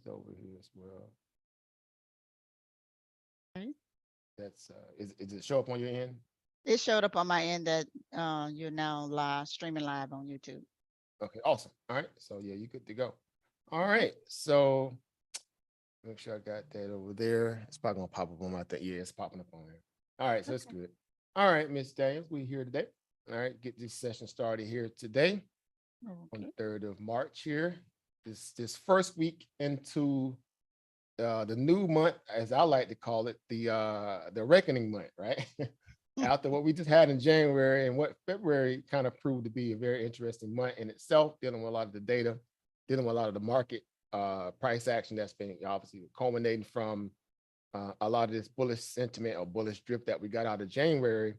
over here as well. Okay. That's is it show up on your end? It showed up on my end that you're now live streaming live on YouTube. Okay, awesome. All right, so yeah, you good to go. All Okay. right, so make sure I got that over there. It's probably gonna pop up on my thing. Yeah, it's popping up on there. All right, so that's Okay. good. All right, Miss Daniels, we here today. All right, get this session started here today on Okay. the 3rd of March here. This first week into the new month, as I like to call it, the reckoning month, right? After what we just had in January and what February kind of proved to be a very interesting month in itself, dealing with a lot of the data, dealing with a lot of the market price action that's been obviously culminating from a lot of this bullish sentiment or bullish drip that we got out of January,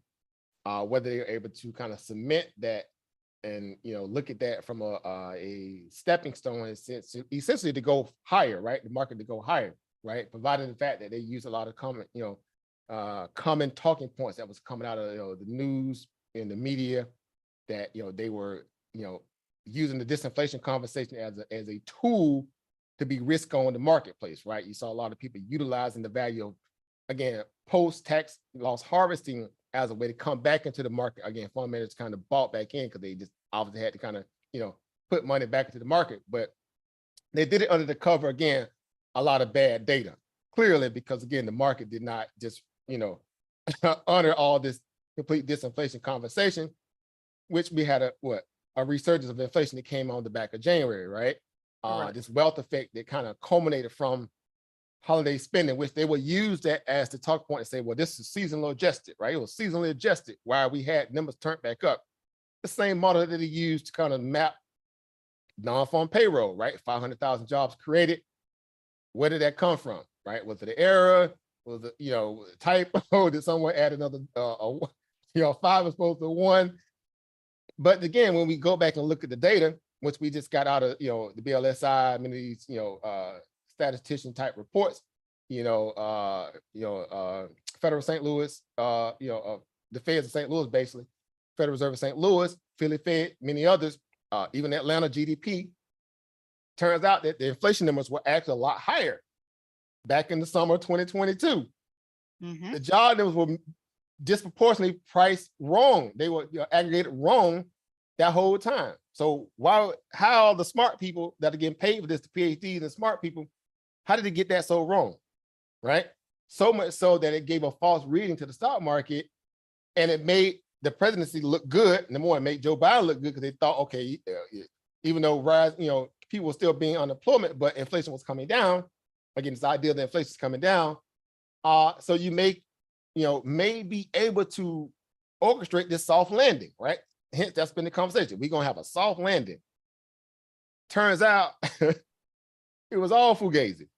whether they're able to kind of cement that and look at that from a stepping stone essentially to go higher, right? The market to go higher, right? Provided the fact that they use a lot of common talking points that was coming out of the news and the media that they were using the disinflation conversation as a tool to be risk on the marketplace, right? You saw a lot of people utilizing the value of, again, post-tax loss harvesting as a way to come back into the market. Again, fund managers kind of bought back in because they just obviously had to kind of, put money back into the market. But they did it under the cover, again, a lot of bad data. Clearly, because again, the market did not just, honor all this complete disinflation conversation, which we had a resurgence of inflation that came on the back of January, right? Correct. This wealth effect that kind of culminated from holiday spending, which they will use that as the talk point and say, well, this is seasonally adjusted, right? It was seasonally adjusted while we had numbers turned back up. The same model that they used to kind of map non-farm payroll, right? 500,000 jobs created. Where did that come from, right? Was it an error? Was it, typo? Did someone add another, 5 as opposed to 1? But again, when we go back and look at the data, which we just got out of, the BLSI, many of these, statistician type reports, Federal St. Louis, the Feds of St. Louis, basically, Federal Reserve of St. Louis, Philly Fed, many others, even Atlanta GDP. Turns out that the inflation numbers were actually a lot higher back in the summer of 2022. Mm-hmm. The job numbers were disproportionately priced wrong. They were aggregated wrong that whole time. So how the smart people that are getting paid for this, the PhDs and smart people, how did they get that so wrong, right? So much so that it gave a false reading to the stock market, and it made the presidency look good. And the more it made Joe Biden look good because they thought, okay, even though people were still being unemployment, but inflation was coming down. Again, this idea that inflation is coming down. So you may be able to orchestrate this soft landing, right? Hence, that's been the conversation. We're gonna have a soft landing. Turns out it was all fugazi,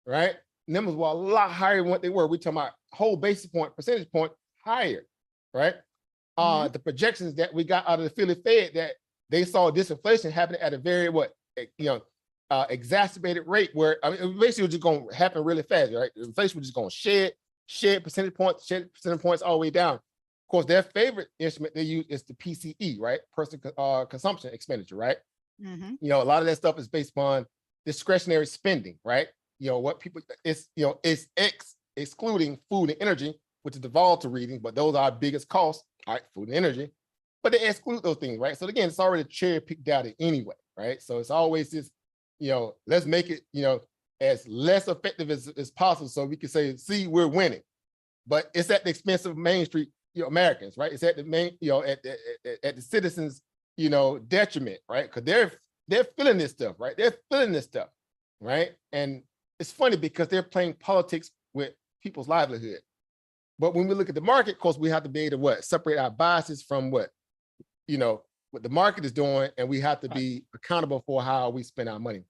right? Numbers were a lot higher than what they were. We're talking about whole basis point, percentage point higher, right? Mm-hmm. The projections that we got out of the Philly Fed that they saw disinflation happening at a very exacerbated rate, where basically was just going to happen really fast, right? Inflation was just going to shed percentage points all the way down. Of course, their favorite instrument they use is the PCE, right? Personal consumption expenditure, right? Mm-hmm. A lot of that stuff is based upon discretionary spending, right? What people it's excluding food and energy, which is the volatile reading, but those are our biggest costs, all right? Food and energy, but they exclude those things, right? So again, it's already cherry picked data anyway, right? So it's always this, let's make it, as less effective as possible, so we can say, see, we're winning, but it's at the expense of Main Street, Americans, right? It's at the main, at the citizens, detriment, right? Because they're feeling this stuff, right? They're feeling this stuff, right? And it's funny because they're playing politics with people's livelihood. But when we look at the market, of course, we have to be able to separate our biases from what the market is doing, and we have to be accountable for how we spend our money,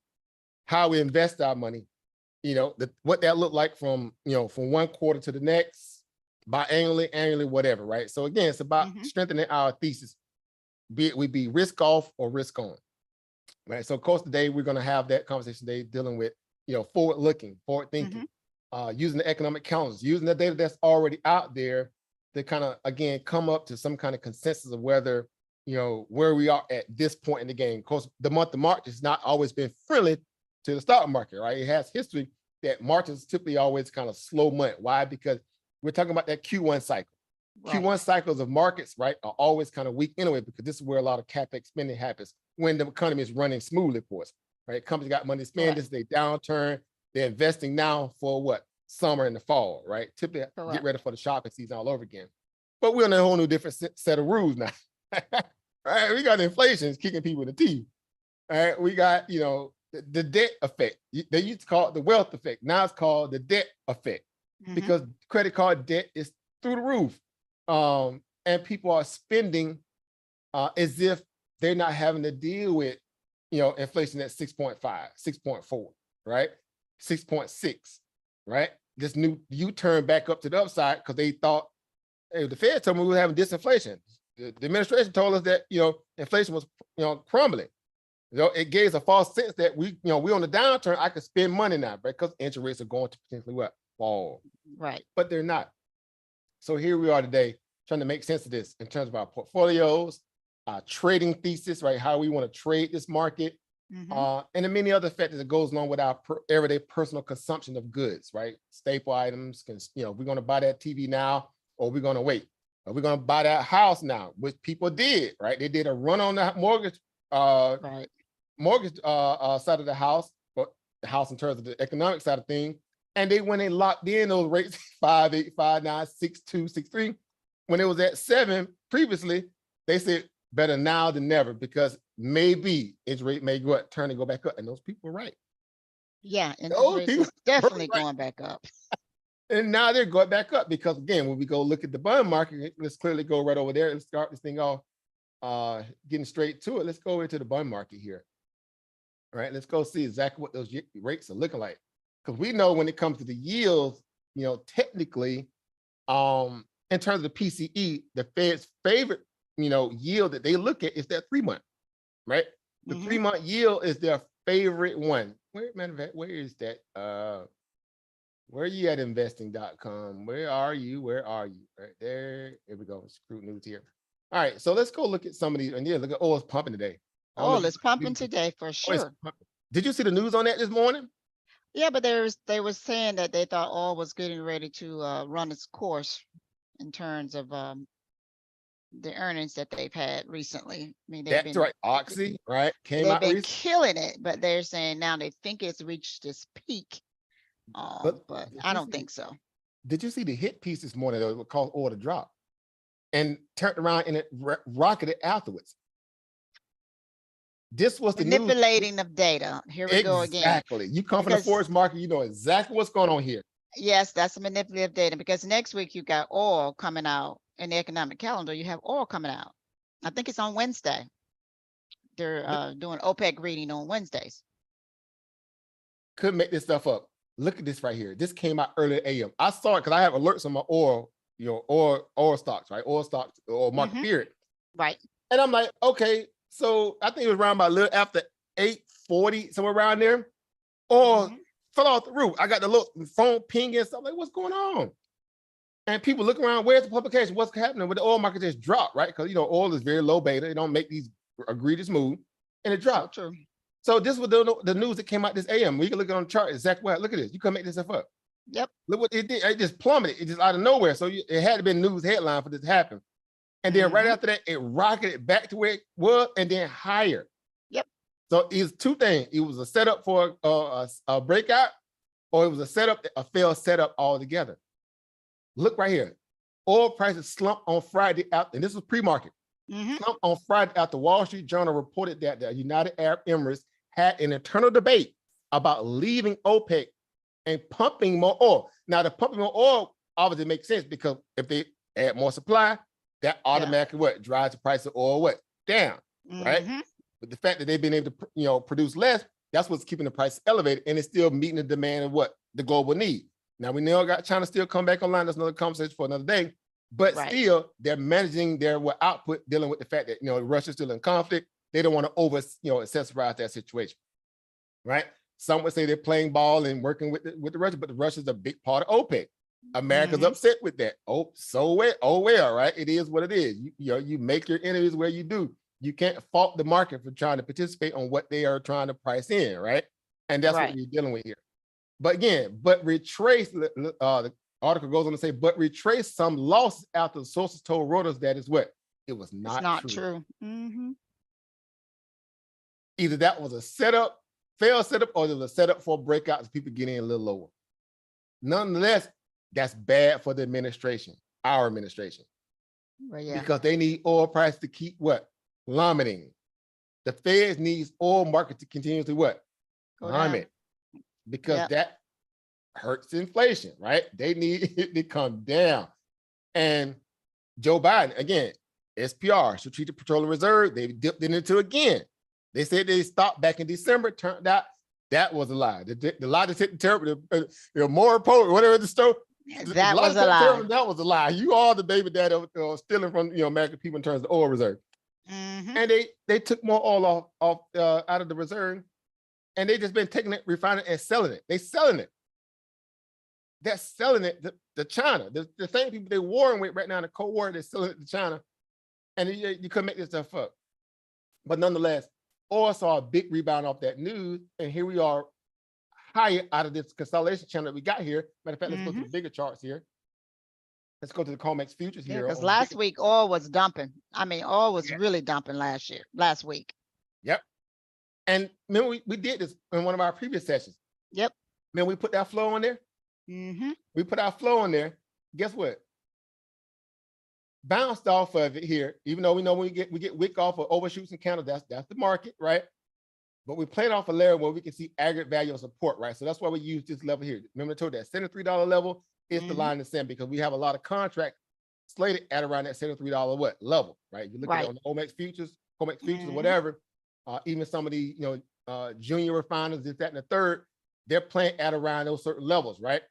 how we invest our money, what that looked like from one quarter to the next, annually, whatever, right? So again, it's about strengthening our thesis, be it we be risk off or risk on, right? So of course, today we're going to have that conversation today dealing with, forward thinking, using the economic calendars, using the data that's already out there to kind of, again, come up to some kind of consensus of whether, where we are at this point in the game. Of course, the month of March has not always been friendly to the stock market, right? It has history that March is typically always kind of slow month. Why? Because we're talking about that Q1 cycle. Right. Q1 cycles of markets, right, are always kind of weak anyway, because this is where a lot of CapEx spending happens when the economy is running smoothly for us, right? Companies got money to spend, Correct. this is a downturn. They're investing now for what? Summer and the fall, right? Typically get Correct. ready for the shopping season all over again. But we're in a whole new different set of rules now. All right, we got inflation kicking people in the teeth. All right, we got, you know, the debt effect. They used to call it the wealth effect. Now it's called the debt effect because credit card debt is through the roof. And people are spending as if they're not having to deal with, you know, inflation at 6.5, 6.4, right? 6.6, right? This new U-turn back up to the upside because they thought, hey, the Fed told me we were having disinflation. The administration told us that, you know, inflation was, you know, crumbling. You know, it gave us a false sense that we, you know, we're on the downturn. I could spend money now, right? Because interest rates are going to potentially what? Fall. Right. But they're not. So here we are today trying to make sense of this in terms of our portfolios, our trading thesis, right? How we want to trade this market, and the many other factors that goes along with our everyday personal consumption of goods, right? Staple items, you know, we're going to buy that TV now, or we're going to wait. Or we're going to buy that house now, which people did, right? They did a run on the mortgage, mortgage side of the house, but the house in terms of the economic side of things. And they went and locked in those rates 5.8, 5.9, 6.2, 6.3. When it was at 7 previously, they said better now than never because maybe interest rate may go up, turn and go back up. And those people were right. Yeah, interest rates is definitely going back up. And now they're going back up because again, when we go look at the bond market, let's clearly go right over there. Let's start this thing off, getting straight to it. Let's go into the bond market here. All right, let's go see exactly what those rates are looking like. Because we know when it comes to the yields, you know, technically, in terms of the PCE, the Fed's favorite, you know, yield that they look at is that 3-month, right? The 3-month yield is their favorite one. Matter of fact, where is that? Where are you at investing.com? Where are you? Where are you? Right there. Here we go. Screw news here. All right, so let's go look at some of these. And yeah, look at oil's pumping today. Oil is pumping today for sure. Did you see the news on that this morning? Yeah, but they were saying that they thought oil was getting ready to run its course in terms of the earnings that they've had recently. I mean, that's right. Oxy, right? They've been killing it, but they're saying now they think it's reached this peak. But I don't think so. Did you see the hit piece this morning that was called Oil to Drop and turned around and it rocketed afterwards? This was the manipulating of data. Here we go again. Exactly. You come from the forest market, you know exactly what's going on here. Yes, that's manipulative data because next week you got oil coming out in the economic calendar. You have oil coming out. I think it's on Wednesday. They're doing OPEC reading on Wednesdays. Couldn't make this stuff up. Look at this right here. This came out early AM. I saw it because I have alerts on my oil, you know, oil stocks, right? Oil stocks or market period. Right. And I'm like, okay, so I think it was around about a little after 8:40, somewhere around there. Or fell off the roof. I got the little phone ping and stuff like, what's going on? And people look around, where's the publication? What's happening? With the oil market just dropped, right? Because, you know, oil is very low beta. They don't make these egregious moves. And it dropped. So true. So this was the news that came out this AM. We can look at on the chart exactly what. Look at this. You can make this stuff up. Yep. Look what it did. It just plummeted. It just out of nowhere. So it had to be a news headline for this to happen. And then right after that, it rocketed back to where it was and then higher. Yep. So it's two things. It was a setup for a breakout, or it was a setup, a failed setup altogether. Look right here. Oil prices slumped on Friday out, and this was pre-market. Slumped on Friday after Wall Street Journal reported that the United Arab Emirates had an internal debate about leaving OPEC and pumping more oil. Now, the pumping more oil obviously makes sense because if they add more supply, that automatically what drives the price of oil what down, right? But the fact that they've been able to, you know, produce less, that's what's keeping the price elevated, and it's still meeting the demand of what the global need. Now we know got China still come back online. That's another conversation for another day. But still, they're managing their output, dealing with the fact that, you know, Russia's still in conflict. They don't want to accessorize that situation, right? Some would say they're playing ball and working with the Russians, but the Russians are a big part of OPEC. America's upset with that. Oh, so well, oh well, right? It is what it is. You make your enemies where you do. You can't fault the market for trying to participate on what they are trying to price in, right? And that's what Right. we're dealing with here. But again, the article goes on to say, but retrace some losses after the sources told Reuters that is what? It was It's not not true. true. Mm-hmm. Either that was a setup, failed setup, or there was a setup for a breakout as people get in a little lower. Nonetheless, that's bad for the administration, our administration, Well, yeah. because they need oil price to keep what? Plummeting. The Fed needs oil market to continuously what? Go Plummet. down. Because Yep. that hurts inflation, right? They need it to come down. And Joe Biden, again, SPR, Strategic Petroleum Reserve, they dipped into again. They said they stopped back in December. Turned out that was a lie. The lie that hit the terrible, more potent, whatever the story. That was a lie. That was a lie. You are the baby daddy of stealing from American people in terms of oil reserve. Mm-hmm. And they took more oil off out of the reserve, and they just been taking it, refining it, and selling it. They selling it. They're selling it to China. The same people they're warring with right now in the Cold War, they're selling it to China. And you couldn't make this stuff up. But nonetheless, oil saw a big rebound off that news. And here we are higher out of this consolidation channel that we got here. Matter of fact, let's go to the bigger charts here. Let's go to the COMEX futures Yeah, here. because last week oil was dumping. I mean, oil was really dumping last week. Yep. And remember, we did this in one of our previous sessions. Yep. Man, we put that flow on there. Mm-hmm. We put our flow on there. Guess what? Bounced off of it here, even though we know we get wick off of overshoots and candles, that's the market, right? But we played off a layer where we can see aggregate value of support, right? So that's why we use this level here. Remember, I told you that $73 level is the line in the sand, because we have a lot of contracts slated at around that $73 what level, right? You look at it on the COMEX futures, or whatever, even some of the junior refiners, this, that, and the third, they're playing at around those certain levels, right?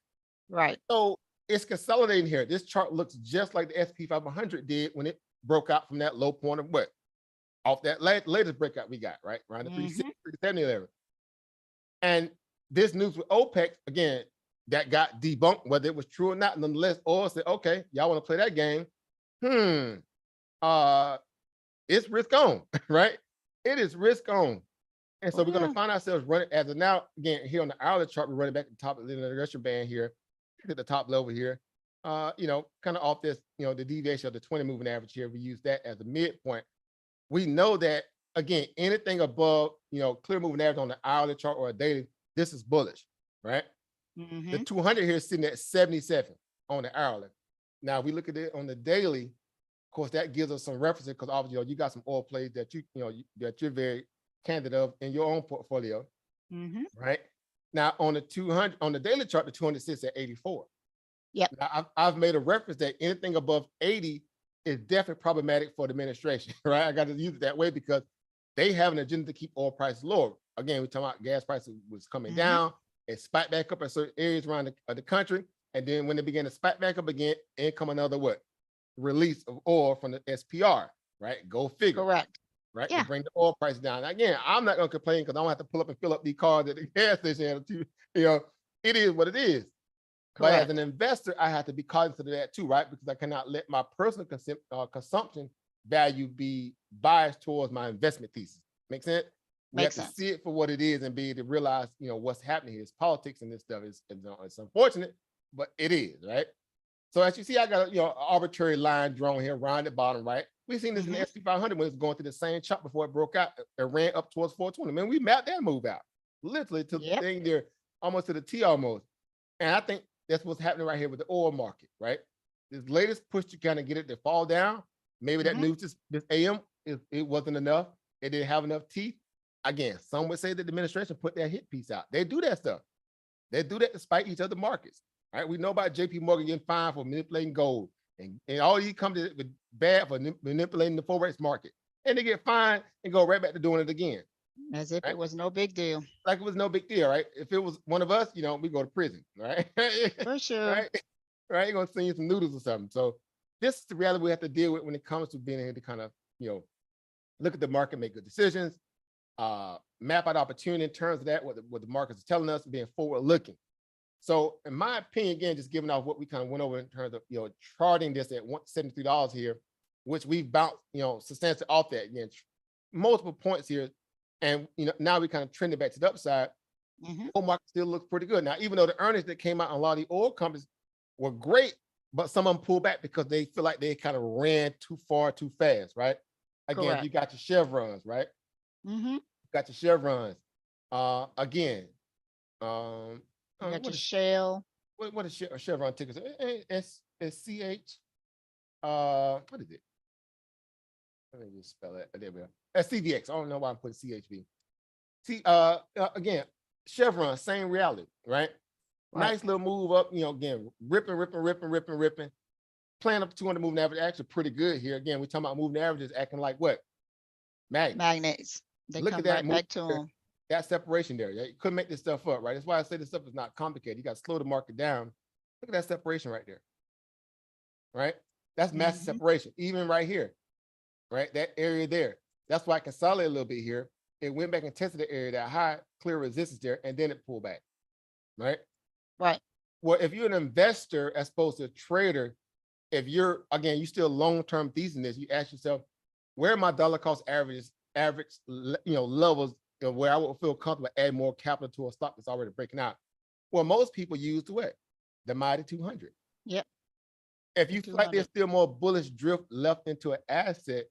Right. So it's consolidating here. This chart looks just like the S&P 500 did when it broke out from that low point of what? Off that latest breakout we got, right? Around the 360, 370 level. And this news with OPEC, again, that got debunked, whether it was true or not. Nonetheless, oil said, okay, y'all want to play that game? It's risk on, right? It is risk on. And so we're going to find ourselves running as of now, again, here on the hourly chart, we're running back to the top of the regression band here, at the top level here, kind of off this, the deviation of the 20 moving average here. We use that as a midpoint. We know that, again, anything above, clear moving average on the hourly chart or a daily, this is bullish, right? The 200 here is sitting at 77 on the hourly. Now, if we look at it on the daily, of course, that gives us some references, because obviously, you got some oil plays that that you're very candid of in your own portfolio, right? Now, on the 200, on the daily chart, the 200 sits at 84. Yep. Now, I've made a reference that anything above 80 is definitely problematic for the administration, right? I got to use it that way because they have an agenda to keep oil prices lower. Again, we're talking about gas prices was coming down. It spiked back up in certain areas around the country. And then when they began to spike back up again, in come another what? Release of oil from the SPR, right? Go figure. Correct. Right? Yeah. To bring the oil price down. Again, I'm not going to complain because I don't have to pull up and fill up these cars at the gas station. It is what it is. But as an investor, I have to be cognizant of that too, right? Because I cannot let my personal consumption value be biased towards my investment thesis. Make sense? We have to see it for what it is and be able to realize, what's happening here. It's politics and this stuff. It's unfortunate, but it is, right? So as you see, I got an arbitrary line drawn here around the bottom, right? We've seen this in the S&P 500 when it's going through the same chart before it broke out. It ran up towards 420. Man, we mapped that move out, literally to the thing there, almost to the T almost. And I think that's what's happening right here with the oil market, right? This latest push to kind of get it to fall down. Maybe that news this AM, it wasn't enough. It didn't have enough teeth. Again, some would say that the administration put that hit piece out. They do that stuff. They do that to spite each other markets. Right? We know about JP Morgan getting fined for manipulating gold. And all these companies with bad for manipulating the forex market. And they get fined and go right back to doing it again. As if it was no big deal. Like it was no big deal, right? If it was one of us, we go to prison, right? For sure. Right? You're going to send you some noodles or something. So this is the reality we have to deal with when it comes to being able to kind of, look at the market, make good decisions, map out opportunity in terms of that, what the markets are telling us, being forward looking. So in my opinion, again, just giving off what we kind of went over in terms of, charting this at $73 here, which we've bounced, substantially off that, again, multiple points here. And, now we kind of trending back to the upside. Mhm. oil market still looks pretty good. Now, even though the earnings that came out on a lot of the oil companies were great, but some of them pulled back because they feel like they kind of ran too far too fast, right? Again, Correct. you got your Chevrons, right? Mhm. You got your Chevrons. Again, You got your what is Shell. Chevron tickers? It's CH. What is it? Let me just spell it. There we go. CVX. I don't know why I'm putting CHV. See, again, Chevron, same reality, right? Right. Nice little move up, again, ripping, playing up to 200 moving average, actually pretty good here. Again, we're talking about moving averages acting like what? Magnets. Magnets. They Look at come that right move, back to them. that separation there. You couldn't make this stuff up, right? That's why I say this stuff is not complicated. You got to slow the market down. Look at that separation right there, right? That's massive Mhm. separation, even right here, right? That area there. That's why I consolidated a little bit here. It went back and tested the area, that high clear resistance there, and then it pulled back, right? Right. Well, if you're an investor as opposed to a trader, if you're, again, you still long-term thesis in this, you ask yourself, where are my dollar cost levels where I would feel comfortable adding more capital to a stock that's already breaking out? Well, most people use the what? The Mighty 200. Yep. If The you feel like 200. there's still more bullish drift left into an asset,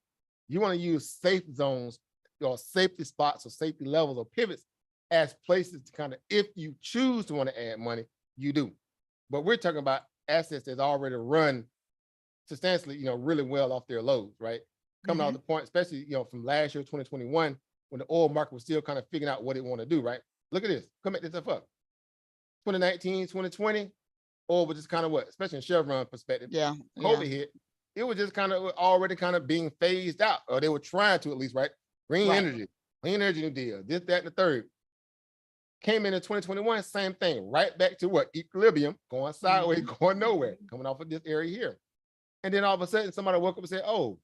you want to use safe zones or safety spots or safety levels or pivots as places to kind of, if you choose to want to add money, you do. But we're talking about assets that already run substantially, really well off their lows, right? Coming out of Mhm. the point, especially, from last year, 2021, when the oil market was still kind of figuring out what it want to do, right? Look at this. Come make this stuff up. 2019, 2020, oil was just kind of what, especially in Chevron perspective, Yeah. Yeah. COVID hit, it was just kind of already kind of being phased out, or they were trying to at least, right? Green Right. energy, clean energy new deal, this, that, and the third. Came in 2021, same thing, right back to what? Equilibrium, going sideways, Mhm. going nowhere, coming off of this area here. And then all of a sudden, somebody woke up and said, oh,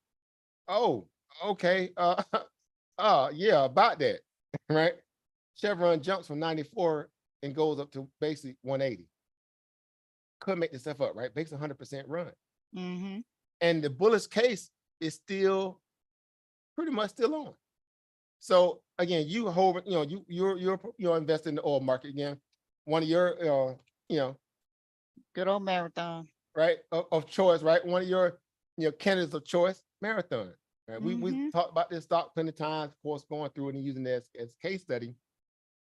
okay, yeah, about that, right? Chevron jumps from 94 and goes up to basically 180. Couldn't make this stuff up, right? Makes 100% run. Mhm. And the bullish case is still pretty much still on. So again, you hold, you're investing in the oil market again. One of your, Good old Marathon. right, of choice, right? One of your, candidates of choice, Marathon. Right? We Mhm. talked about this stock plenty of times, of course, going through it and using it as case study.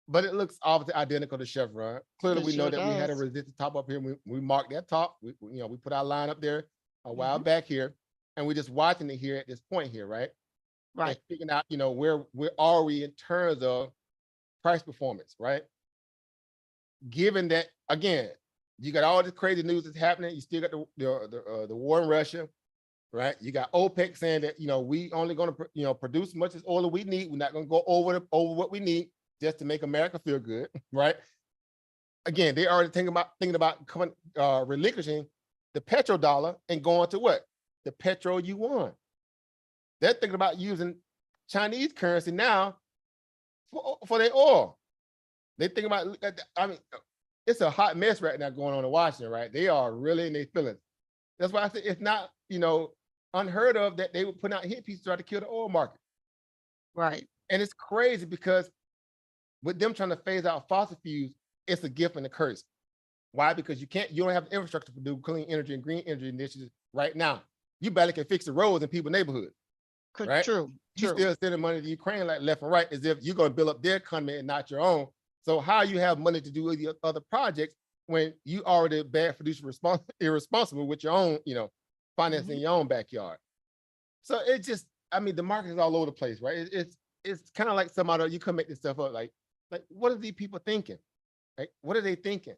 But it looks obviously identical to Chevron. Clearly, It we know sure that we had a does. resistance top up here. We marked that top. We put our line up there a while Mhm. back here, and we're just watching it here at this point here, right? And Right. figuring out, where are we in terms of price performance, right? Given that, again, you got all this crazy news that's happening. You still got the war in Russia, right? You got OPEC saying that we only going to produce as much as oil we need. We're not going to go over what we need just to make America feel good, right? Again, they already thinking about coming relinquishing the petrodollar and going to what? The petro yuan. They're thinking about using Chinese currency now for their oil. They think about, I mean, it's a hot mess right now going on in Washington, right? They are really in their feelings. That's why I say it's not, unheard of that they would put out hit pieces to try to kill the oil market. Right. And it's crazy because with them trying to phase out fossil fuels, it's a gift and a curse. Why? Because you don't have the infrastructure to do clean energy and green energy initiatives right now. You barely can fix the roads in people's neighborhoods, right? True. You True. still sending money to Ukraine like left and right as if you're going to build up their economy and not your own. So how you have money to do the other projects when you already bad producer irresponsible with your own, financing Mhm. your own backyard. So it just, I mean, the market is all over the place, right? It's kind of like somebody, you can make this stuff up. Like what are these people thinking? Like, what are they thinking?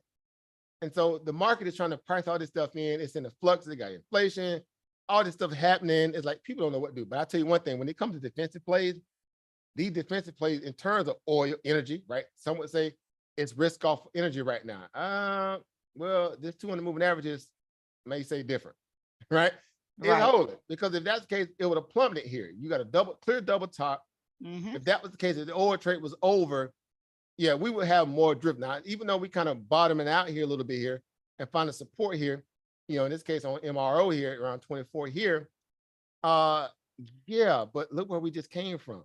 And so the market is trying to price all this stuff in. It's in the flux. They got inflation, all this stuff happening. It's like people don't know what to do. But I'll tell you one thing, when it comes to defensive plays, these defensive plays in terms of oil, energy, right? Some would say it's risk off energy right now. Well, this 200 moving averages may say different, right? It's Right. holding because if that's the case, it would have plummeted here. You got a clear double top. Mhm. If that was the case, if the oil trade was over, yeah, we would have more drift. Now, even though we kind of bottoming out here a little bit here and finding support here, in this case on MRO here around 24 here, uh, yeah, but look where we just came from,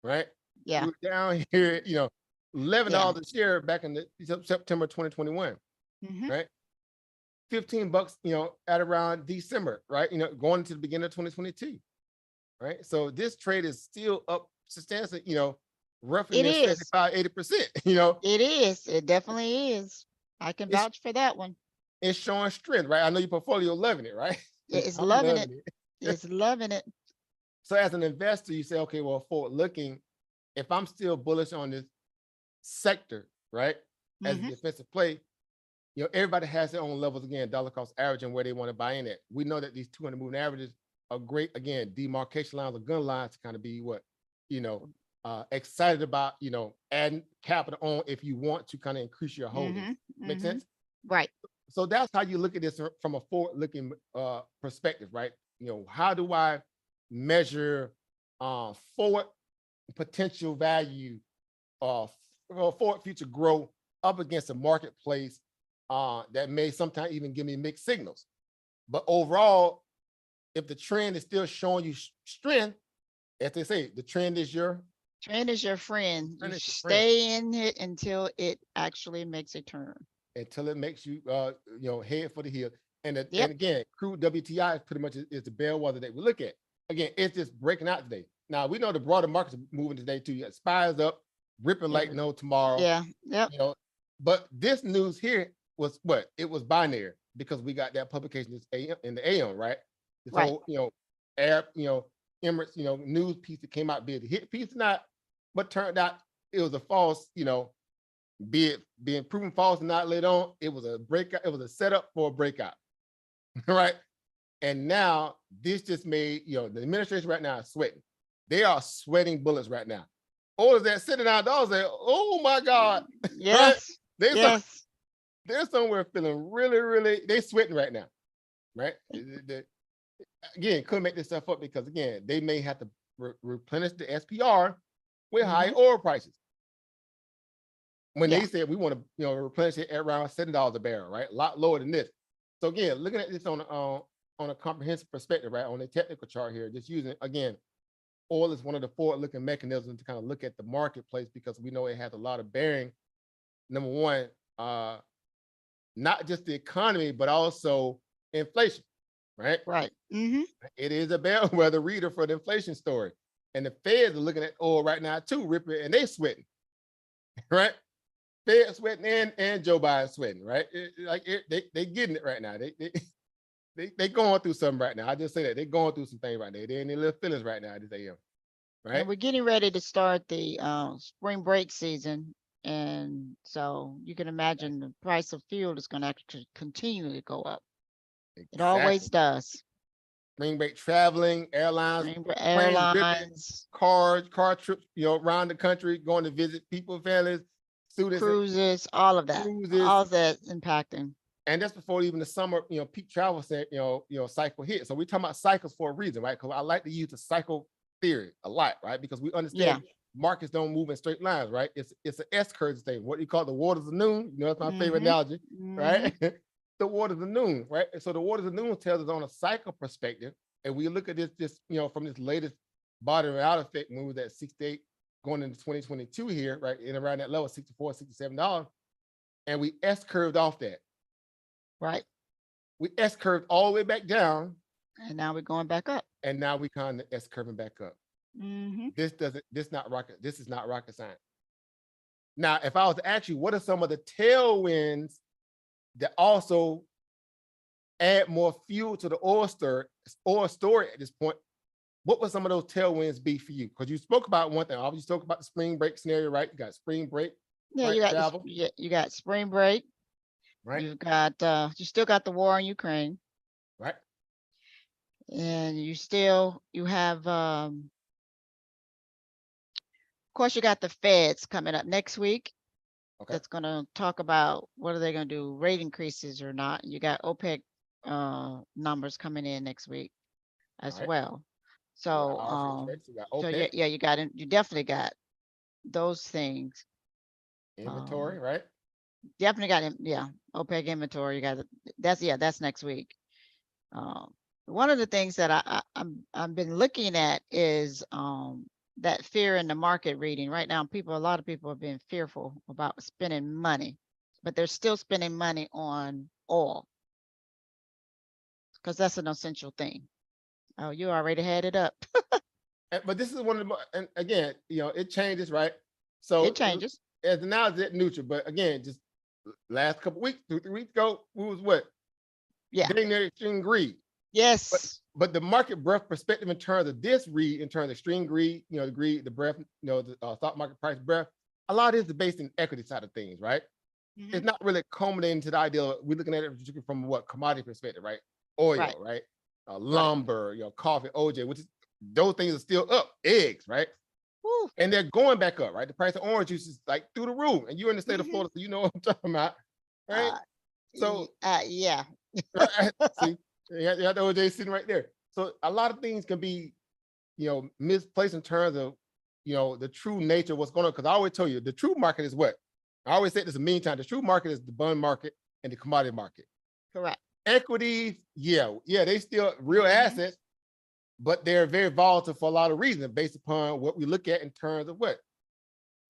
right? Yeah. We're down here, $11 a share back in the September 2021, Mhm. right? $15, at around December, right? Going into the beginning of 2022, right? So this trade is still up substantially, roughly It near is. 75, 80%, It is. It definitely is. I can it's vouch for that one. it's showing strength, right? I know your portfolio loving it, right? It's I'm loving it. loving it. It's loving it. So as an investor, you say, okay, well, forward looking, if I'm still bullish on this sector, right, as a Mhm. defensive play, everybody has their own levels, again, dollar cost average and where they want to buy in at. We know that these 200 moving averages are great, again, demarcation lines or gun lines to kind of be what, excited about, adding capital on if you want to kind of increase your holdings. Mhm. Make Mhm. sense? Right. So that's how you look at this from a forward looking perspective, right? How do I measure forward potential value of forward future growth up against a marketplace that may sometimes even give me mixed signals. But overall, if the trend is still showing you strength, as they say, the trend is your Trend is your friend. You trend is your friend stay in it until it actually makes a turn. until it makes you head for the hill. And Yep. again, crude WTI is pretty much is the bellwether that we look at. Again, it's just breaking out today. Now we know the broader markets are moving today too. You got spies up, ripping like no tomorrow. Yeah. Yep. But this news here was what it was binary because we got that publication this AM in the AM, right? This Right. whole Arab, Emirates, news piece that came out, be it a hit piece or not, but turned out it was a false, be it being proven false and not later on, it was a breakout, it was a setup for a breakout. Right. And now this just made, the administration right now is sweating. They are sweating bullets right now. Or is that sitting down dollars say, oh my God, right? Yes. Yes. They're somewhere feeling really, really, they sweating right now, right? Again, couldn't make this stuff up because again, they may have to replenish the SPR with high oil prices. When Yeah. they said we want to, replenish it at around $7 a barrel, right? A lot lower than this. So again, looking at this on a comprehensive perspective, right? On a technical chart here, just using again, oil is one of the forward-looking mechanisms to kind of look at the marketplace because we know it has a lot of bearing. Number one, not just the economy, but also inflation, right? Right. Mm-hmm. It is a bellwether reader for the inflation story. And the Feds are looking at oil right now too, ripping, and they sweating, right? Fed sweating and Joe Biden sweating, right? They getting it right now. They going through something right now. I just say that they're going through some things right now. They're in their little feelings right now at this AM, right? And we're getting ready to start the spring break season. And so you can imagine the price of fuel is going to actually continue to go up. It always Exactly. does. Spring break traveling, airlines, plane ripping, Airlines, car trips, around the country, going to visit people, families, students, cruises, all of that. cruises. All of that impacting. And that's before even the summer, peak travel cycle hit. So we're talking about cycles for a reason, right? Because I like to use the cycle theory a lot, right? Because we understand markets don't move in straight lines, right? It's an S curve thing. What you call the waters of noon. That's my favorite analogy, right? The waters of noon, right? So the waters of noon tells us on a cycle perspective, and we look at this, from this latest bottom out effect move at 68 going into 2022 here, right? In around that level, $64, $67, and we S curved off that. Right. We S curved all the way back down. And now we're going back up. And now we kind of S curving back up. This is not rocket science. Now, if I was to ask you, what are some of the tailwinds that also add more fuel to the oil story at this point? What would some of those tailwinds be for you? Because you spoke about one thing. Obviously, you spoke about the spring break scenario, right? You got spring break. Yeah, right, you got spring break. Right. You've got you still got the war in Ukraine. Right. And you have of course you got the Feds coming up next week. Okay. That's going to talk about what are they going to do, rate increases or not. You got OPEC numbers coming in next week as well. So yeah, you definitely got those things. Inventory, right? Definitely got OPEC inventory. You got that's next week. One of the things that I've been looking at is that fear in the market reading. Right now, a lot of people are being fearful about spending money, but they're still spending money on oil because that's an essential thing. Oh, you already had it up. But this is one of the and again, it changes, right? It So changes. as now it's at neutral, but again, just last couple weeks, 2, 3 weeks ago, we was what? Yeah. Getting their extreme greed. Yes. But the market breadth perspective in terms of this read, in terms of extreme greed, the greed, the breadth, the stock market price breadth, a lot of this is based in equity side of things, right? It's not really culminating to the idea of, we're looking at it from what commodity perspective, right? Oil, Right. right? Right. Lumber, coffee, OJ, which is those things are still up. Eggs, right? Woo. And they're going back up, right? The price of orange juice is like through the roof, and you're in the state of Mhm. Florida, so you know what I'm talking about, right? Uh, So, yeah. right, see, you got the OJ sitting right there. So a lot of things can be, misplaced in terms of, the true nature of what's going on. Because I always tell you, the true market is what? I always say this a million times. The true market is the bond market and the commodity market. Correct. Equities, yeah, they still real Mhm. assets, but they're very volatile for a lot of reasons based upon what we look at in terms of what?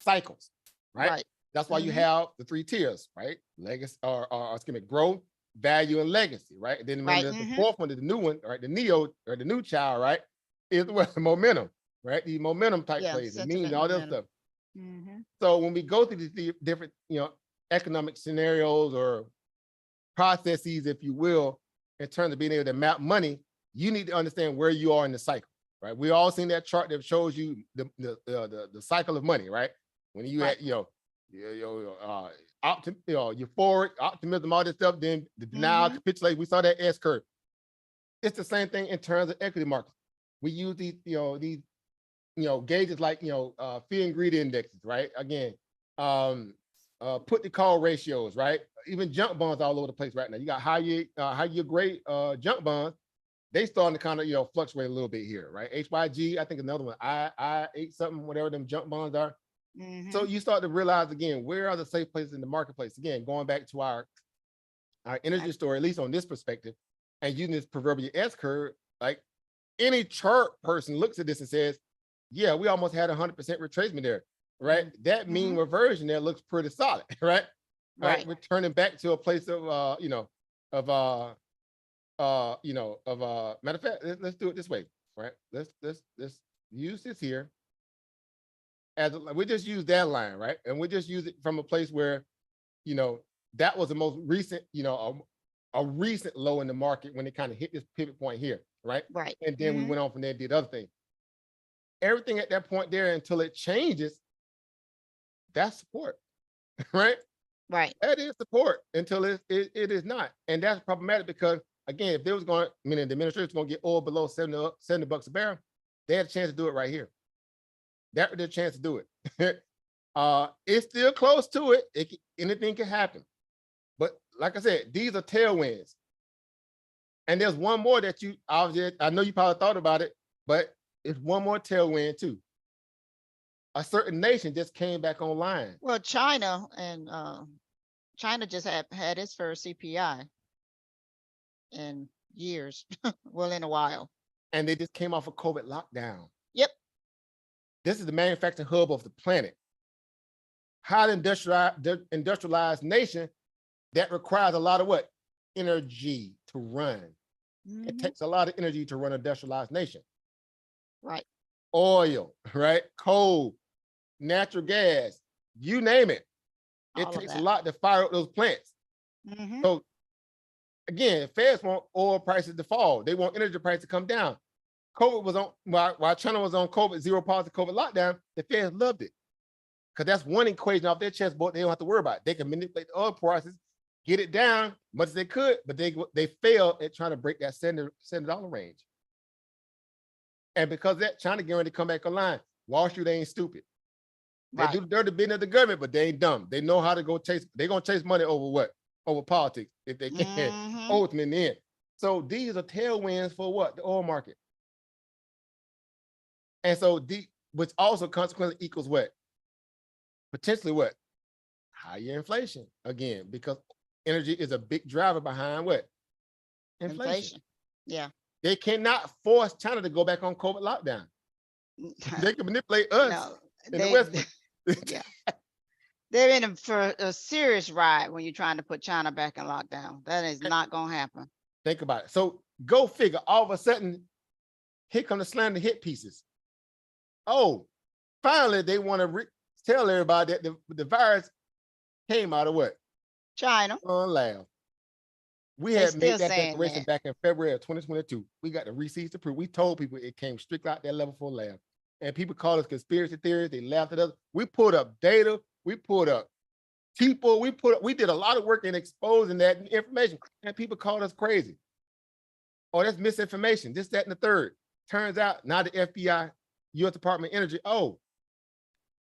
Cycles, right? Right. That's why you Mhm. have the 3 tiers, right? Legacy or excuse me, growth, value, and legacy, right? Then Right. remember the fourth one is the new one, right? The neo or the new child, right? Is what? Momentum, right? These momentum type Yeah. plays, the mean, Sentiment, all that momentum. stuff. Mhm. So when we go through these different, economic scenarios or processes, if you will, in terms of being able to map money, you need to understand where you are in the cycle, right? We all seen that chart that shows you the cycle of money, right? When you Right. at euphoric optimism, all this stuff, then the denial, Mhm. capitulation. We saw that S curve. It's the same thing in terms of equity markets. We use these gauges like fear and greed indexes, right? Again, put the call ratios, right? Even junk bonds all over the place right now. You got high year grade junk bonds. They starting to kind of fluctuate a little bit here, right? HYG, I think another one, I 8 something, whatever them junk bonds are. So Mhm. you start to realize again, where are the safe places in the marketplace? Again, going back to our energy story, at least on this perspective, and using this proverbial S curve, like any chart person looks at this and says, yeah, we almost had 100% retracement there, right? That mean Mhm. reversion there looks pretty solid, right? Right. We're turning back to a place of of matter of fact, let's do it this way, right? Let's use this here as we just use that line, right? And we just use it from a place where you know that was the most recent, a recent low in the market when it kind of hit this pivot point here, right? Right. And then we Mhm. went on from there and did other things. Everything at that point there until it changes, that's support, right? Right. That is support until it is not. And that's problematic because again, if they was going, meaning the administration was going to get oil below 70 bucks a barrel, they had a chance to do it right here. That was their chance to do it. It's still close to it. Anything can happen. But like I said, these are tailwinds. And there's one more that I know you probably thought about it, but it's one more tailwind too. A certain nation just came back online Well, China just had its first CPI in years. Well, in a while. and they just came off a COVID lockdown. Yep. This is the manufacturing hub of the planet. Highly industrialized nation that requires a lot of what? Energy to run. It Mhm. takes a lot of energy to run an industrialized nation. Right. Oil, right? Coal, natural gas, you name it. It All of takes a that. lot to fire up those plants. Mhm. So again, Feds want oil prices to fall. They want energy prices to come down. COVID was on while China was on COVID, zero policy COVID lockdown, the Feds loved it. Because that's one equation off their chessboard they don't have to worry about. They can manipulate the oil prices, get it down much as they could, but they failed at trying to break that $70 range. And because that China getting ready to come back online, Wall Street ain't stupid. They Right. do the dirty business of the government, but they ain't dumb. They know how to go chase. They're gonna chase money over what? Over politics if they can. Mhm. Ultimately, in the end. So these are tailwinds for what? The oil market. And so which also consequently equals what? Potentially what? Higher inflation again, because energy is a big driver behind what? Inflation. Inflation. Yeah. They cannot force China to go back on COVID lockdown. They can manipulate us No, in the West. yeah, they're in for a serious ride when you're trying to put China back in lockdown. That is not gonna happen. Think about it. So go figure. All of a sudden, here come the slander hit pieces. Oh, finally they want to tell everybody that the virus came out of what? China, Laugh. We they had still made that saying declaration that. back in February of 2022. We got the receipts to prove. We told people it came strictly out that level 4 lab. And people called us conspiracy theories. They laughed at us. We pulled up data. We pulled up people. We did a lot of work in exposing that information. And people called us crazy. Oh, that's misinformation. This, that, and the third. Turns out now the FBI, U.S. Department of Energy, oh,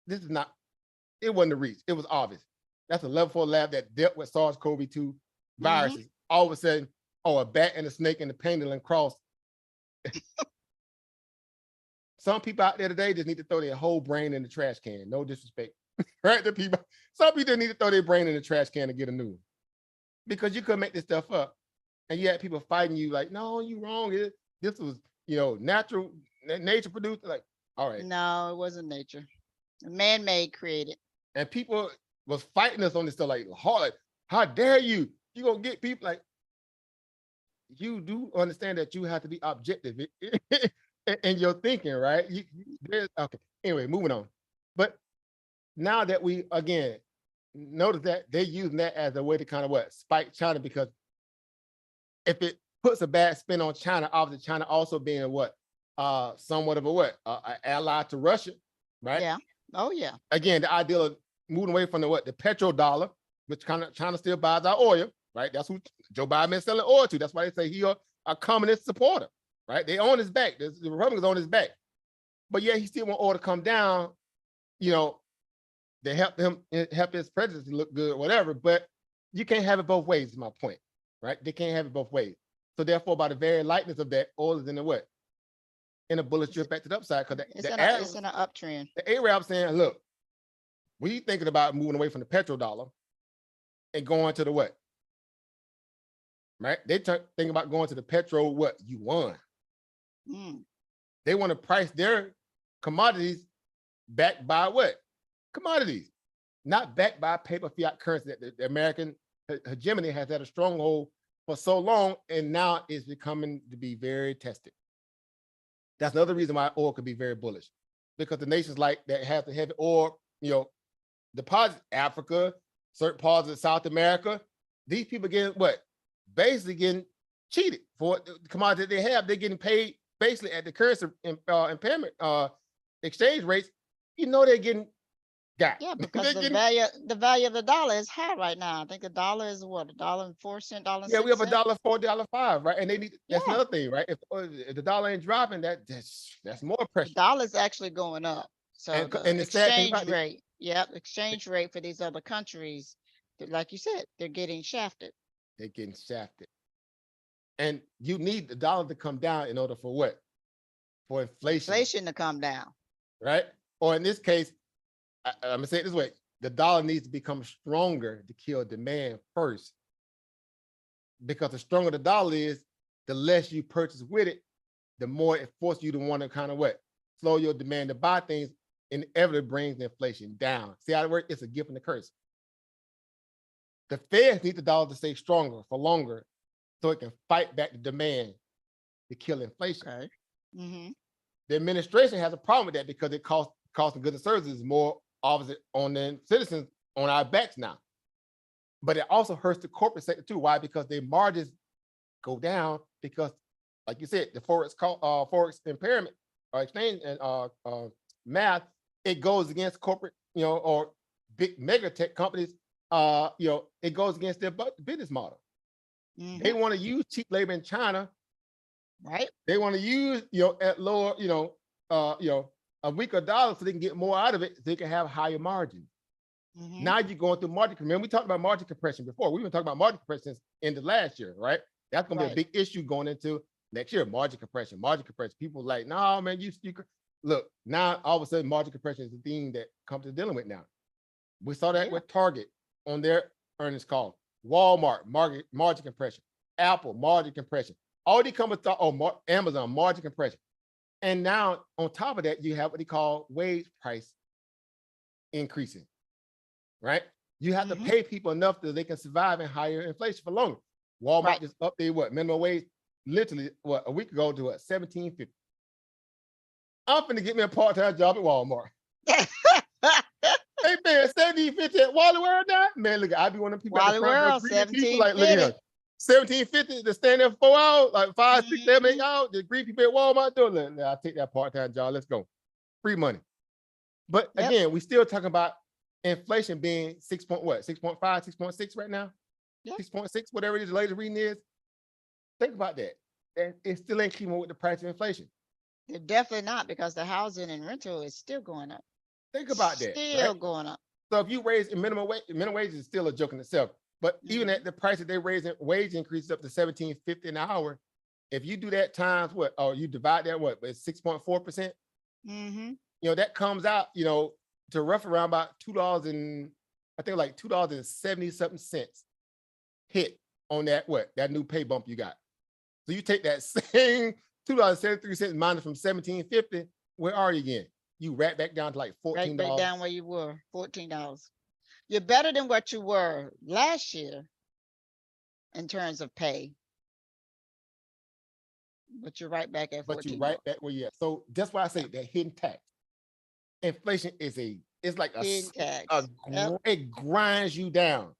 this is not, it wasn't a reach. It was obvious. That's a level 4 lab that dealt with SARS-CoV-2 viruses. All of a sudden, oh, a bat and a snake and the pendulum cross. Some people out there today just need to throw their whole brain in the trash can. No disrespect, right? The people, some people need to throw their brain in the trash can to get a new one, because you could make this stuff up, and you had people fighting you like, no, you wrong. This was, natural, nature produced. Like, all right. No, it wasn't nature. Man-made created. And people was fighting us on this stuff like hard. Like, how dare you? You gonna get people like, you do understand that you have to be objective in your thinking, right? Okay. Anyway, moving on. But now that we again notice that they're using that as a way to kind of spike China, because if it puts a bad spin on China, obviously China also being somewhat of an ally to Russia, right? Yeah. Oh yeah. Again, the idea of moving away from the petrodollar, which kind of China still buys our oil, right? That's who Joe Biden is selling oil to. That's why they say he a communist supporter, right? They own his back. The Republicans on his back. But yeah, he still want oil to come down, they help his presidency look good, whatever. But you can't have it both ways, is my point, right? They can't have it both ways. So therefore, by the very lightness of that, oil is in a bullet drip back to the upside, because it's in an uptrend. The Arab saying, look, we thinking about moving away from the petrodollar and going to the what? Right? They thinking about going to the petro yuan. They want to price their commodities backed by what? Commodities, not backed by paper fiat currency that the American hegemony has had a stronghold for so long, and now is becoming to be very tested. That's another reason why oil could be very bullish, because the nations like that have to have oil, deposits, Africa, certain parts of South America, these people getting basically getting cheated for the commodity that they have. They're getting paid basically at the currency impairment exchange rates. They're getting got. Yeah, because the value of the dollar is high right now. I think the dollar is what, $1.04, $1.06. Yeah, we have $1.04, $1.05, right? And they need, that's another thing, right? If the dollar ain't dropping, that's more pressure. The dollar's actually going up. So and the exchange rate, exchange rate for these other countries, like you said, they're getting shafted. They're getting shafted. And you need the dollar to come down in order for what? For inflation. Inflation to come down. Right? Or in this case, I'm gonna say it this way: the dollar needs to become stronger to kill demand first. Because the stronger the dollar is, the less you purchase with it, the more it forces you to want to kind of slow your demand to buy things, and inevitably brings the inflation down. See how it works? It's a gift and a curse. The Feds need the dollar to stay stronger for longer, so it can fight back the demand to kill inflation. Okay. Mm-hmm. The administration has a problem with that, because it costs the goods and services more obviously on the citizens on our backs now. But it also hurts the corporate sector too. Why? Because their margins go down, because, like you said, the forex impairment or exchange and math, it goes against corporate, or big mega tech companies. It goes against their business model. Mm-hmm. They want to use cheap labor in China, right? They want to use at lower a weaker dollar, so they can get more out of it, so they can have higher margins. Mm-hmm. Now you're going through margin. Remember, we talked about margin compression before. We've been talking about margin compression since end of last year, right? That's going to be a big issue going into next year. Margin compression. People like, no, man, you look, now all of a sudden margin compression is the thing that companies are dealing with now. We saw that with Target on their earnings call. Walmart, margin compression. Apple, margin compression. All these companies thought, Amazon, margin compression. And now on top of that, you have what they call wage price increasing, right? You have to Mhm. pay people enough that they can survive in higher inflation for longer. Walmart Right. just upped their what minimum wage literally what a week ago to what 17.50. I'm finna get me a part-time job at Walmart. Hey man, 17.50 at Wally World now? Man, look, I be one of the people at the Wally front door World, greeting people like, look at 1750. him. 17.50 to stand there for 4 hours, like 5, 6, 7, 8 Mhm. hours, just greet people at Walmart doing that. I'll take that part-time job. Let's go. Free money. But Yep. again, we still talking about inflation being 6 point what? 6.5, 6.6 right now? Yep. 6.6, whatever it is, the latest reading is. Think about that. And it still ain't keeping with the price of inflation. They're definitely not, because the housing and rental is still going up. Think about that, right? Still going up. So if you raise minimum wage is still a joke in itself. But even Mhm. at the price that they raise wage increases up to 17.50 an hour, if you do that times what, or you divide that what, but it's 6.4%, Mhm. that comes out, to rough around about $2 and I think like $2.70 something cents hit on that what, that new pay bump you got. So you take that same $2.73 minus from 17.50, where are you again? You rat back down to like Right $14. back down where you were, $14. You're better than what you were last year in terms of pay, but you're right back at But you 14 right bucks. back where you at. So that's why I say Yep. that hidden tax. Inflation it's like Hidden tax. Yep. it grinds you down.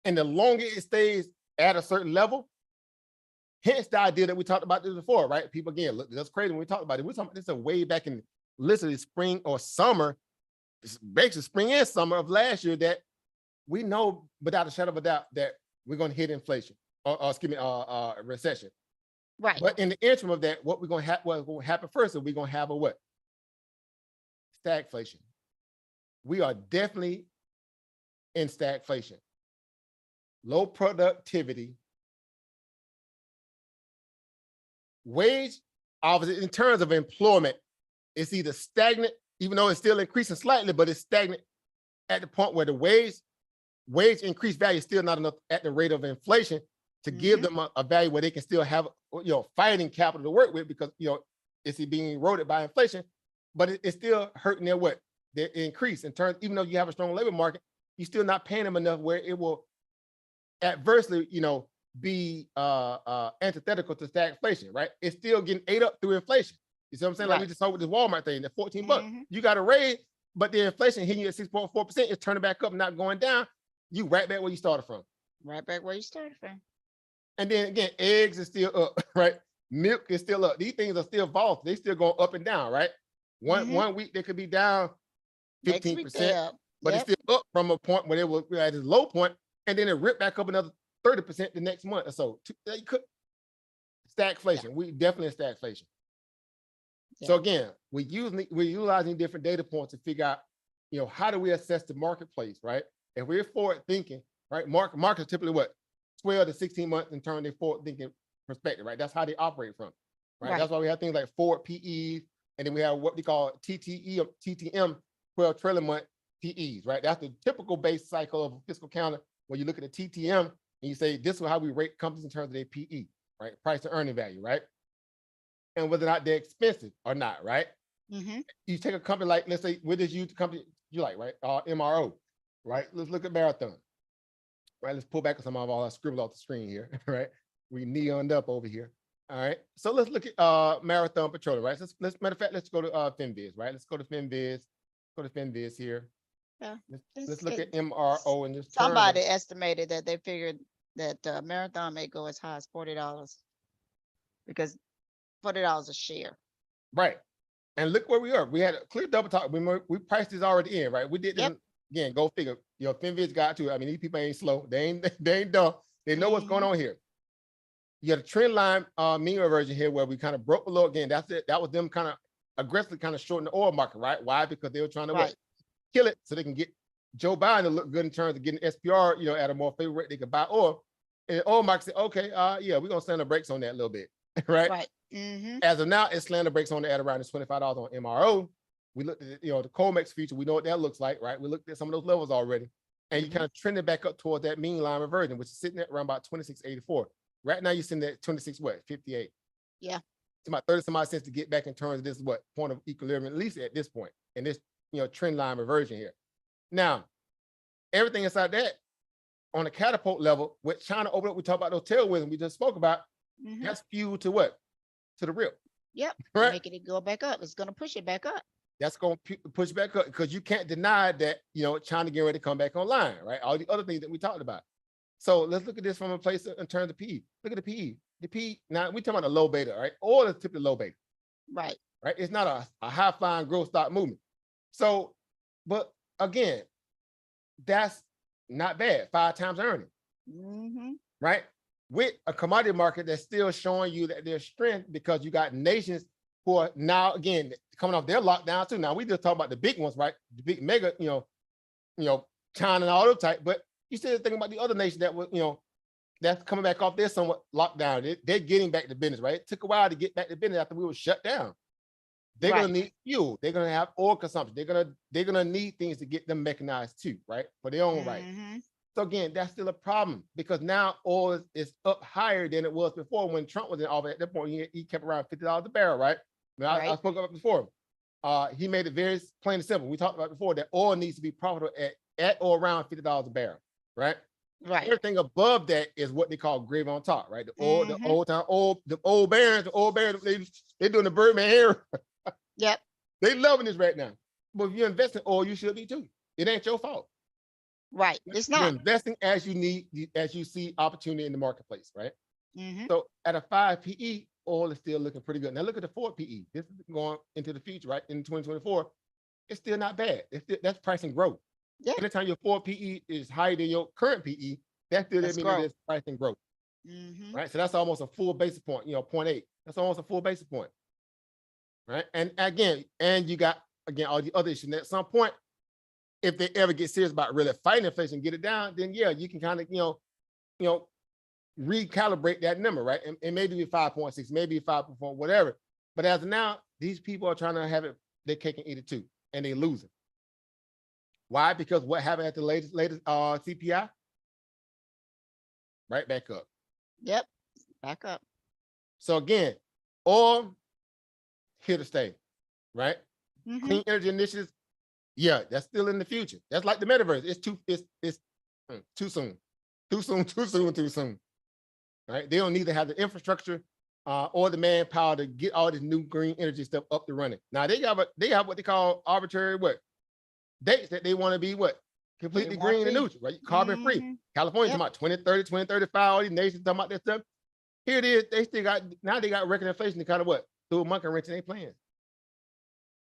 And the longer it stays at a certain level, hence the idea that we talked about this before, right? People again, look, that's crazy when we talked about it. We're talking about this way back in literally spring or summer, basically spring and summer of last year, that we know without a shadow of a doubt that we're going to hit inflation or excuse me, recession. Right. But in the interim of that, what's going to happen first is we're going to have a what? Stagflation. We are definitely in stagflation. Low productivity. Wage, obviously, in terms of employment, it's either stagnant, even though it's still increasing slightly, but it's stagnant at the point where the wage increase value is still not enough at the rate of inflation to give Mhm. them a value where they can still have fighting capital to work with, because it's being eroded by inflation, but it's still hurting their increase in terms. Even though you have a strong labor market, you're still not paying them enough where it will adversely be antithetical to stagflation, right? It's still getting ate up through inflation. You see what I'm saying? Like we Right. just saw with this Walmart thing, the 14 bucks. Mhm. You got a raise, but the inflation hitting you at 6.4%, it's turning back up, not going down. You right back where you started from. Right back where you started from. And then again, eggs is still up, right? Milk is still up. These things are still volatile. They still going up and down, right? Mhm. One week they could be down Next week they 15%, up. but it's Yep. still up from a point where it was at its low point, and then it ripped back up another 30% the next month or so. They could Yeah. stagflation. We definitely in stagflation. Yeah. So again, we're utilizing different data points to figure out, how do we assess the marketplace, right? If we're forward thinking, right? Markets typically what 12 to 16 months in terms of their forward thinking perspective, right? That's how they operate from, right? Right. That's why we have things like forward PEs, and then we have what we call TTE or TTM, 12 trailing month PEs, right? That's the typical base cycle of a fiscal calendar where you look at the TTM and you say, this is how we rate companies in terms of their PE, right? Price to earning value, right? And whether or not they're expensive or not, right? Mhm. You take a company like, let's say, we'll just use the company you like, right? MRO, right? Let's look at Marathon, right? Let's pull back some of all our scribbles off the screen here, right? We neoned up over here. All right. So let's look at Marathon Petroleum, right? Let's matter of fact, let's go to FinViz, right? Let's go to FinViz. Go to FinViz here. Yeah. Let's look at It, MRO in this terms of somebody estimated that they figured that Marathon may go as high as $40, because $40 a share. right. And look where we are. We had a clear double top. We priced this already in, right? We did this Yep. again. Go figure. FinViz got to. I mean, these people ain't slow. They ain't dumb. They know what's going Mhm. on here. You got a trend line mean reversion here where we kind of broke below again. That's it. That was them kind of aggressively kind of shorting the oil market, right? Why? Because they were trying to Right. kill it so they can get Joe Biden to look good in terms of getting SPR, at a more favorable rate they could buy oil. And the oil market said, okay, yeah, we're gonna slam the brakes on that a little bit, right? Right. Mhm. As of now, it's slammed the brakes on it at around $25 on MRO. We looked at the Comex future. We know what that looks like, right? We looked at some of those levels already, and you kind of trended back up towards that mean line reversion, which is sitting at around about 26.84. Right now, you're sitting at 26 what 58. Yeah. to about 30 some odd cents to get back in terms of this what point of equilibrium, at least at this point, in this trend line reversion here. Now, everything inside that on a catapult level, with China open up, we talk about those tailwinds we just spoke about, that's fuel to what? To the real. Yep. Right. Making it go back up. It's going to push it back up. That's going to push back up because you can't deny that, China getting ready to come back online, right? All the other things that we talked about. So let's look at this from a place in terms of PE. Look at the PE. The PE, now we're talking about a low beta, right? Oil is typically low beta. Right. Right. It's not a high flying growth stock movement. So, but again, that's not bad. 5 times earning. Right. With a commodity market that's still showing you that there's strength because you got nations who are now again coming off their lockdown too. Now we just talk about the big ones, right? The big mega, China and all those type, but you still think about the other nations that was, that's coming back off their somewhat lockdown. They're getting back to business, right? It took a while to get back to business after we were shut down. They're gonna need fuel. They're gonna have oil consumption. They're gonna need things to get them mechanized too, right? For their own right. So again, that's still a problem because now oil is up higher than it was before when Trump was in office. At that point, he kept around $50 a barrel, right? I spoke about it before. He made it very plain and simple. We talked about before that oil needs to be profitable at or around $50 a barrel, right? Right. Everything above that is what they call gravy on top, right? The old barons, they're doing the Birdman era. Yep. They loving this right now. But if you invest in oil, you should be too. It ain't your fault. Right. It's not. You're investing as you need, as you see opportunity in the marketplace, right? So at a 5 PE, oil is still looking pretty good. Now look at the 4 PE. This is going into the future, right? In 2024, it's still not bad. That's pricing growth. Yeah. Anytime your 4 PE is higher than your current PE, that still means there's pricing growth. Right. So that's almost a full basis point, 0.8. That's almost a full basis point. Right. And again, you got all the other issues. And at some point, if they ever get serious about really fighting inflation and get it down, then yeah, you can kind of, recalibrate that number, right? And maybe be 5.6, maybe 5.4, whatever. But as of now, these people are trying to have it, their cake and eat it too, and they losing. Why? Because what happened at the latest CPI? Right back up. Yep, back up. So again, oil here to stay, right? Clean energy initiatives, yeah, that's still in the future. That's like the metaverse. It's too soon. Too soon. Right? They don't need to have the infrastructure or the manpower to get all this new green energy stuff up and running. Now they have what they call arbitrary dates that they want to be completely green and neutral, right? Carbon free. California talking about 2030, 2035, all these nations talking about that stuff. Here it is, they got record inflation to kind of throw a monkey wrench in their plans.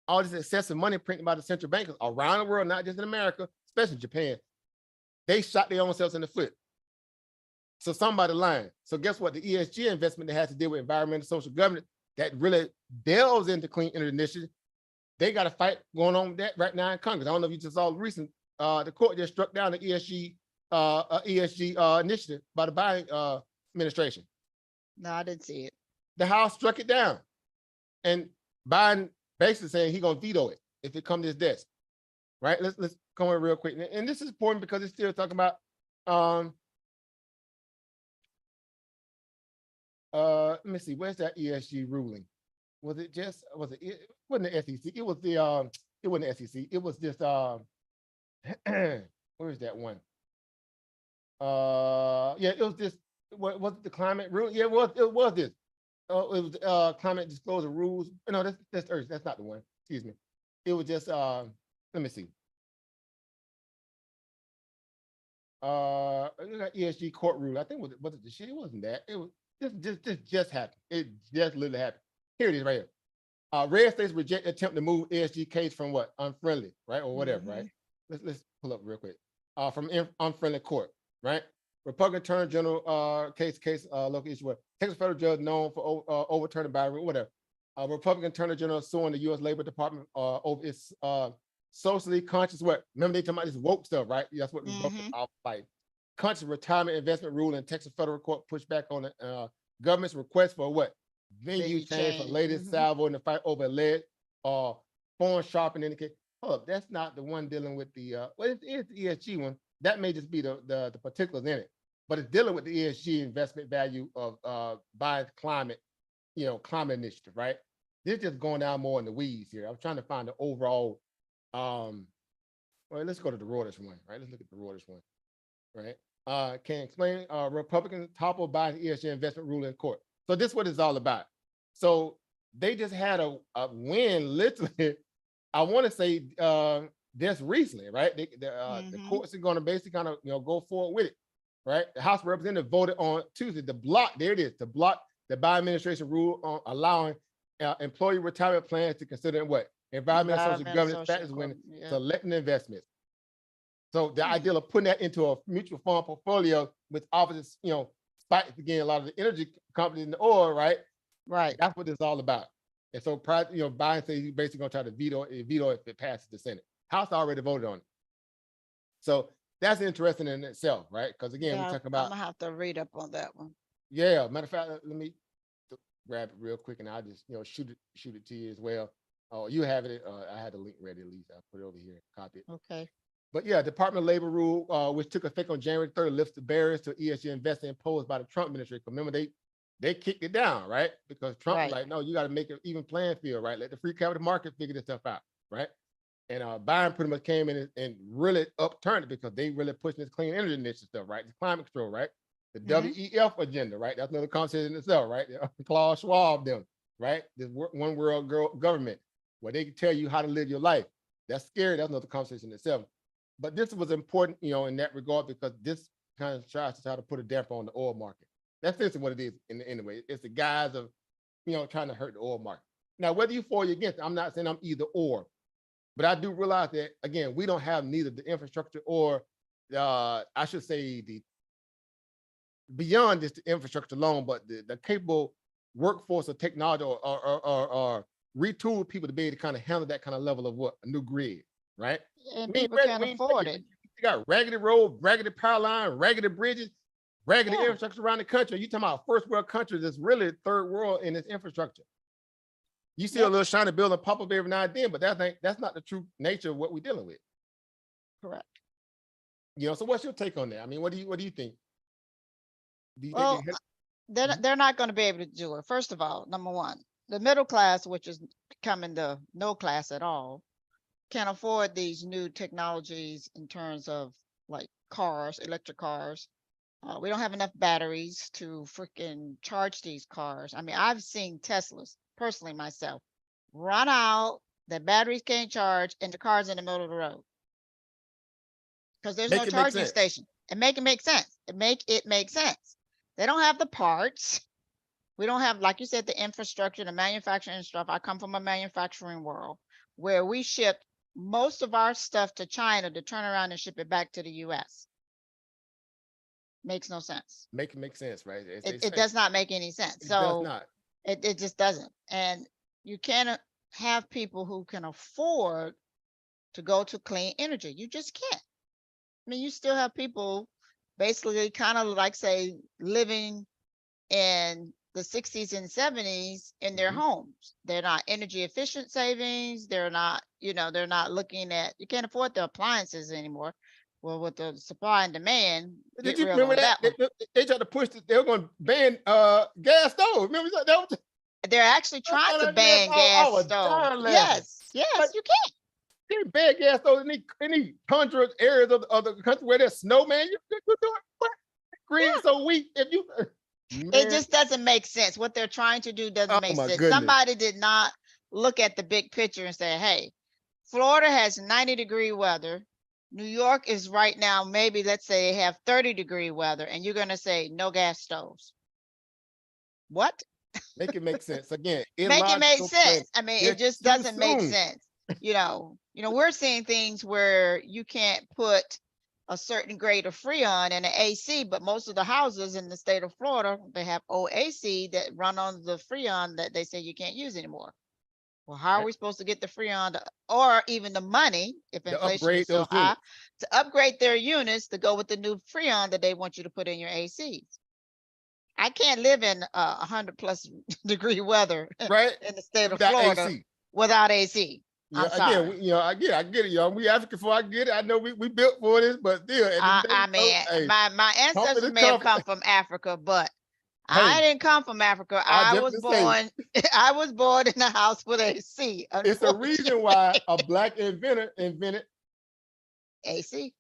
All this excessive money printed by the central bankers around the world, not just in America, especially Japan. They shot their own selves in the foot. So somebody lying. So guess what? The ESG investment that has to deal with environmental social governance that really delves into clean energy initiatives, they got a fight going on with that right now in Congress. I don't know if you just saw the recent, the court just struck down the ESG initiative by the Biden administration. No, I didn't see it. The House struck it down. And Biden basically saying he's gonna veto it if it comes to his desk. Right? Let's come in real quick. And this is important because it's still talking about let me see, where's that ESG ruling? It wasn't the SEC, it wasn't the SEC, it was just where's that one? Yeah, it was this, was it the climate rule? Yeah, it was this. It was climate disclosure rules. No, that's Earth. That's not the one. Excuse me. It was just let me see. It got ESG court rule. I think was it the shit? It wasn't that. It was just happened. It just literally happened. Here it is right here. Red states reject attempt to move ESG case from unfriendly, right? Or whatever, right? Let's pull up real quick. From unfriendly court, right? Republican Attorney General case local issue. Texas federal judge known for overturning Biden rule, whatever. Republican Attorney General suing the U.S. Labor Department over its socially conscious remember they talking about this woke stuff, right? That's what Republicans all fight. Conscious retirement investment rule in Texas federal court pushed back on the government's request for venue change for latest salvo in the fight over lead foreign shopping indicate. Hold up, that's not the one dealing with the it is the ESG one. That may just be the particulars in it, but it's dealing with the ESG investment value of Biden's climate climate initiative, right? This is just going down more in the weeds here. I'm trying to find the overall. Well, let's go to the Reuters one, right? Let's look at the Reuters one, right? Can explain Republicans topple Biden ESG investment rule in court. So this is what it's all about. So they just had a win, literally. I want to say just recently, right? The courts are going to basically kind of go forward with it, right? The House of Representatives voted on Tuesday to block. There it is, to block the Biden administration rule on allowing employee retirement plans to consider what environmental social governance factors when selecting investments. So the idea of putting that into a mutual fund portfolio with offices, fighting again a lot of the energy companies in the oil, right? Right. That's what it's all about. And so, Biden says he's basically going to try to veto if it passes the Senate. House already voted on it. So that's interesting in itself, right? Because again, we're talking about. I'm gonna have to read up on that one. Yeah, matter of fact, let me grab it real quick, and I'll just shoot it to you as well. Oh, you have it. I had the link ready at least. I'll put it over here, copy it. Okay. But yeah, Department of Labor rule, which took effect on January 3rd, lifts the barriers to ESG investing imposed by the Trump administration. Remember, they kicked it down, right? Because Trump was like, no, you got to make an even playing field, right? Let the free capital market figure this stuff out, right? And Biden pretty much came in and really upturned it because they really pushing this clean energy initiative stuff, right? The climate control, right? The WEF agenda, right? That's another conversation in itself, right? Klaus Schwab, them, right? This one world government where they can tell you how to live your life. That's scary. That's another conversation in itself. But this was important, in that regard, because this kind of tries to put a damper on the oil market. That's essentially what it is in a way. It's the guise of, trying to hurt the oil market. Now, whether you for or against it, I'm not saying I'm either or, but I do realize that, again, we don't have neither the infrastructure or, I should say, the beyond just the infrastructure alone, but the capable workforce of technology or retool people to be able to kind of handle that kind of level of what a new grid, right? And people can't afford it. You got raggedy roads, raggedy power line, raggedy bridges, raggedy infrastructure around the country. You talking about first world country that's really third world in its infrastructure. You see a little shiny building pop up every now and then, but that's not the true nature of what we're dealing with. Correct. So what's your take on that? I mean, what do you think? Well, they're not going to be able to do it. First of all, number one, the middle class, which is becoming the no class at all, can't afford these new technologies in terms of like cars, electric cars. We don't have enough batteries to freaking charge these cars. I mean, I've seen Teslas personally myself run out, the batteries can't charge, and the car's in the middle of the road because there's no charging station. And make it make sense. Make it make sense. They don't have the parts. We don't have, like you said, the infrastructure, the manufacturing stuff. I come from a manufacturing world where we ship most of our stuff to China to turn around and ship it back to the US. Makes no sense. Make sense, right? It does not make any sense. It does not. It just doesn't. And you can't have people who can afford to go to clean energy. You just can't. I mean, you still have people basically kind of like, say, living in the 60s and 70s in their homes. They're not energy efficient savings. They're not, they're not looking at, you can't afford the appliances anymore. Well, with the supply and demand. Did you remember that? They tried to push it. They were going to ban gas stoves. Remember that? They're actually trying to ban gas stoves. Yes, you can't. You ban gas stoves in any tundra areas of the country where there's snow, man. You do it. What? Green so weak. If you, it just doesn't make sense. What they're trying to do doesn't make sense. Goodness. Somebody did not look at the big picture and say, hey, Florida has 90-degree weather. New York is right now, maybe let's say they have 30-degree weather, and you're going to say no gas stoves. What? Make it make sense. Again, make it make sense. I mean, it just doesn't make sense. We're seeing things where you can't put a certain grade of Freon in an AC, but most of the houses in the state of Florida, they have OAC that run on the Freon that they say you can't use anymore. Well, how are we supposed to get the Freon or even the money, if inflation is so high, to upgrade their units to go with the new Freon that they want you to put in your ACs? I can't live in 100+ degree weather in the state of Florida without AC. Yeah, again, I get it, We African for I get it. I know we built for this, but still. My ancestors may have come from Africa, but I Hey, didn't come from Africa. I I was definitely say born, I was born in a house with AC, it's a reason why unfortunately. a black inventor invented. AC.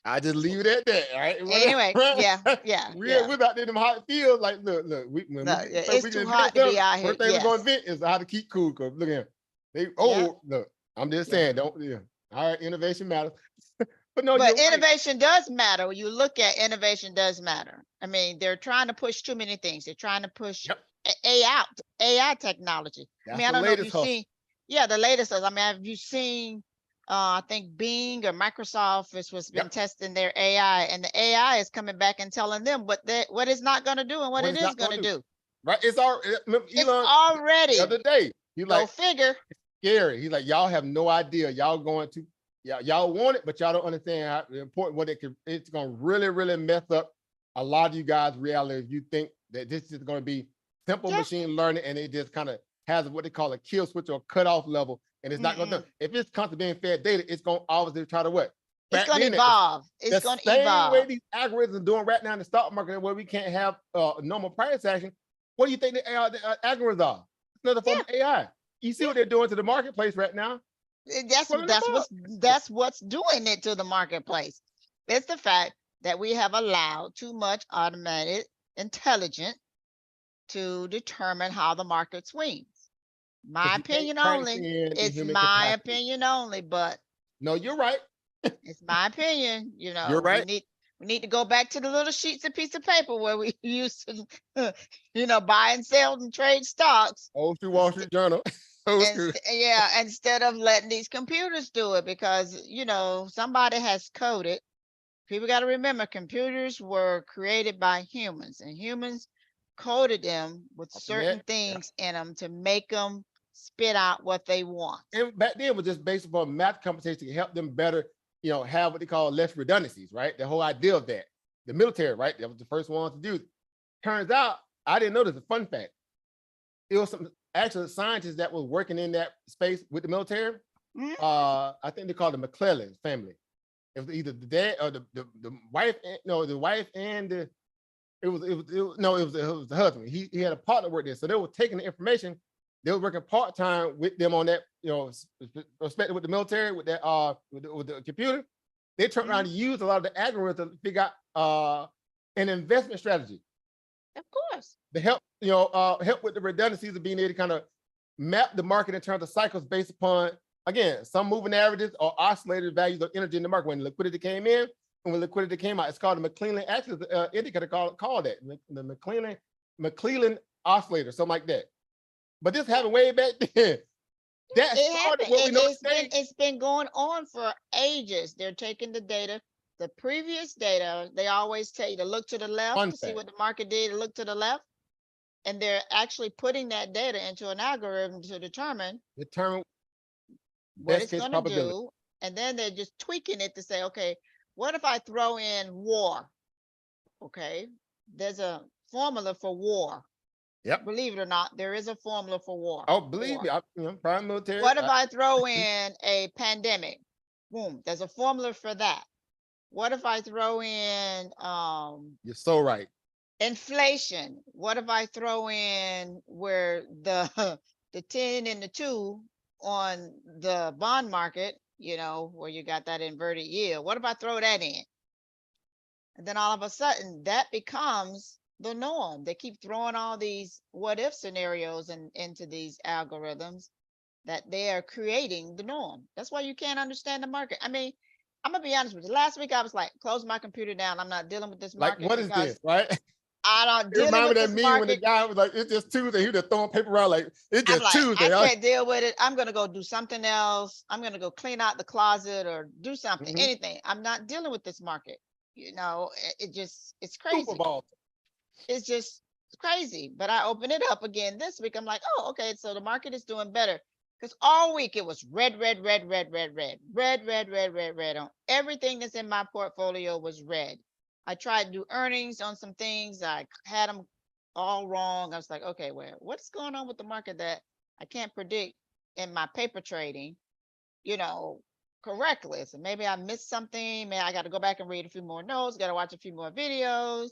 I just leave it at that. All right. Anyway, yeah, Whatever. yeah, We're yeah. we're about to them hot fields. Like, look. When we No, get yeah, so it's we can too hot invent to be something. out here. First thing we're gonna Yes. invent is how to keep cool. Cause look at him. They Yeah, look. I'm just yeah. saying. Don't yeah. All right. Innovation matters. But no, But you're right. innovation does matter. You look at innovation does matter. I mean, they're trying to push too many things. They're trying to push Yep. AI technology. I That's mean, I the don't know if latest you've hustle. seen, yeah, the latest. I mean, have you seen, I think Bing or Microsoft was been Yep. testing their AI, and the AI is coming back and telling them what it's not going to do and what What it it's is not going gonna to do. do. Right. It's our remember It's Elon the already, other day. He go like figure. scary. He's like, y'all have no idea. Y'all going to y'all want it, but y'all don't understand how important what it's gonna really, really mess up a lot of you guys' reality if you think that this is gonna be simple Yeah. machine learning and it just kind of has what they call a kill switch or cut off level, and it's not gonna Mm-mm. do. If it's constantly being fed data, it's gonna obviously try to what? It's Back going to in it. evolve. It's The going to same way evolve. these algorithms are doing right now in the stock market, where we can't have normal price action. What do you think the algorithms are? It's another form Yeah. of AI. You see what they're doing to the marketplace right now? That's Pulling them that's up. what's doing it to the marketplace. It's the fact that we have allowed too much automated intelligence to determine how the market swings. My Because you can't opinion crank only. in the It's human my capacity. opinion only, but No, you're right. it's my opinion. You're right. We need to go back to the little sheets of piece of paper where we used to, buy and sell and trade stocks. Old school Wall Street Journal. Old And school. yeah, instead of letting these computers do it, because somebody has coded. People got to remember, computers were created by humans, and humans coded them with certain Yeah. things in them to make them spit out what they want. And back then it was just based upon math computation to help them better, have what they call less redundancies, right? The whole idea of that. The military, right? That was the first ones to do it. Turns out, I didn't know this. A fun fact. It was some actual scientists that was working in that space with the military. Mhm. I think they called the McClellan family. It was either the dad or the wife. No, the wife and it was the husband. He had a partner work there, so they were taking the information. They were working part time with them on that, respected with the military with that with the computer. They turned around Mhm. and used a lot of the algorithms to figure out an investment strategy Of course. to help help with the redundancies of being able to kind of map the market in terms of cycles based upon, again, some moving averages or oscillated values of energy in the market when liquidity came in and when liquidity came out. It's called the McClellan axis indicator, called that the McClellan oscillator, something like that. But this happened way back then. That It started happened. what we know today. It's been going on for ages. They're taking the data, the previous data. They always tell you to look to the left Fun to see fact. what the market did, to look to the left. And they're actually putting that data into an algorithm to determine Determine what best it's case going to probability. do. And then they're just tweaking it to say, okay, what if I throw in war? Okay, there's a formula for war. Yep. Believe it or not, there is a formula for war. Oh, believe me, prime military. What if I throw in a pandemic? Boom, there's a formula for that. What if I throw in You're so right. inflation? What if I throw in where the the 10 and the 2 on the bond market, where you got that inverted yield? What if I throw that in? And then all of a sudden that becomes the norm. They keep throwing all these what if scenarios into these algorithms that they are creating the norm. That's why you can't understand the market. I mean, I'm gonna be honest with you. Last week I was like, close my computer down. I'm not dealing with this Like, market what is because this, right? I don't It dealing reminded with me of this that meme when the market. guy was like, "It's just Tuesday." He was just throwing paper around like it's I'm just like, I Tuesday. can't deal with it. I'm gonna go do something else. I'm gonna go clean out the closet or do something, Mhm. anything. I'm not dealing with this market. It's Super crazy. Bowl. It's just crazy. But I open it up again this week. I'm like, oh, okay. So the market is doing better. Because all week it was red, red, red, red, red, red, red, red, red, red, red. On everything that's in my portfolio was red. I tried to do earnings on some things. I had them all wrong. I was like, okay, well, what's going on with the market that I can't predict in my paper trading, you know, correctly? So maybe I missed something. Maybe I got to go back and read a few more notes, got to watch a few more videos.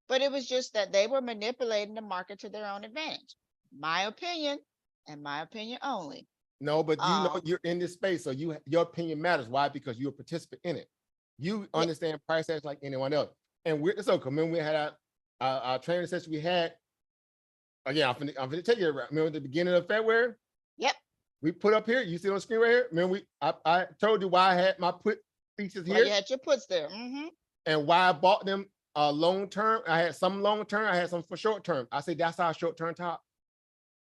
But it was just that they were manipulating the market to their own advantage. My opinion, and my opinion only. No, but you know Um, you're in this space, so your opinion matters. Why? Because you're a participant in it. You Yeah. understand price action like anyone else. And we're so remember we had our training session we had. Again, I'm gonna take you around. Remember the beginning of February? Yep. We put up here, you see on the screen right here. Remember I told you why I had my put thesis Well, here you had your puts there. and why I bought them long term. I had some long term, I had some for short term. I said that's our short term top.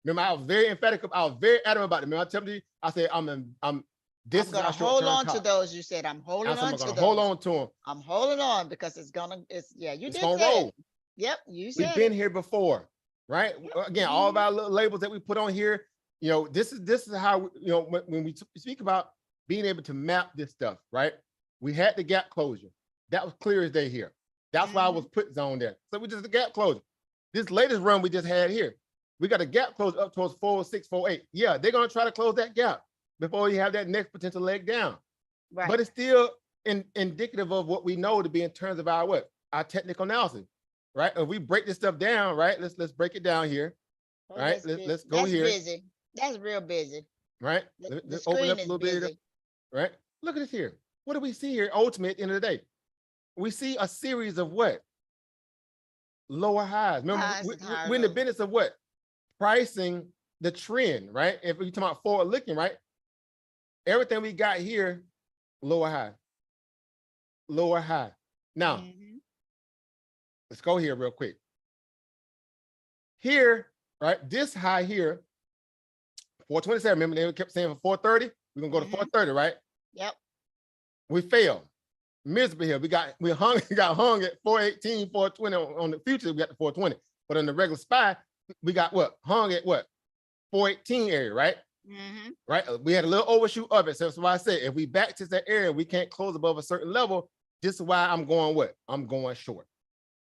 Remember, I was very emphatic. I was very adamant about it. Remember, I told you, I said, this I'm is gonna our short hold term on top. to those. You said I'm holding I said, on I'm to gonna those. hold on to them. I'm holding on because it's yeah, you It's did gonna say roll. it. Yep, you We've said been it. here before, right? Again, all of our little labels that we put on here, you know, this is how, you know, when we speak about being able to map this stuff, right? We had the gap closure. That was clear as day here. That's why I was put zone there. So we just the gap closure. This latest run we just had here, we got a gap close up towards 406, 408. Yeah, they're gonna try to close that gap before you have that next potential leg down. Right. But it's still indicative of what we know to be in terms of our what? Our technical analysis, right? If we break this stuff down, right? Let's break it down here, Oh, right? that's busy. Let's go That's here, busy. That's real busy. right? The Let's open screen up a is little bit, busy. right? Look at this here. What do we see here? Ultimate at the end of the day, we see a series of what? Lower highs. Remember, Highs and higher we're in the lows. business of what? Pricing the trend, right? If we're talking about forward looking, right? Everything we got here, lower high, lower high. Now, Mhm. let's go here real quick. Here, right? This high here, 427. Remember, they kept saying for 430. We're gonna go to 430, right? Yep. We failed miserably here. We got hung at 418, 420 on the futures. We got the 420, but on the regular SPY, we got what? Hung at what? 418 area, right? Right. We had a little overshoot of it. So that's why I said if we back to that area, we can't close above a certain level. This is why I'm going what? I'm going short,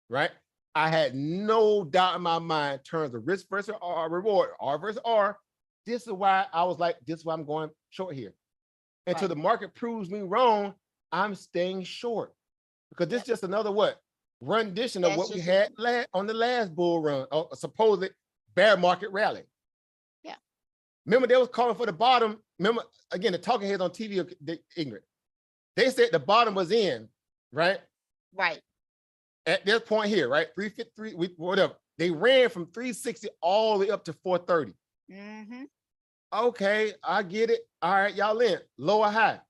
right? I had no doubt in my mind in terms of risk versus reward, R versus R. This is why I was like, this is why I'm going short here. Until the market proves me wrong, I'm staying short because this is just another what? Rendition of what we had on the last bull run, or supposed bear market rally. Yeah. Remember, they was calling for the bottom. Remember, again, the talking heads on TV are ignorant. They said the bottom was in, right? Right. At this point here, right? 353, whatever. They ran from 360 all the way up to 430. Okay, I get it. All right, y'all in lower high.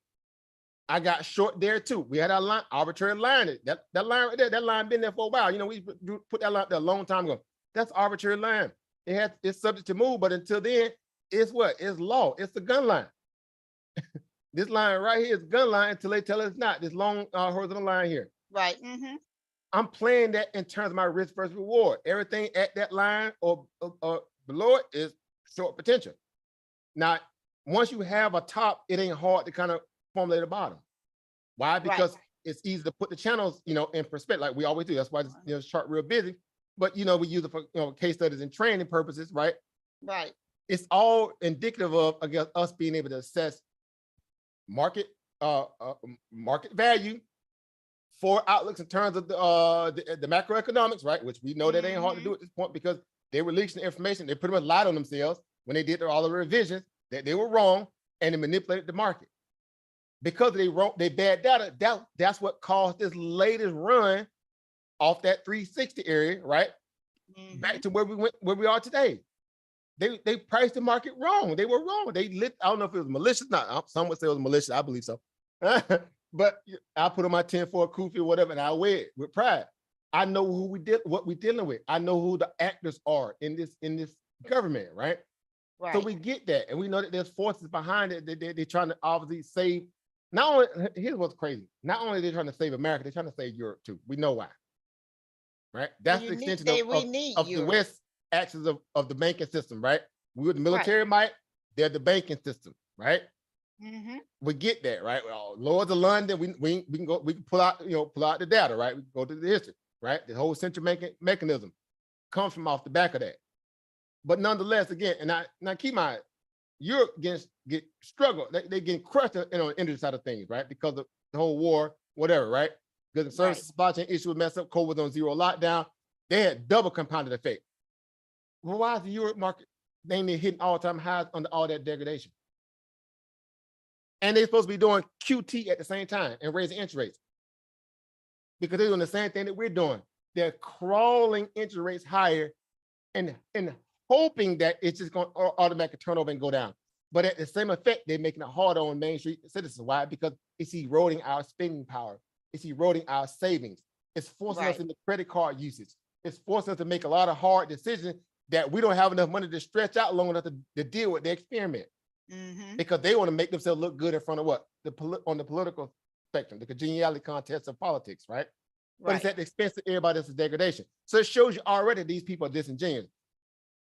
I got short there too. We had our line, arbitrary line. That line right there, that line been there for a while. You know, we put that line there a long time ago. That's arbitrary line. It's subject to move, but until then, it's what? It's law. It's the gun line. This line right here is gun line until they tell us it's not. This long horizontal line here. Right. I'm playing that in terms of my risk versus reward. Everything at that line or below it is short potential. Now, once you have a top, it ain't hard to kind of formulate a bottom. Why? Because it's easy to put the channels, you know, in perspective, like we always do. That's why this chart real busy. But you know, we use it for case studies and training purposes, right? Right. It's all indicative of, I guess, us being able to assess market market value for outlooks in terms of the macroeconomics, right? Which we know that ain't hard to do at this point because they released the information. They pretty much lied on themselves when they did all the revisions that they were wrong and they manipulated the market. Because they wrote they bad data, that's what caused this latest run off that 360 area, right? Back to where we are today. They priced the market wrong. They were wrong. I don't know if it was malicious. Not some would say it was malicious. I believe so. But I put on my 10-4 kufi or whatever, and I wear it with pride. I know what we're dealing with. I know who the actors are in this government, right? Right. So we get that, and we know that there's forces behind it. They're trying to obviously save. Not only, here's what's crazy. Not only are they trying to save America, they're trying to save Europe too. We know why, right? That's the extension of the West axis of the banking system, right? We're the military might, they're the banking system, right? We get that, right? Well, Lords of London, we can pull out the data, right? We can go to the history, right? The whole central mechanism comes from off the back of that. But nonetheless, again, and now keep in mind, Europe get struggle. They get crushed on the industry side of things, right? Because of the whole war, whatever, right? Because the service supply chain issue was messed up. COVID was on zero lockdown. They had double compounded effect. Well, why is the Europe market mainly hitting all-time highs under all that degradation? And they're supposed to be doing QT at the same time and raising interest rates because they're doing the same thing that we're doing. They're crawling interest rates higher and hoping that it's just going to automatically turn over and go down. But at the same effect, they're making it harder on Main Street citizens. Why? Because it's eroding our spending power. It's eroding our savings. It's forcing us into credit card usage. It's forcing us to make a lot of hard decisions that we don't have enough money to stretch out long enough to deal with the experiment. Because they want to make themselves look good in front of what? On the political spectrum, the congeniality contest of politics, right? But it's at the expense of everybody else's degradation. So it shows you already these people are disingenuous.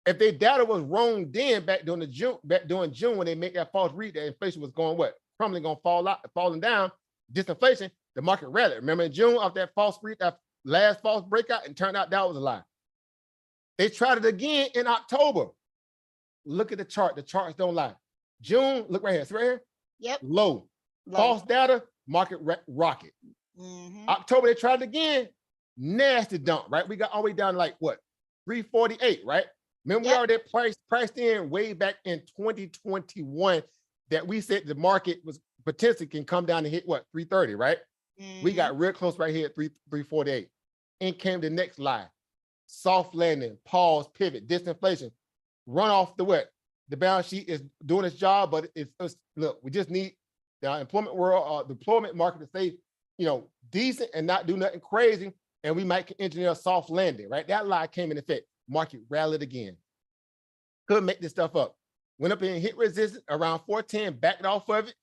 If their data was wrong then back during June when they made that false read that inflation was going what? Crumbling, going falling down, disinflation, the market rallied. Remember in June of that false read, that last false breakout, and turned out that was a lie. They tried it again in October. Look at the chart. The charts don't lie. June, look right here. See right here? Yep. Low. False data, market rocket. October, they tried it again. Nasty dump, right? We got all the way down to like what? 348, right? Remember, we already priced in way back in 2021 that we said the market was potentially can come down and hit what? 330, right? We got real close right here at 348. And came the next lie. Soft landing, pause, pivot, disinflation, run off the what? The balance sheet is doing its job, but it's look, we just need the employment world, the employment market to stay, decent and not do nothing crazy, and we might engineer a soft landing, right? That lie came in effect. Market rallied again. Couldn't make this stuff up. Went up and hit resistance around 410, backed off of it,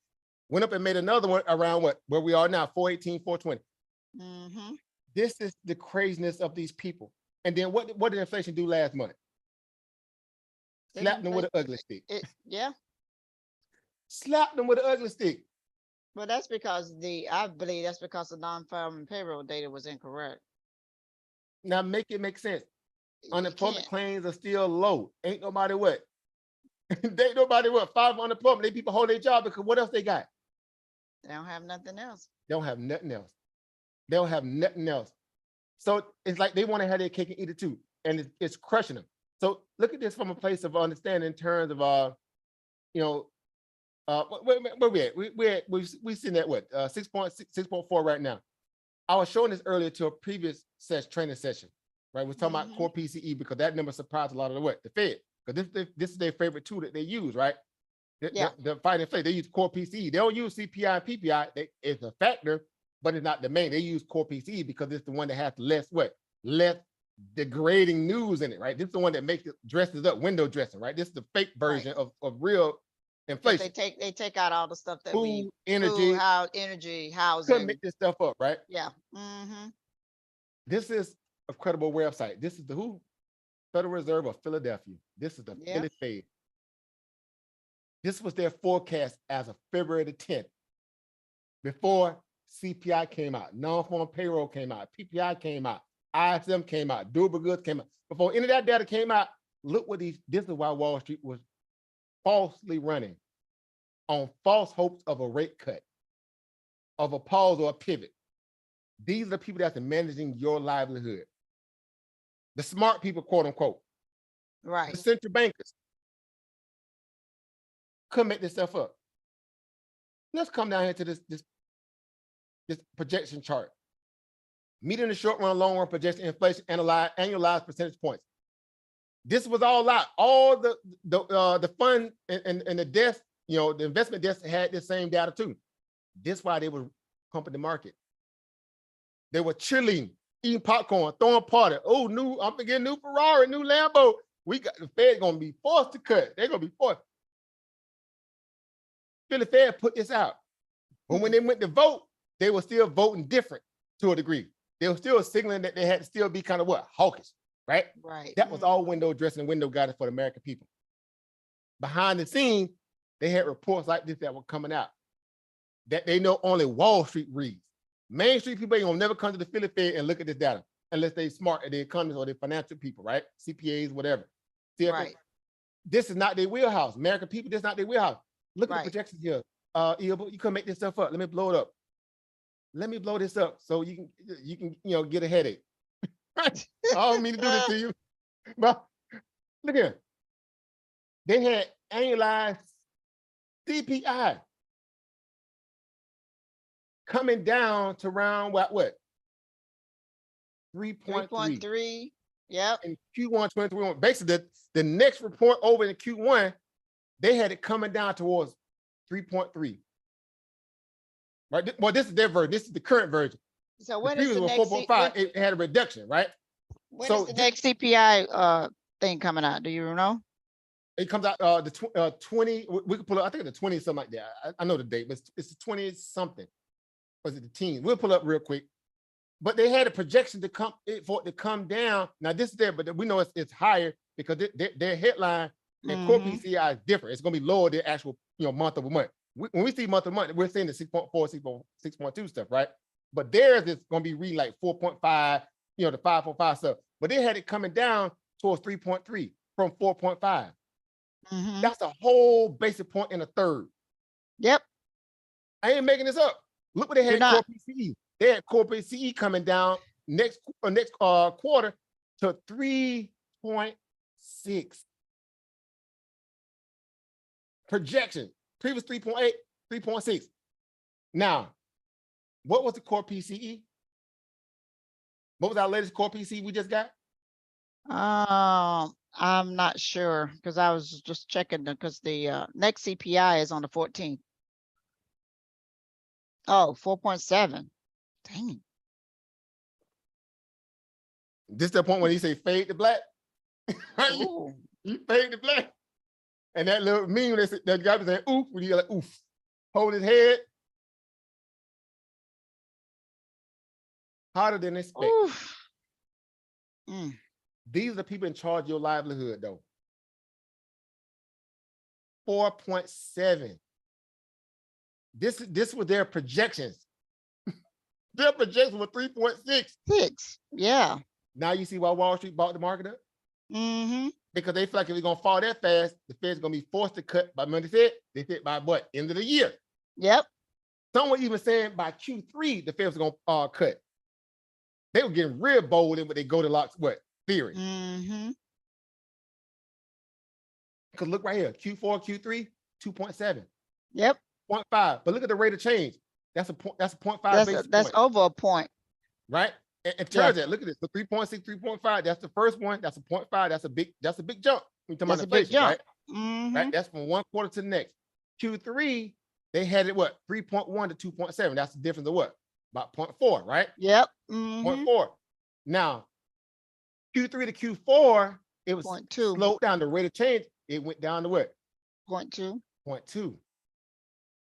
went up and made another one around what? Where we are now, 418, 420. This is the craziness of these people. And then what did inflation do last month? Slapped them with an ugly stick. Slapped them with an ugly stick. Well, that's because I believe that's because the non-farm payroll data was incorrect. Now make it make sense. Unemployment claims are still low. Ain't nobody what? Ain't nobody what? 5 unemployment. They people hold their job because what else they got? They don't have nothing else. They don't have nothing else. They don't have nothing else. So it's like they want to have their cake and eat it too. And it's crushing them. So look at this from a place of understanding in terms of, where we at? We sitting at what? 6.6, 6.4 right now. I was showing this earlier to a previous training session, right? We're talking about core PCE because that number surprised a lot of the Fed. Because this is their favorite tool that they use, right? The fighting inflation. They use core PCE. They don't use CPI and PPI. It's a factor, but it's not the main. They use core PCE because it's the one that has less degrading news in it, right? This is the one that makes it dresses up, window dressing, right? This is the fake version of real inflation. They take out all the stuff that energy, housing. Couldn't make this stuff up, right? Yeah. This is a credible website. This is the who? Federal Reserve of Philadelphia. This is the Philly Fed. This was their forecast as of February the 10th. Before CPI came out, non-farm payroll came out, PPI came out, ISM came out, durable goods came out. Before any of that data came out, look what this is why Wall Street was falsely running on false hopes of a rate cut, of a pause or a pivot. These are the people that's managing your livelihood. The smart people, quote unquote. Right. The central bankers. Couldn't make this stuff up. Let's come down here to this projection chart. Medium to short run, long run projection inflation, annualized percentage points. This was all out. All the fund and the desk, the investment desk had this same data too. This is why they were pumping the market. They were chilling, eating popcorn, throwing party. Oh, I'm gonna get a new Ferrari, new Lambo. We got the Fed gonna be forced to cut. They're gonna be forced. Philly Fed put this out. But when they went to vote, they were still voting different to a degree. They were still signaling that they had to still be kind of hawkish, right? Right. That was all window dressing, window guidance for the American people. Behind the scenes, they had reports like this that were coming out that they know only Wall Street reads. Main Street people ain't gonna never come to the Philly Fed and look at this data unless they smart at the economists or the financial people, right? CPAs, whatever. CFA. Right. This is not their wheelhouse. American people, this is not their wheelhouse. Look at the projections here. You couldn't make this stuff up. Let me blow it up. Let me blow this up so you can get a headache. Right? I don't mean to do this to you, but look here. They had annualized CPI coming down to around what? 3.3 3.3. Yep. in Q1 2021. Basically, the next report over in Q1, they had it coming down towards 3.3. Right? Well, this is their version. This is the current version. So The when is previous the was next 4.5. It had a reduction, right? when so is the thi- next CPI thing coming out? Do you know? It comes out the 20. We could pull up. I think the 20 something like that. I know the date, but it's the 20 something. Was it the teen? We'll pull up real quick. But they had a projection to come for it to come down. Now this is there, but we know it's higher because their headline, their core Mhm. PCI is different. It's going to be lower than actual, month over month. When we see month over month, we're seeing the 6.4, 6.2 stuff, right? But theirs is going to be reading like 4.5, the 5.5 stuff. But they had it coming down towards 3.3 from 4.5. Mhm. That's a whole basic point in a third. Yep. I ain't making this up. Look what they You're had not. core PCE. They had core PCE coming down next quarter to 3.6. Projection. Previous 3.8, 3.6. Now, what was the core PCE? What was our latest core PCE we just got? I'm not sure because I was just checking because the next CPI is on the 14th. Oh, 4.7. Dang. This is the point when he say fade to black. Right? Ooh. You fade to black. And that little meme that guy was saying oof when you like oof. Hold his head. Harder than expected. Oof. These are the people in charge of your livelihood, though. 4.7. This was their projections. Their projections were 3.6. 6. Yeah. Now you see why Wall Street bought the market up? Mm-hmm. Because they feel like if it's gonna fall that fast, the Fed's gonna be forced to cut by money said. They said by what? End of the year. Yep. Some were even saying by Q3 the Fed was gonna cut. They were getting real bold in what they Goldilocks theory. Mm-hmm. Because look right here, Q4, Q3, 2.7. Yep. 0.5. But look at the rate of change. That's a 0.5 basis That's point. over a point. Right? And turns out, look at this. The 3.6, 3.5, that's the first one. That's a 0.5. That's a big jump. We're talking That's about a big inflation, jump. right? Mm-hmm. Right? That's from one quarter to the next. Q3, they had it 3.1 to 2.7. That's the difference of what? About 0.4, right? Yep. Mm-hmm. 0.4. Now, Q3 to Q4, it was 0.2. slowed down. The rate of change, it went down to what? 0.2. 0.2.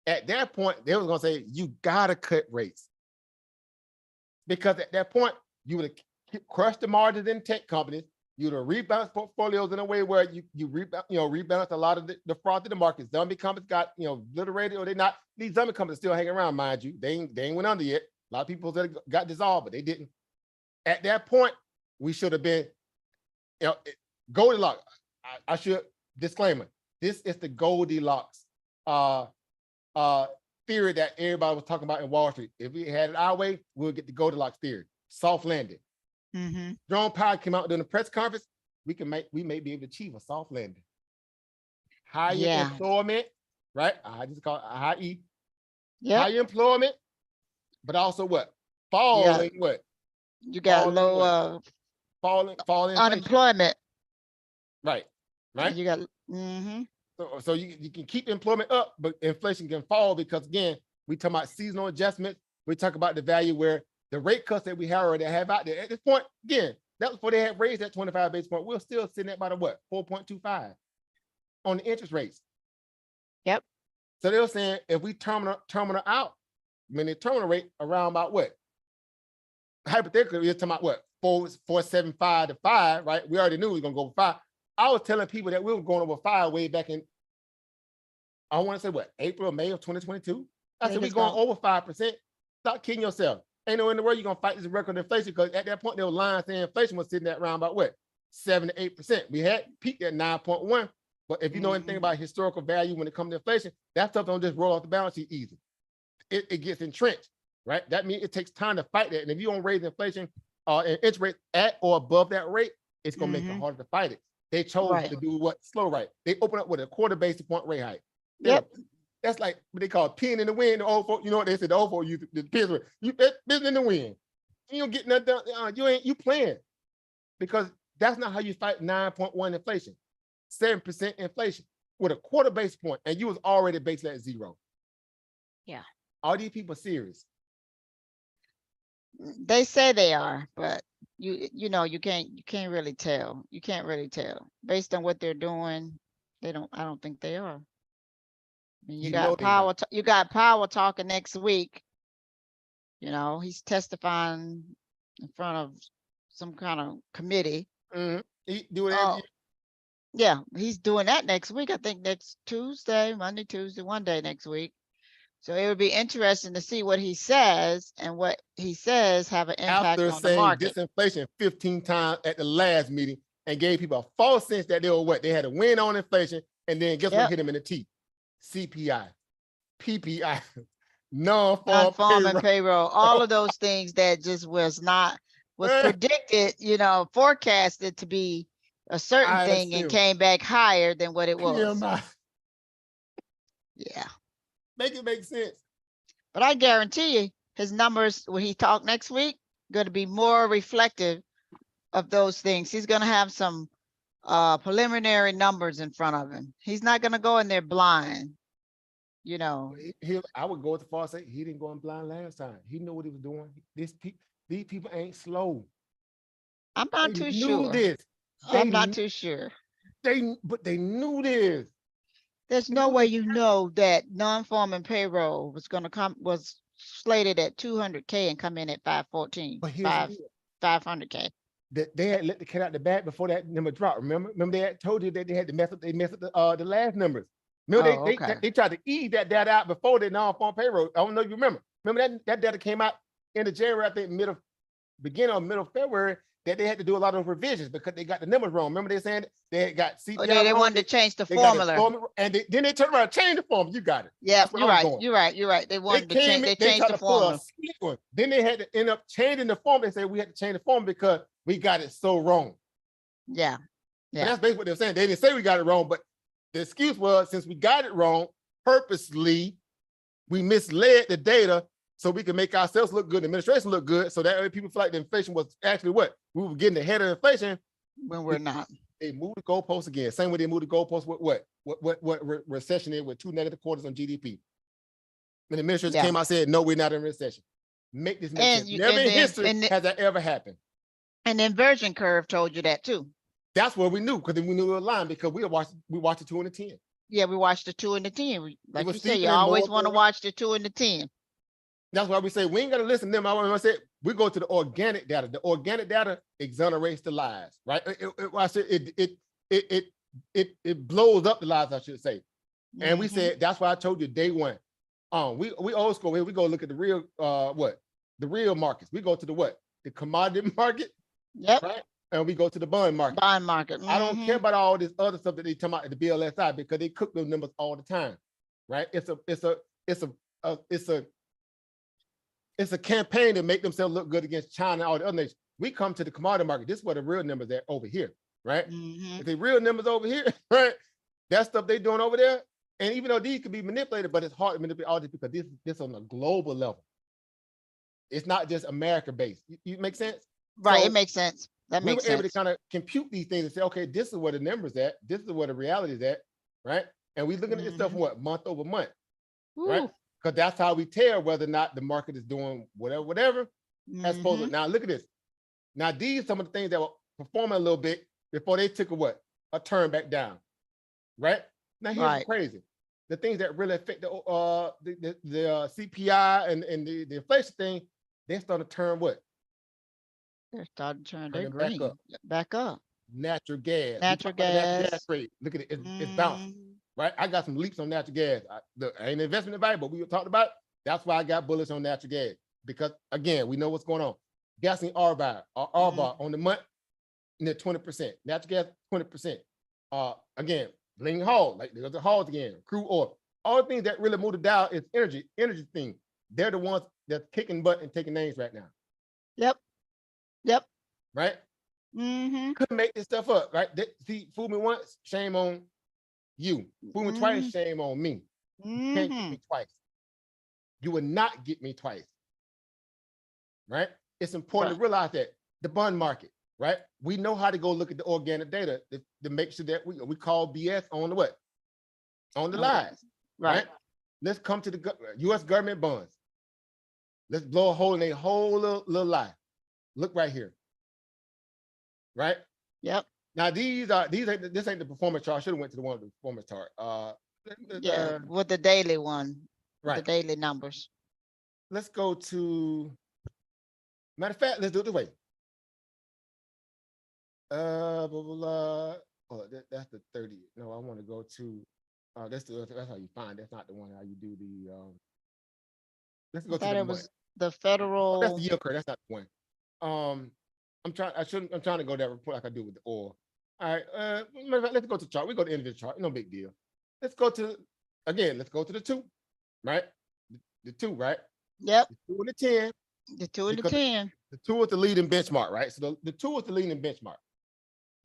At that point, they was gonna say, you gotta cut rates. Because at that point, you would have crushed the margins in tech companies. You would have rebalanced portfolios in a way where you rebalance a lot of the fraud to the market. Zombie companies got obliterated, or they not. These zombie companies still hanging around, mind you. They ain't went under yet. A lot of people that got dissolved, but they didn't. At that point, we should have been, Goldilocks. I should disclaimer. This is the Goldilocks theory that everybody was talking about in Wall Street. If we had it our way, we'll get the Goldilocks theory. Soft landing. Mm-hmm. Jerome Powell came out during the press conference. We may be able to achieve a soft landing. Higher employment, right? I just call it a high E. Yeah. High employment, but also what? Falling what? You got low falling unemployment. Right. You got So you can keep employment up, but inflation can fall because again, we talk about seasonal adjustments. We talk about the value where the rate cuts that we have already have out there. At this point, again, that was before they had raised that 25 basis point. We're still sitting at about 4.25 on the interest rates. Yep. So they were saying if we terminal out, the terminal rate around about what? Hypothetically, we're talking about 4.75 to 5, right? We already knew we were gonna go over 5. I was telling people that we were going over 5 way back in, I want to say April or May of 2022. I said we're going over 5%. Stop kidding yourself. Ain't no in the world you're gonna fight this record inflation, because at that point they were lying saying inflation was sitting at around about 7 to 8%. We had peaked at 9.1. But if you know anything about historical value when it comes to inflation, that stuff don't just roll off the balance sheet easy. It gets entrenched, right? That means it takes time to fight that. And if you don't raise inflation an interest rate at or above that rate, it's gonna make it Mhm. harder to fight it. They chose Right. to do what? Slow rate. They open up with a quarter basis point rate hike. Yep. That's like what they call pin in the wind. The old folk, you know what they said? The old folk use the pins. You pin in the wind. You don't get nothing done. You playing because that's not how you fight 9.1 inflation, 7% inflation with a quarter base point, and you was already based at 0. Yeah. All these people serious. They say they are, but you know, you can't really tell. You can't really tell based on what they're doing. I don't think they are. I mean, you You know got they not. you got Power talking next week. You know, he's testifying in front of some kind of committee. He do it every Oh, year. yeah, he's doing that next week. I think next Tuesday, Monday, Tuesday, one day next week. So it would be interesting to see what he says, and what he says have an impact After on the saying market. disinflation 15 times at the last meeting and gave people a false sense that they were what? They had a win on inflation, and then guess what Yep. hit them in the teeth? CPI, PPI, non-farm Non-farm and payroll. payroll, all of those things that just was predicted, you know, forecasted to be a certain thing and ISM, came back higher than what it was. PMI. Yeah. Make it make sense. But I guarantee you his numbers when he talk next week going to be more reflective of those things. He's going to have some preliminary numbers in front of him. He's not going to go in there blind. You know, I would go as far as say he didn't go in blind last time. He knew what he was doing. These people ain't slow. I'm not They too knew sure. this. I'm not too sure. But they knew this. There's They no knew way this. you know that non-farm and payroll was slated at 200K and come in at 514, But here's the deal. 500K. They had let the cat out the bag before that number dropped. Remember they had told you that they had to mess up the last numbers. Remember Oh, okay. they tried to ease that data out before the non-farm payroll. I don't know if you remember. Remember that data came out in the January, I think beginning or middle of February, that they had to do a lot of revisions because they got the numbers wrong. Remember they saying they had got CPI Oh, they wrong, wanted to change the they got the formula. formula, and then they turned around and changed the formula. You got it. Yeah, That's where you're I'm right. going. You're right. You're right. They wanted to change. They They changed tried the to pull a formula. slick one. Then they had to end up changing the formula. They said we had to change the formula because we got it so wrong. Yeah. But Yeah. that's basically what they're saying. They didn't say we got it wrong, but the excuse was since we got it wrong, purposely, we misled the data so we can make ourselves look good, the administration look good, so that way people feel like the inflation was actually what? We were getting ahead of inflation. When we're not. They moved the goalposts again. Same way they moved the goalposts with what recession is with 2 negative quarters on GDP. When the administration came out and said, no, we're not in recession. Make this make sense. Never in history has that ever happened. And the inversion curve told you that too. That's what we knew, because we knew it was lying because we watched the 2 and the 10. Yeah, we watched the 2 and the 10. Like you say, steeper you and always more want to forward. watch the 2 and the 10. That's why we say we ain't gonna listen to them. I said we go to the organic data. The organic data exonerates the lies, right? It blows up the lies, I should say. And we said that's why I told you day one. We old school. We go look at the real the real markets. We go to the commodity market. Yep. Right. And we go to the bond market. Bond market. I don't care about all this other stuff that they talking about at the BLSI because they cook those numbers all the time, right? It's a campaign to make themselves look good against China and all the other nations. We come to the commodity market. This is where the real numbers are over here, right? If the real numbers over here, right? That stuff they doing over there. And even though these could be manipulated, but it's hard to manipulate all this because this on a global level. It's not just America based. You make sense? Right. So it makes sense. That we makes were able sense. to kind of compute these things and say, okay, this is where the numbers at. This is where the reality is at, right? And we looking at this stuff what month over month, right? Because that's how we tell whether or not the market is doing whatever. As opposed to now, look at this. Now these some of the things that were performing a little bit before they took a turn back down, right? Now here's what's crazy. The things that really affect the CPI and the inflation thing, they start to turn what? They're starting to turn. They're Turning green. Back up. Natural gas. Natural Natural gas. gas rate. Look at it. It's bouncing, right? I got some leaps on natural gas. I ain't investment advice, but we were talking about it. That's why I got bullish on natural gas because again, we know what's going on. Gasoline RBAR on the month near 20%. Natural gas 20%. Again, bling haul, like there's the hauls again. Crude oil. All the things that really move the dial is energy thing. They're the ones that's kicking butt and taking names right now. Yep. Yep. right? Mm-hmm. Couldn't make this stuff up, right? See, fool me once, shame on you. Fool me twice, shame on me. You can't get Mm-hmm. me twice. You will not get me twice, right? It's important Right. to realize that the bond market, right? We know how to go look at the organic data to make sure that we call BS on the what? On the Okay. lies, Right. right? Let's come to the U.S. government bonds. Let's blow a hole in a whole little lie. Look right here, right? Yep. Now these ain't this ain't the performance chart. I should have went to the one with the performance chart. Yeah. With the daily one, with the Right. daily numbers. Let's go to, matter of fact, let's do it this way. Blah, blah, blah. Oh, that's the 30. No, I want to go to, that's how you find. That's not the one how you do the, let's I go to thought the it month. was the Oh, that's federal. the yield curve. That's not the one. I'm trying to go that report like I do with the oil. All right, matter of fact, let's go to the chart. We go to the individual chart. No big deal. Let's go to, again, let's go to the 2, right? The 2, right? Yep. The 2 and the 10. The 2 and the Because 10. the 2 is the leading benchmark, right? So the 2 is the leading benchmark.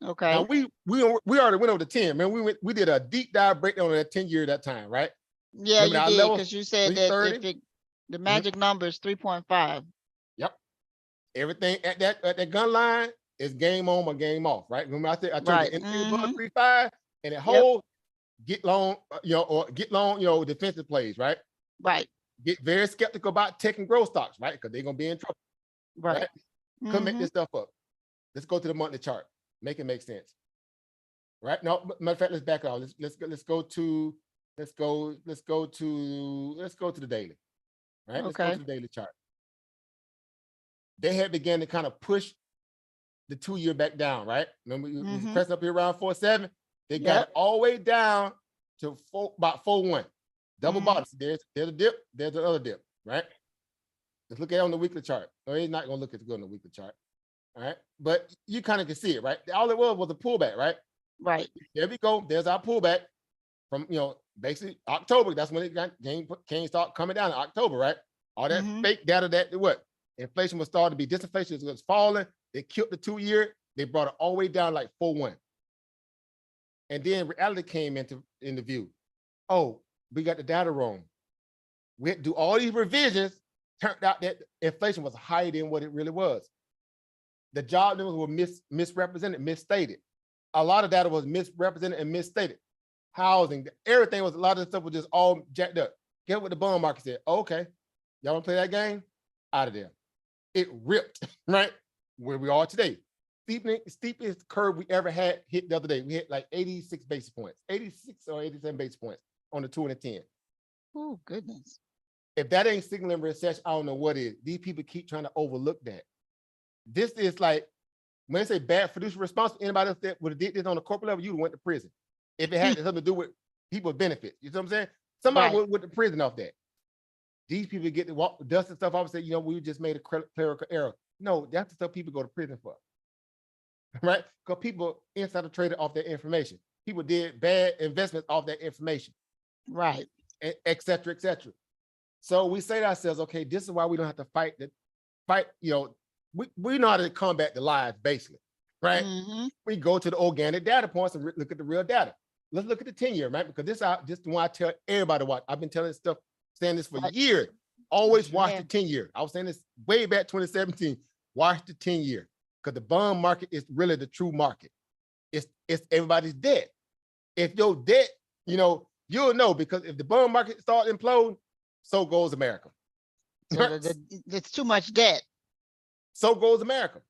Okay. Now we already went over the 10, man. We did a deep dive breakdown on that 10-year that time, right? Yeah, Remember you our did, levels, because you said that 330. the magic number is 3.5. Yep. Everything at that gun line is game on or game off, right? Remember I said I told Right. you anything above Mm-hmm. 3.5 and it hold, get long, get long, defensive plays, right? Right. Get very skeptical about tech and growth stocks, right? Because they're gonna be in trouble, Right. right? Couldn't make Mm-hmm. this stuff up. Let's go to the monthly chart. Make it make sense. Right? No, matter of fact, let's back off. Let's go to the daily. Right? Let's go Okay. to the daily chart. They had began to kind of push the 2-year back down, right? Remember, we was Mhm. pressing up here around 4.7. They got Yep. it all the way down to about 4.1. Double Mhm. bottom. There's a dip. There's the other dip, right? Let's look at it on the weekly chart. No, he's not gonna look at it on the weekly chart. All right, but you kind of can see it, right? All it was a pullback, right? Right. There we go. There's our pullback from basically October. That's when it came start coming down in October, right? All that Mhm. fake data that what inflation was starting to be, disinflation was falling. They killed the 2-year. They brought it all the way down like 4.1. And then reality came into view. Oh, we got the data wrong. We had to do all these revisions. Turned out that inflation was higher than what it really was. The job numbers were misrepresented, misstated. A lot of data was misrepresented and misstated. Housing, everything was, a lot of stuff was just all jacked up. Get what the bond market said. Okay, y'all want to play that game? Out of there. It ripped, right? Where we are today. Steepest curve we ever had hit the other day. We hit like 86 basis points, 86 or 87 basis points on the 2 and the 10. Oh, goodness. If that ain't signaling recession, I don't know what is. These people keep trying to overlook that. This is like, when they say bad fiduciary response, anybody else that would have did this on the corporate level, you went to prison. If it had something to do with people's benefits, you know what I'm saying? Somebody Right. went to prison off that. These people get to walk, dust and stuff off and say, we just made a clerical error. No, that's the stuff people go to prison for, right? Because people insider traded off that information. People did bad investments off that information, Right. et cetera, et cetera. So we say to ourselves, okay, this is why we don't have to fight, we know how to combat the lies, basically, right? Mhm. We go to the organic data points and look at the real data. Let's look at the 10-year, right? Because this is the one I tell everybody to watch. I've been telling this stuff, saying this for Right. years. Always Yes, you watch the have. 10-year. I was saying this way back 2017. Watch the 10-year, because the bond market is really the true market. It's everybody's debt. If your debt, you'll know, because if the bond market starts imploding, so goes America. So it's too much debt. So goes America.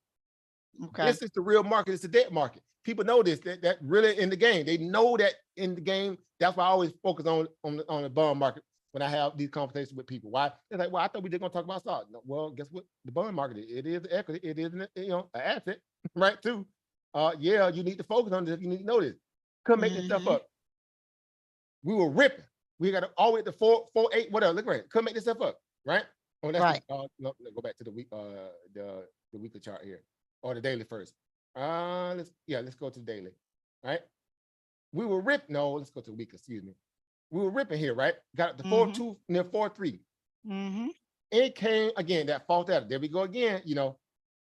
Okay. This is the real market. It's the debt market. People know this, that really in the game. They know that in the game. That's why I always focus on the bond market when I have these conversations with people. Why? They're like, well, I thought we were just gonna talk about stocks. No, well, guess what? The bond market, it is equity. It is an asset, right? Too. Yeah, you need to focus on this. You need to know this. Couldn't make this stuff Mhm. up. We were ripping. We got all the way to 4.8, whatever. Look right. Couldn't make this stuff up, right? Oh, that's Right. no, go back to the week, the weekly chart here, or the daily first. Let's go to the daily, right? We were ripping. No, let's go to the weekly. Excuse me. We were ripping here, right? Got up to 4.2 near 4.3. Mhm. It came again, that false data. There we go again.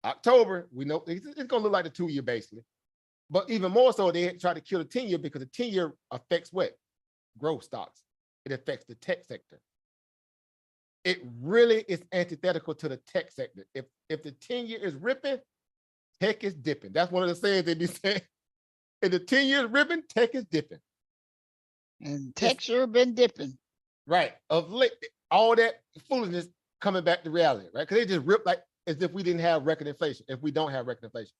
October, we know it's gonna look like the 2-year basically. But even more so, they try to kill the 10-year because the 10-year affects what? Growth stocks. It affects the tech sector. It really is antithetical to the tech sector. If the 10-year is ripping, tech is dipping. That's one of the sayings they be saying. If the 10 years ripping, tech is dipping. And tech sure been dipping. Right. Of late, all that foolishness coming back to reality, right? Because they just rip like as if we didn't have record inflation, if we don't have record inflation.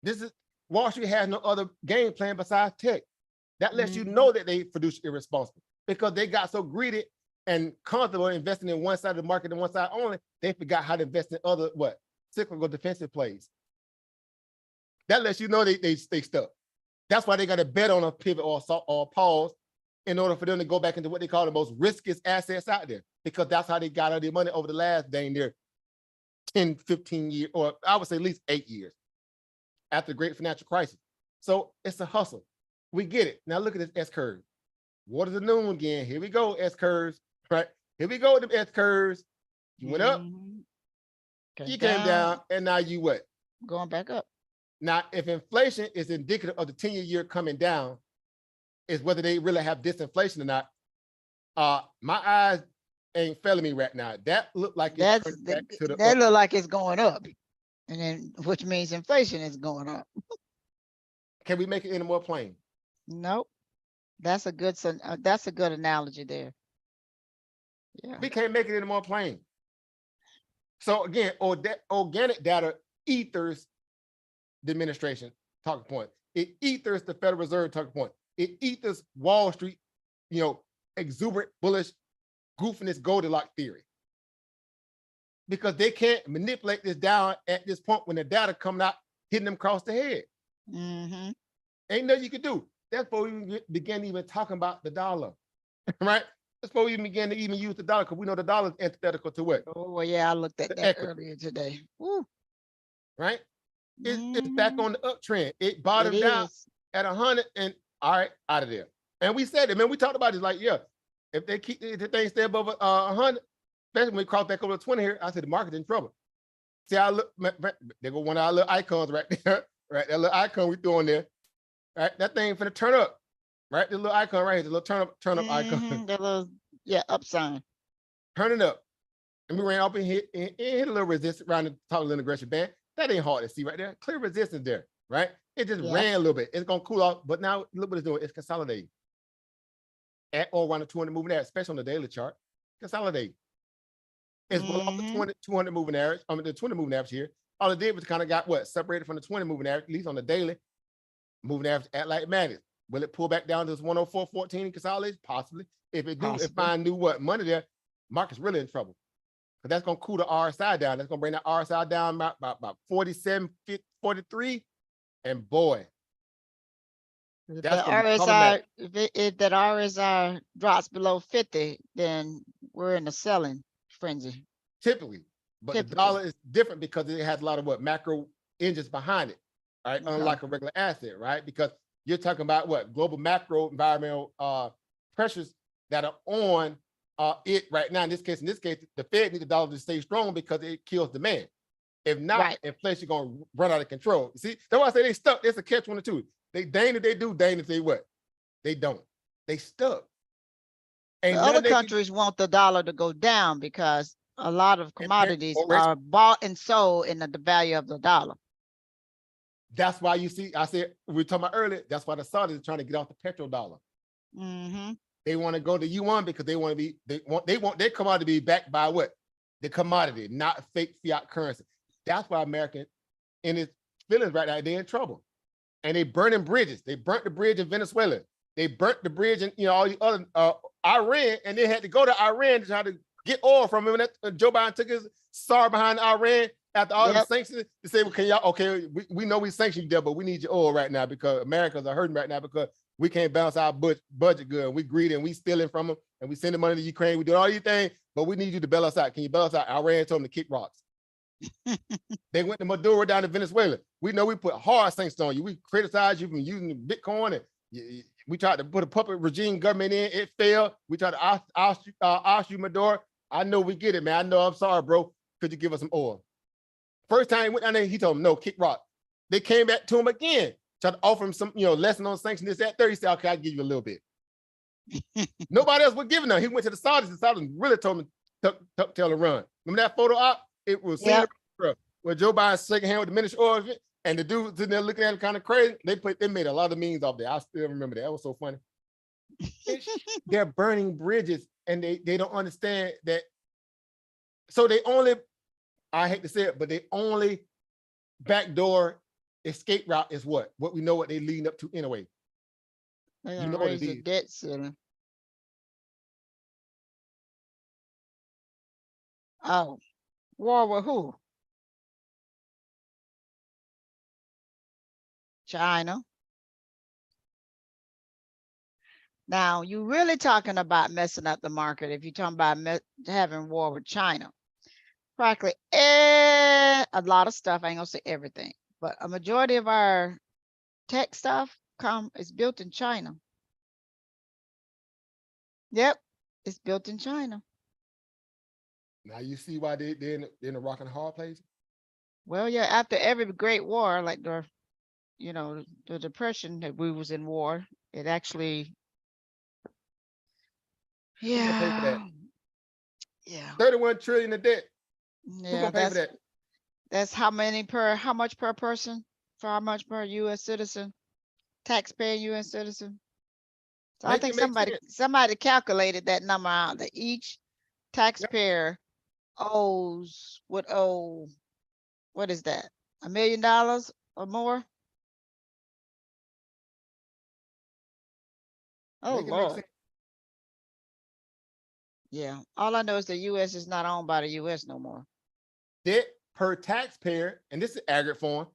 This is Wall Street has no other game plan besides tech. That lets you know that they produce irresponsible because they got so greedy and comfortable investing in one side of the market and one side only, they forgot how to invest in other what? Cyclical defensive plays. That lets you know they stay stuck. That's why they got to bet on a pivot or pause in order for them to go back into what they call the most riskiest assets out there, because that's how they got all their money over the last dang near 10, 15 years, or I would say at least 8 years after the great financial crisis. So it's a hustle. We get it. Now look at this S curve. Water the noon again. Here we go, S curves, right? Here we go with the S curves. You went up, you came down, and now you what? Going back up. Now, if inflation is indicative of the 10-year coming down, is whether they really have disinflation or not. My eyes ain't failing me right now. That look like it's back to the that look like it's going up, and then which means inflation is going up. Can we make it any more plain? Nope. That's a good analogy there. Yeah. We can't make it any more plain. So again, organic data ethers the administration talking point. It ethers the Federal Reserve talking point. It ethers Wall Street, exuberant, bullish, goofiness, Goldilocks theory. Because they can't manipulate this down at this point when the data coming out, hitting them across the head. Ain't nothing you can do. That's before we begin even talking about the dollar, right? That's before we begin to even use the dollar, because we know the dollar is antithetical to what? Oh, well, yeah, I looked at that earlier today. Woo. Right? It's back on the uptrend. It bottomed out at 100 and all right, out of there. And we said it, man. We talked about it like, yeah, if the thing stay above 100, especially when we cross back over 20 here, I said the market's in trouble. See, I look, there go one of our little icons right there, right? That little icon we threw on there, right? That thing finna turn up, right? The little icon right here, the little turn up icon. The little, up sign. Turning up. And we ran up and hit a little resistance around the top of the aggression band. That ain't hard to see right there. Clear resistance there, right? It just ran a little bit. It's gonna cool off, but now look what it's doing. It's consolidating at or around the 200 moving average, especially on the daily chart. Consolidate. It's below the 200 moving average. I mean, the 20 moving average here. All it did was kind of got what? Separated from the 20 moving average, at least on the daily moving average at like magnet. Will it pull back down to this 104.14 and consolidate? Possibly. If it do, if find new money there, market's really in trouble. But that's gonna cool the RSI down. That's gonna bring that RSI down about 47, 43. And boy, that's RSI, if that RSI drops below 50, then we're in a selling frenzy. Typically, but the dollar is different because it has a lot of macro engines behind it, right? Unlike a regular asset, right? Because you're talking about global macro environmental pressures that are on it right now. In this case, the Fed needs the dollar to stay strong because it kills demand. If not, inflation gonna run out of control. See, that's why I say they stuck. It's a catch 22. They dang if they do, dang if they what? They don't. They stuck. And other countries want the dollar to go down because a lot of commodities are bought and sold in the value of the dollar. That's why you see, I said we were talking about earlier. That's why the Saudis are trying to get off the petrodollar. They want to go to yuan because they want to be. They want their commodity to be backed by what? The commodity, not fake fiat currency. That's why America in its feelings right now, they're in trouble. And they burning bridges. They burnt the bridge in Venezuela. They burnt the bridge in all the other Iran, and they had to go to Iran to try to get oil from him. And Joe Biden took his SAR behind Iran after all the sanctions to say, well, can y'all, okay, we know we sanctioned you there, but we need your oil right now because Americans are hurting right now because we can't balance our budget good. We greedy and we stealing from them and we sending money to Ukraine. We do all these things, but we need you to bail us out. Can you bail us out? Iran told them to kick rocks. They went to Maduro down to Venezuela. We know we put hard sanctions on you. We criticize you from using Bitcoin, and we tried to put a puppet regime government in. It failed. We tried to oust you, Maduro. I know we get it, man. I know. I'm sorry, bro. Could you give us some oil? First time he went down there, he told him, no, kick rock. They came back to him again, tried to offer him some, lesson on sanctions, this, that, 30. He said, okay, I'll give you a little bit. Nobody else was giving him. He went to the Saudis. The Saudis really told him, tuck tail and run. Remember that photo op? It was Yep. where Joe Biden shaking hand with the minister of it, and the dude sitting there looking at him kind of crazy. They made a lot of memes off there. I still remember that. That was so funny. They're burning bridges, and they don't understand that. So they only, I hate to say it, but they only backdoor escape route is what we know what they leading up to anyway. They're You gonna know what raise it the is. debt ceiling. Oh, war with who? China. Now, you really talking about messing up the market if you're talking about having war with China. Practically a lot of stuff, I ain't gonna say everything, but a majority of our tech stuff is built in China. Yep, it's built in China. Now you see why they're in a rock and hard place. Well, yeah, after every great war, like the Depression, that we was in war, it actually, Who gonna pay for that? yeah, 31 trillion of debt. Who yeah, gonna pay for that? that's how much per person, for how much per US citizen, taxpayer US citizen. So I Make think it make sense. somebody calculated that number out, that each taxpayer would owe, what is that? $1 million or more? Oh, Make it make Lord. sense. Yeah. All I know is the US is not owned by the US no more. Debt per taxpayer, and this is aggregate form,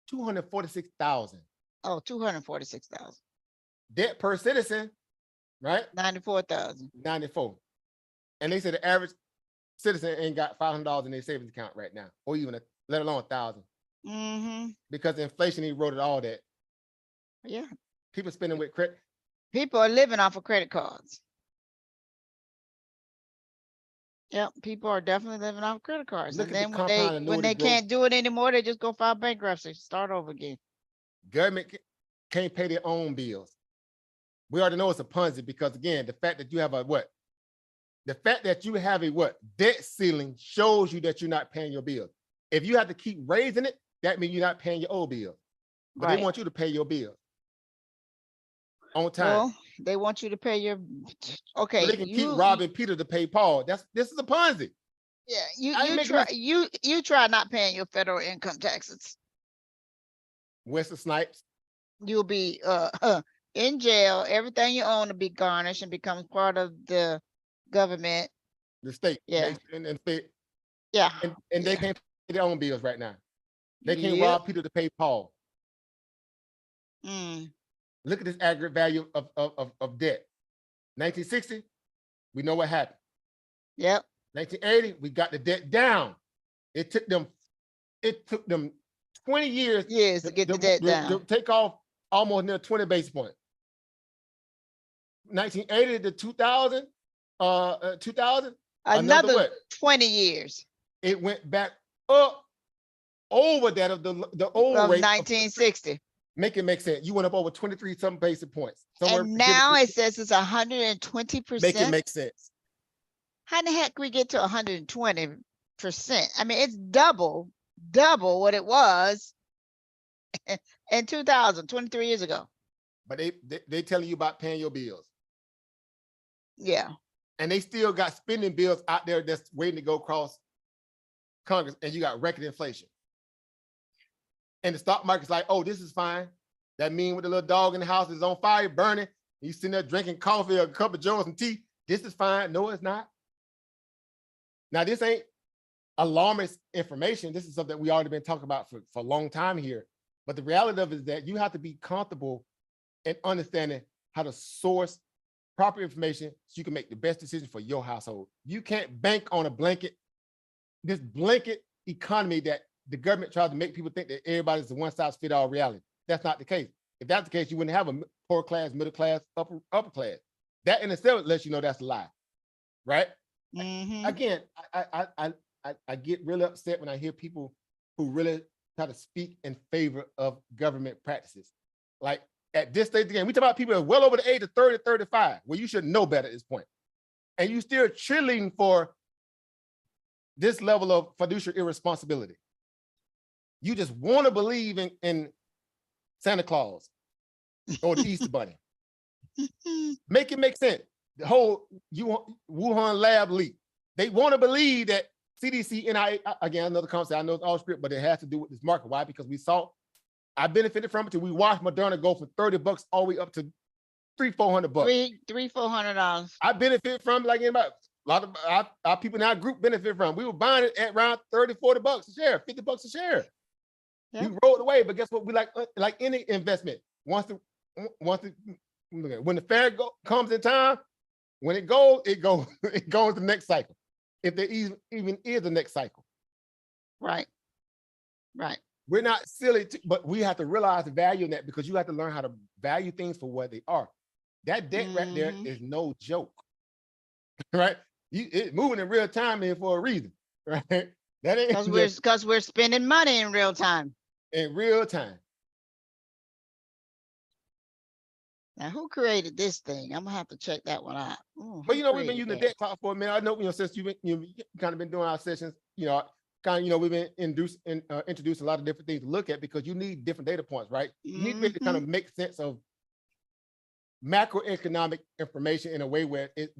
246,000. Oh, 246,000. Debt per citizen, right? 94,000. 94. And they said the average citizen ain't got $500 in their savings account right now, or even let alone 1,000. Mm-hmm. Because inflation eroded all that. Yeah. People spending with credit. People are living off of credit cards. Yep, people are definitely living off credit cards. Look And at the then compound when annuity they growth. can't do it anymore, they just go file bankruptcy, start over again. Government can't pay their own bills. We already know it's a Ponzi because, again, the fact that you have a debt ceiling shows you that you're not paying your bills. If you have to keep raising it, that means you're not paying your old bill. But Right. they want you to pay your bill on time. Well, they want you to pay your, okay. So they can keep robbing Peter to pay Paul. This is a Ponzi. Yeah, you try not paying your federal income taxes. Wesley Snipes. You'll be in jail. Everything you own will be garnished and becomes part of the government. The state. Yeah. And state. Yeah. And they can't pay their own bills right now. They can't Yep. rob Peter to pay Paul. Mm. Look at this aggregate value of debt. 1960, we know what happened. Yep. 1980, we got the debt down. It took them 20 years to get the debt down. to take off almost near 20 basis points. 1980 to 2000, Another what? 20 years. It went back up over that of the old Of rate 1960. Make it make sense. You went up over 23 some basis points. And now it says it's 120%. Make it make sense. How in the heck we get to 120%? I mean, it's double what it was in 2000, 23 years ago. But they telling you about paying your bills. Yeah. And they still got spending bills out there that's waiting to go across Congress, and you got record inflation. And the stock market's like, oh, this is fine. That mean with the little dog in the house is on fire, burning. You sitting there drinking coffee or a cup of joe and tea. This is fine. No, it's not. Now, this ain't alarmist information. This is something we already been talking about for a long time here. But the reality of it is that you have to be comfortable in understanding how to source proper information so you can make the best decision for your household. You can't bank on this blanket economy that the government tries to make people think that everybody's the one size fit all reality. That's not the case. If that's the case, you wouldn't have a poor class, middle class, upper class. That in itself lets you know that's a lie, right? Mm-hmm. Again, I get really upset when I hear people who really try to speak in favor of government practices. Like at this stage of the game, we talk about people that are well over the age of 30, 35, where you should know better at this point. And you still cheerleading for this level of fiduciary irresponsibility. You just want to believe in Santa Claus or the Easter Bunny. Make it make sense. The whole Wuhan lab leak. They want to believe that CDC, NIH, again, another concept, I know it's all script, but it has to do with this market. Why? Because we saw, I benefited from it till we watched Moderna go from $30 all the way up to $300-400. $400. I benefit from, like, about a lot of our people in our group benefit from. We were buying it at around $30-40 a share, $50 a share. Yeah. We rolled away, but guess what? We like any investment. When the fair comes in time, when it goes, it goes the next cycle. If there even is a next cycle. Right. Right. We're not silly, but we have to realize the value in that, because you have to learn how to value things for what they are. That debt right there is no joke, right? It's moving in real time here for a reason, right? That ain't Because we're spending money in real time. in real time. Now, who created this thing? I'm gonna have to check that one out. Ooh, But who we've been created using the that? debt clock for a minute. I know, since you've kind of been doing our sessions, we've been introducing a lot of different things to look at, because you need different data points, right? You need to be able to kind of make sense of macroeconomic information in a way where it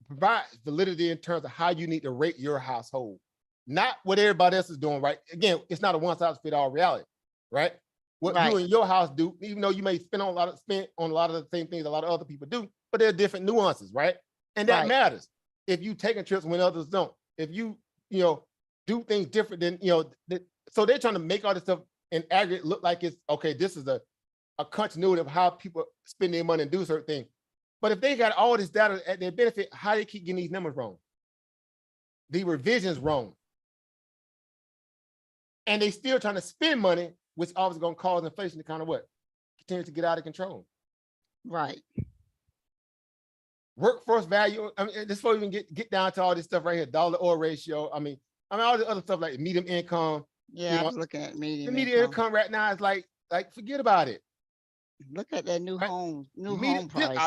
provides validity in terms of how you need to rate your household, not what everybody else is doing, right? Again, it's not a one-size-fits-all reality, right? What you and your house do, even though you may spend on a lot of the same things a lot of other people do, but there are different nuances, right? And that matters. If you taking trips when others don't, if you do things different than so they're trying to make all this stuff in aggregate look like it's okay. This is a continuity of how people spend their money and do certain things. But if they got all this data at their benefit, how do they keep getting these numbers wrong? The revisions wrong. And they still trying to spend money, which obviously going to cause inflation to kind of continue to get out of control. Right. Workforce value. I mean, this before we even get down to all this stuff right here, dollar-oil ratio. I mean, all the other stuff like medium income. Yeah, I was looking at medium. The median income right now is like forget about it. Look at that new home price.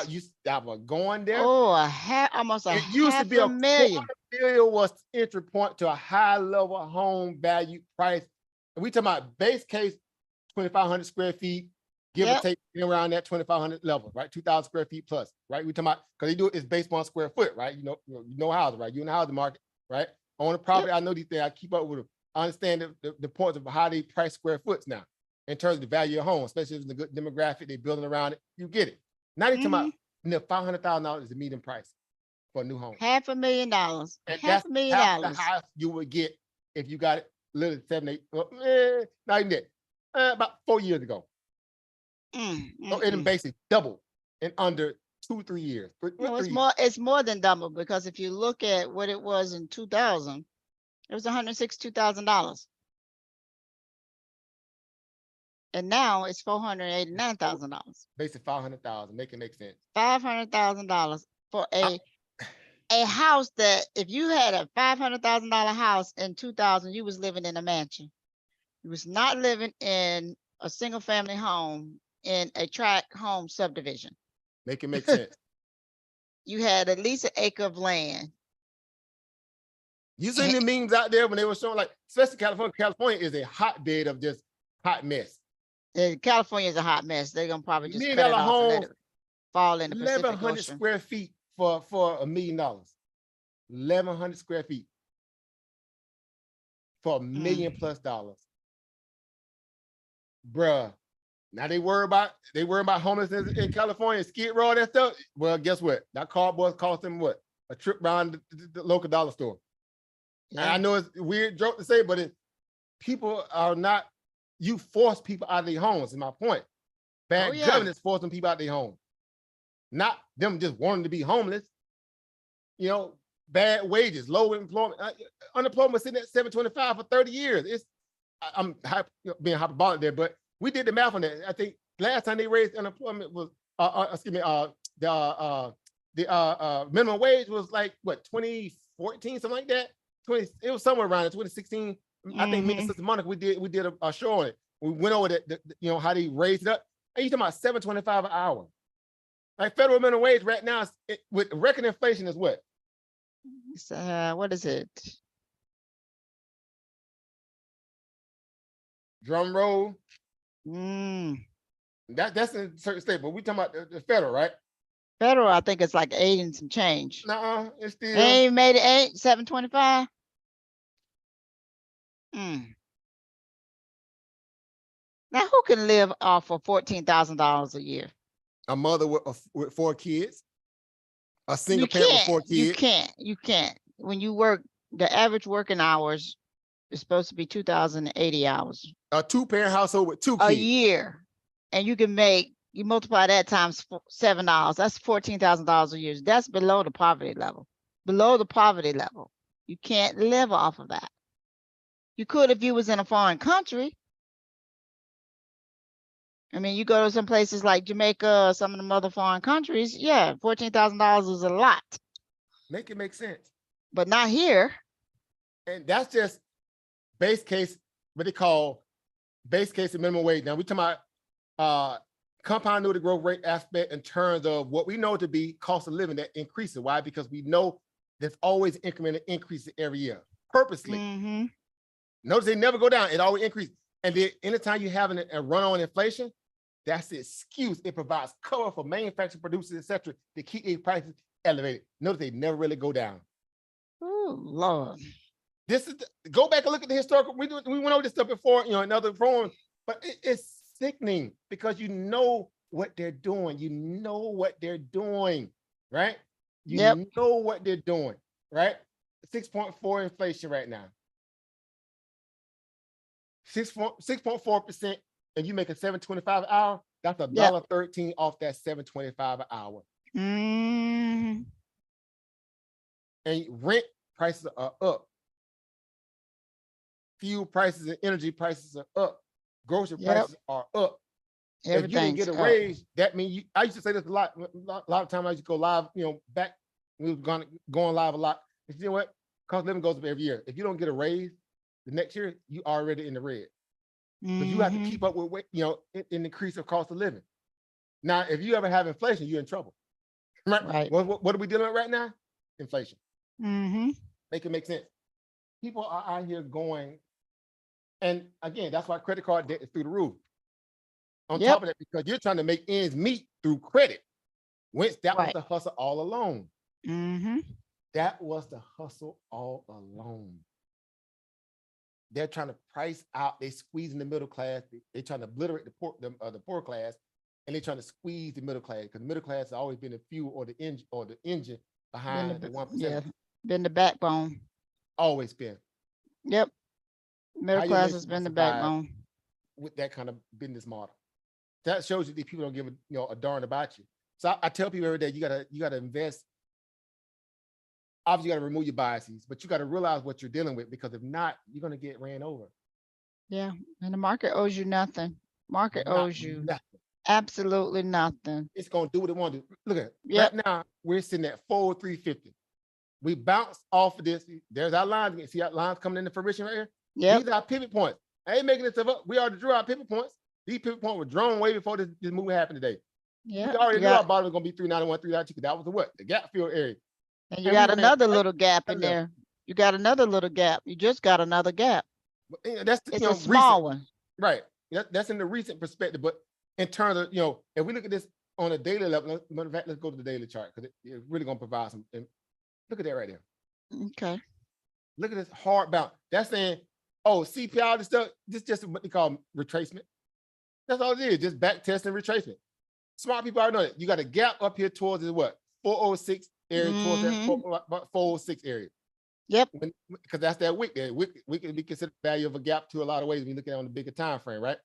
I was going there. Oh, almost a it used to be a $500,000. $250,000 was the entry point to a high level home value price. And we talking about base case 2,500 square feet, give or take around that 2,500 level, right? 2,000 square feet plus, right? We talking about, because they do it's based on square foot, right? You know housing, right? You in the housing market, right? On the property, I know these things. I keep up with them. I understand the points of how they price square foots now, in terms of the value of home, especially if it's a good demographic, they're building around it. You get it. Now they're talking about $500,000 is the median price for a new home. $500,000. And Half a million dollars. That's the highest you would get if you got it literally 7, 8, not even that, about 4 years ago. So it basically doubled in under 2-3 years. No, it's more than double, because if you look at what it was in 2000, it was $162,000. And now it's $489,000. Basically $500,000, make it make sense. $500,000 for a house that, if you had a $500,000 house in 2000, you was living in a mansion. You was not living in a single family home in a tract home subdivision. Make it make sense. You had at least an acre of land. You seen the memes out there when they were showing, like, especially California. California is a hotbed of just hot mess. California is a hot mess. They're gonna probably just $1 cut million it off home, and let it fall in the Pacific 1,100 Ocean. square feet for $1 million. 1,100 square feet for $1 million plus. Bruh. Now they worry about homelessness in California, Skid Row, that stuff. Well, guess what? That cardboard cost them what? A trip around the local dollar store. And I know it's a weird joke to say, but people are not, you force people out of their homes, is my point. Bad governance forcing people out of their homes. Not them just wanting to be homeless. Bad wages, low employment. Unemployment sitting at 7.25 for 30 years. I'm being hyperbolic there, but we did the math on that. I think last time they raised unemployment was, the minimum wage was like, what, 2014, something like that? It was somewhere around 2016, I think me and Mhm. Sister Monica, we did a show on it. We went over you know, how they raised it up. And you talking about $7.25 an hour. Like federal minimum wage right now with record inflation is what? It's, what is it? Drum roll. Mm. That's in certain state, but we talking about the federal, right? Federal, I think it's like 8 and some change. Nuh-uh, it's still Ain't made it 8, 725. Mm. Now who can live off of $14,000 a year? a mother with 4 kids, a single You parent with can't, 4 you kids, can't, you can't. When you work, the average working hours is supposed to be 2,080 hours a 2-parent household with 2 a kids. year. And you multiply that times $7, that's $14,000 a year. That's below the poverty level. Below the poverty level. You can't live off of that. You could if you was in a foreign country. I mean, you go to some places like Jamaica, some of them other foreign countries, yeah, $14,000 is a lot, Make it make sense. but not here. And that's just base case, what they call base case and minimum wage. Now we talking about compound annuity growth rate aspect in terms of what we know to be cost of living that increases. Why? Because we know there's always incremental increases every year, purposely. Mm-hmm. Notice they never go down, it always increases. And then anytime you have a run on inflation, that's the excuse. It provides cover for manufacturing producers, etc., to keep these prices elevated. Notice they never really go down. Oh, Lord. This is go back and look at the historical. We went over this stuff before, you know, in other forums, but it's sickening because you know what they're doing. You know what they're doing, right? You Yep. know what they're doing, right? 6.4 inflation right now. 6.4%, and you make a $7.25 an hour. That's $1.13 off that $7.25 an hour. Mm-hmm. And rent prices are up. Fuel prices and energy prices are up. Grocery prices are up. If you didn't get a raise, that means you. I used to say this a lot of times. I used to go live, you know, back we were going live a lot. You know what? Cost of living goes up every year. If you don't get a raise the next year, you already in the red. Because you have to keep up with, you know, an increase of cost of living. Now, if you ever have inflation, you're in trouble. Right? What are we dealing with right now? Inflation. Mm-hmm. Make it make sense. People are out here going, and again, that's why credit card debt is through the roof. On top of that, because you're trying to make ends meet through credit. Whence that was the hustle all along. Mm-hmm. That was the hustle all along. They're trying to price out, they squeezing the middle class, they're trying to obliterate the poor class, and they're trying to squeeze the middle class, because the middle class has always been the fuel or the engine behind the 1%. Yeah, been the backbone. Always been. Yep. Middle class has been the backbone. With that kind of business model. That shows you that people don't give a darn about you. So I tell people every day, you gotta invest. Obviously, you gotta remove your biases, but you gotta realize what you're dealing with, because if not, you're gonna get ran over. Yeah, and the market owes you nothing. Market owes you nothing. Absolutely nothing. It's gonna do what it want to do. Look at it. Right now, we're sitting at 4,350. We bounced off of this. There's our lines. See our lines coming into fruition right here? Yeah. These are our pivot points. I ain't making this stuff up. We already drew our pivot points. These pivot points were drawn way before this move happened today. Yeah. We already knew our bottom was gonna be 391, 392, because that was the what? The gap fill area. And you got another little gap in there. You got another little gap. You just got another gap. That's it's a small one. Right. That's in the recent perspective. But in terms of, if we look at this on a daily level, let's go to the daily chart, because it's really gonna provide some. Look at that right there. Okay. Look at this hard bounce. That's saying, oh, CPI, this stuff, this is just what they call retracement. That's all it is, just back testing retracement. Smart people already know that. You got a gap up here towards the what? 406 area, towards that 406 area. Yep. Because that's that wick there. Wick can be considered the value of a gap to a lot of ways when you look at it on the bigger time frame, right?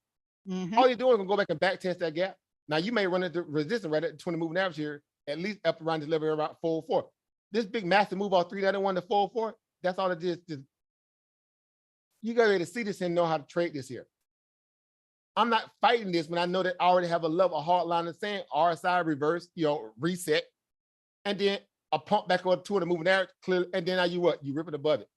All you're doing is gonna go back and back test that gap. Now you may run into resistance right at the 20 moving average here, at least up around the level around 404. This big massive move off 391 to 404, that's all it is. You gotta be able to see this and know how to trade this here. I'm not fighting this when I know that I already have a level, a hard line of saying RSI reverse, reset, and then a pump back on 200 moving average, clear, and then now you what? You rip it above it.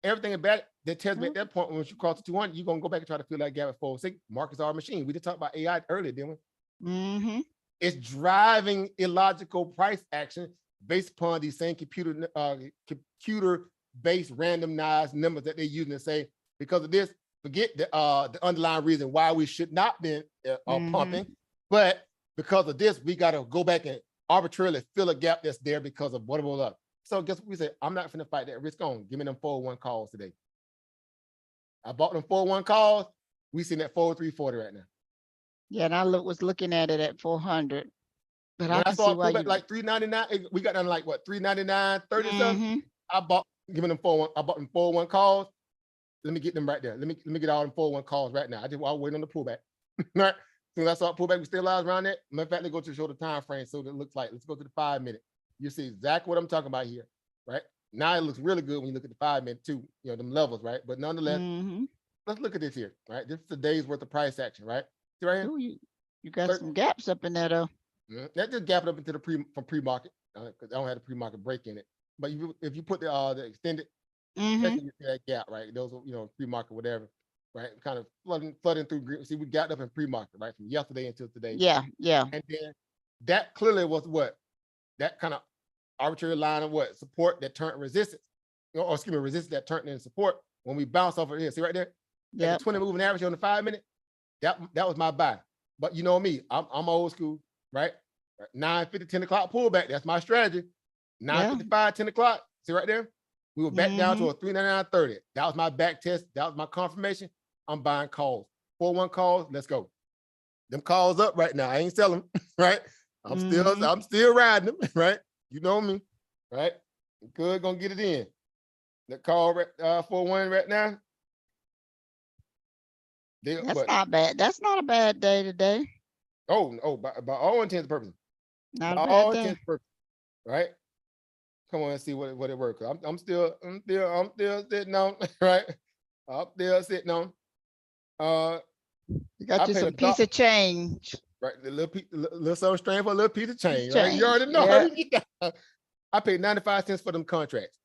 everything about it that tells me at that point, when you cross the 200, you're going to go back and try to fill that gap at 406. Markets are a machine. We just talked about AI earlier, didn't we? Mm-hmm. It's driving illogical price action based upon these same computer-based randomized numbers that they're using to say, because of this, forget the underlying reason why we should not be pumping, but because of this, we got to go back and arbitrarily fill a gap that's there because of whatever up. So guess what we said? I'm not going to fight that risk on. Give me them 401 calls today. I bought them 401 calls. We sitting at 403.40 right now. Yeah, and I was looking at it at 400. But When I I can saw see it why pull you back like 399, we got down to like what, 399.30 something. Mhm. I bought, giving them 401. I bought them 401 calls. Let me get them right there. Let me get all them 401 calls right now. I was waiting on the pullback. Right. So that's all pullback. We stabilize around that. Matter of fact, let's go to show the time frame. So that it looks like, let's go to the 5 minute. You see exactly what I'm talking about here, right? Now it looks really good when you look at the 5 minute too, you know, them levels, right? But nonetheless, let's look at this here, right? This is a day's worth of price action, right? See right here? Ooh, you got some gaps up in there though. That just gapped up into the pre-market, because I don't have the pre-market break in it. But if you put the extended, you see that gap, right? Those, you know, pre-market, whatever, right? Kind of flooding through green. See, we gapped up in pre-market, right? From yesterday until today. Yeah, yeah. And then that clearly was what? That kind of arbitrary line of what? Support that turned resistance, or excuse me, resistance that turned into support when we bounce off of here. See right there? Yeah. The 20 moving average on the 5 minute, that was my buy. But you know me, I'm old school, right? 9:50, 10 o'clock pullback. That's my strategy. 9:55, 10 o'clock. See right there? We were back down to a 399.30. That was my back test. That was my confirmation. I'm buying calls. 401 calls. Let's go. Them calls up right now. I ain't selling them, right? I'm still riding them, right? You know me, right? Good, gonna get it in. The call 401 right now. That's not bad. That's not a bad day today. Oh, by all intents and purposes. Not a bad day. Right? Come on and see what it works. I'm still sitting on, right? I'm still sitting on. You got you some piece of change. Right, the little something strange for a little piece of change. Right? You already know how we get down. I paid 95 cents for them contracts.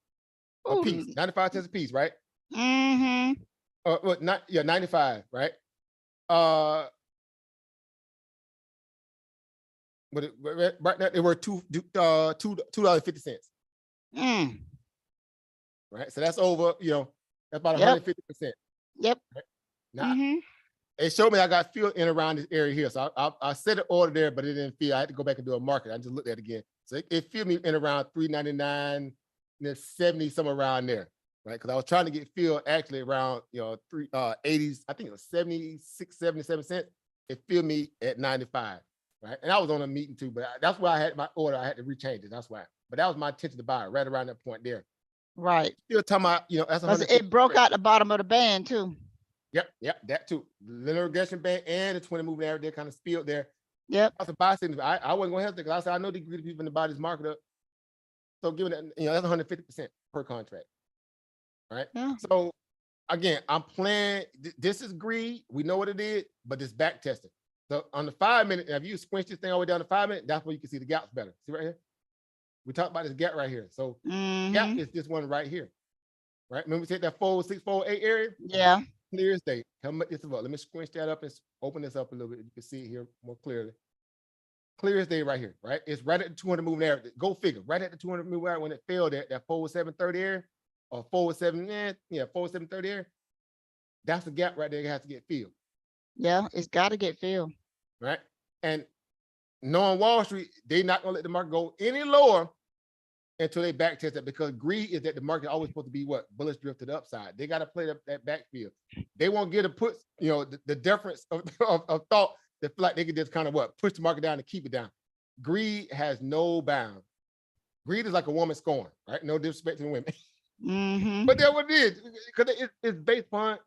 A piece, 95 cents a piece, right? What? Not 95, right? But right now they were $2.50. Right, so that's over. You know, that's about 150%. Yep. Right? Now, it showed me I got fill in around this area here, so I set an order there, but it didn't feel. I had to go back and do a market. I just looked at it again, so it filled me in around 399, 70, somewhere around there, right? Because I was trying to get filled actually around 80s. I think it was 76, 77 cents. It filled me at 95, right? And I was on a meeting too, but that's why I had my order. I had to rechange it. That's why. But that was my intention to buy it right around that point there. Right. Still talking about that's it broke out the bottom of the band too. Yep, that too. The linear regression band and the 20 moving average, they kind of spilled there. Yep. I was a buy signal. I wasn't going to hesitate because I said I know the greedy people in the buy this market up. So given that, that's 150% per contract, right? Yeah. So again, I'm playing. This is greed. We know what it is, but it's back testing. So on the 5 minute, if you squinch this thing all the way down to 5 minutes, that's where you can see the gaps better. See right here? We talked about this gap right here. So gap is this one right here, right? Remember we take that 406, 408 area? Yeah. Clear as day. Let me squinch that up and open this up a little bit. You can see it here more clearly. Clear as day right here, right? It's right at the 200 moving average. Go figure. Right at the 200 moving average when it failed at that 407.30 area or 407.30 area. That's the gap right there. It has to get filled. Yeah, it's got to get filled. Right? And knowing Wall Street, they're not going to let the market go any lower until they back test it, because greed is that the market always supposed to be what? Bullish drift to the upside. They got to play that backfield. They won't get to put, the difference of thought that feel like they could just kind of push the market down and keep it down. Greed has no bounds. Greed is like a woman scorn, right? No disrespect to the women. But that's what it is, because it's based upon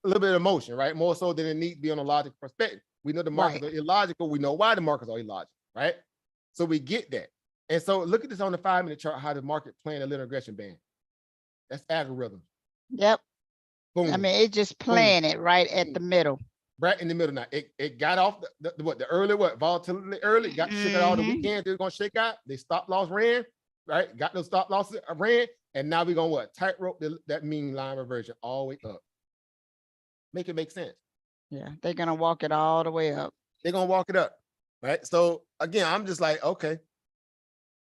a little bit of emotion, right? More so than it needs to be on a logical perspective. We know the markets are illogical. We know why the markets are illogical, right? So we get that. And so look at this on the 5 minute chart, how the market playing a linear regression band. That's algorithm. Yep. Boom. I mean, it's just playing it right at the middle. Right in the middle now. It got off the early volatility early, got shook out all the weekend. They're gonna shake out. They stop loss ran, right? Got those stop losses ran, And now we're gonna what? Tightrope that mean line reversion all the way up. Make it make sense. Yeah, they're gonna walk it all the way up. They're gonna walk it up. Right. So again, I'm just like, okay.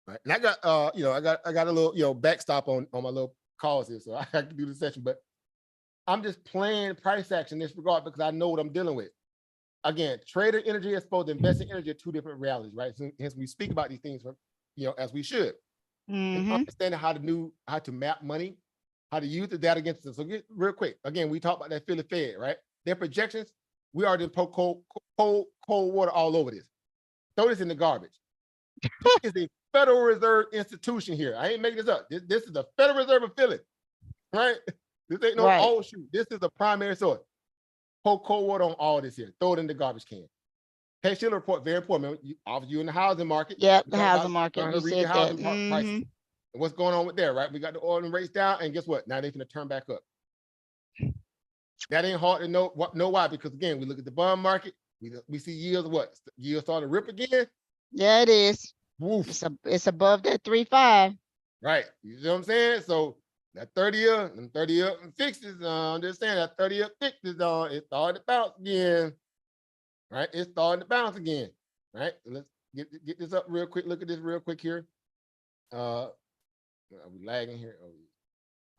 Right. And I got I got a little, backstop on my little calls here. So I have to do the session, but I'm just playing price action in this regard because I know what I'm dealing with. Again, trader energy as opposed to investing energy are two different realities, right? So hence we speak about these things from, as we should. And understanding how to map money, how to use the data against them. So get real quick. Again, we talked about that Philly Fed, right? Their projections, we already pour cold water all over this. Throw this in the garbage. This is a Federal Reserve institution here. I ain't making this up. This is the Federal Reserve of Philly, right? This ain't no offshoot. This is the primary source. Pour cold water on all this here. Throw it in the garbage can. Case-Shiller report, very important. Obviously, you in the housing market. Yep, the housing market. You said that. Prices. And what's going on with there, right? We got the oil and rates down, and guess what? Now they're going to turn back up. That ain't hard to know why, because again, we look at the bond market. We see yields what? Yields starting to rip again. Yeah, it is. Woof. It's above that 3.5. Right. You see what I'm saying? So that 30-year and 30-year fixes, I'm just saying that 30-year fixes, it started to bounce again. Right? It's starting to bounce again. Right? Let's get this up real quick. Look at this real quick here. Are we lagging here?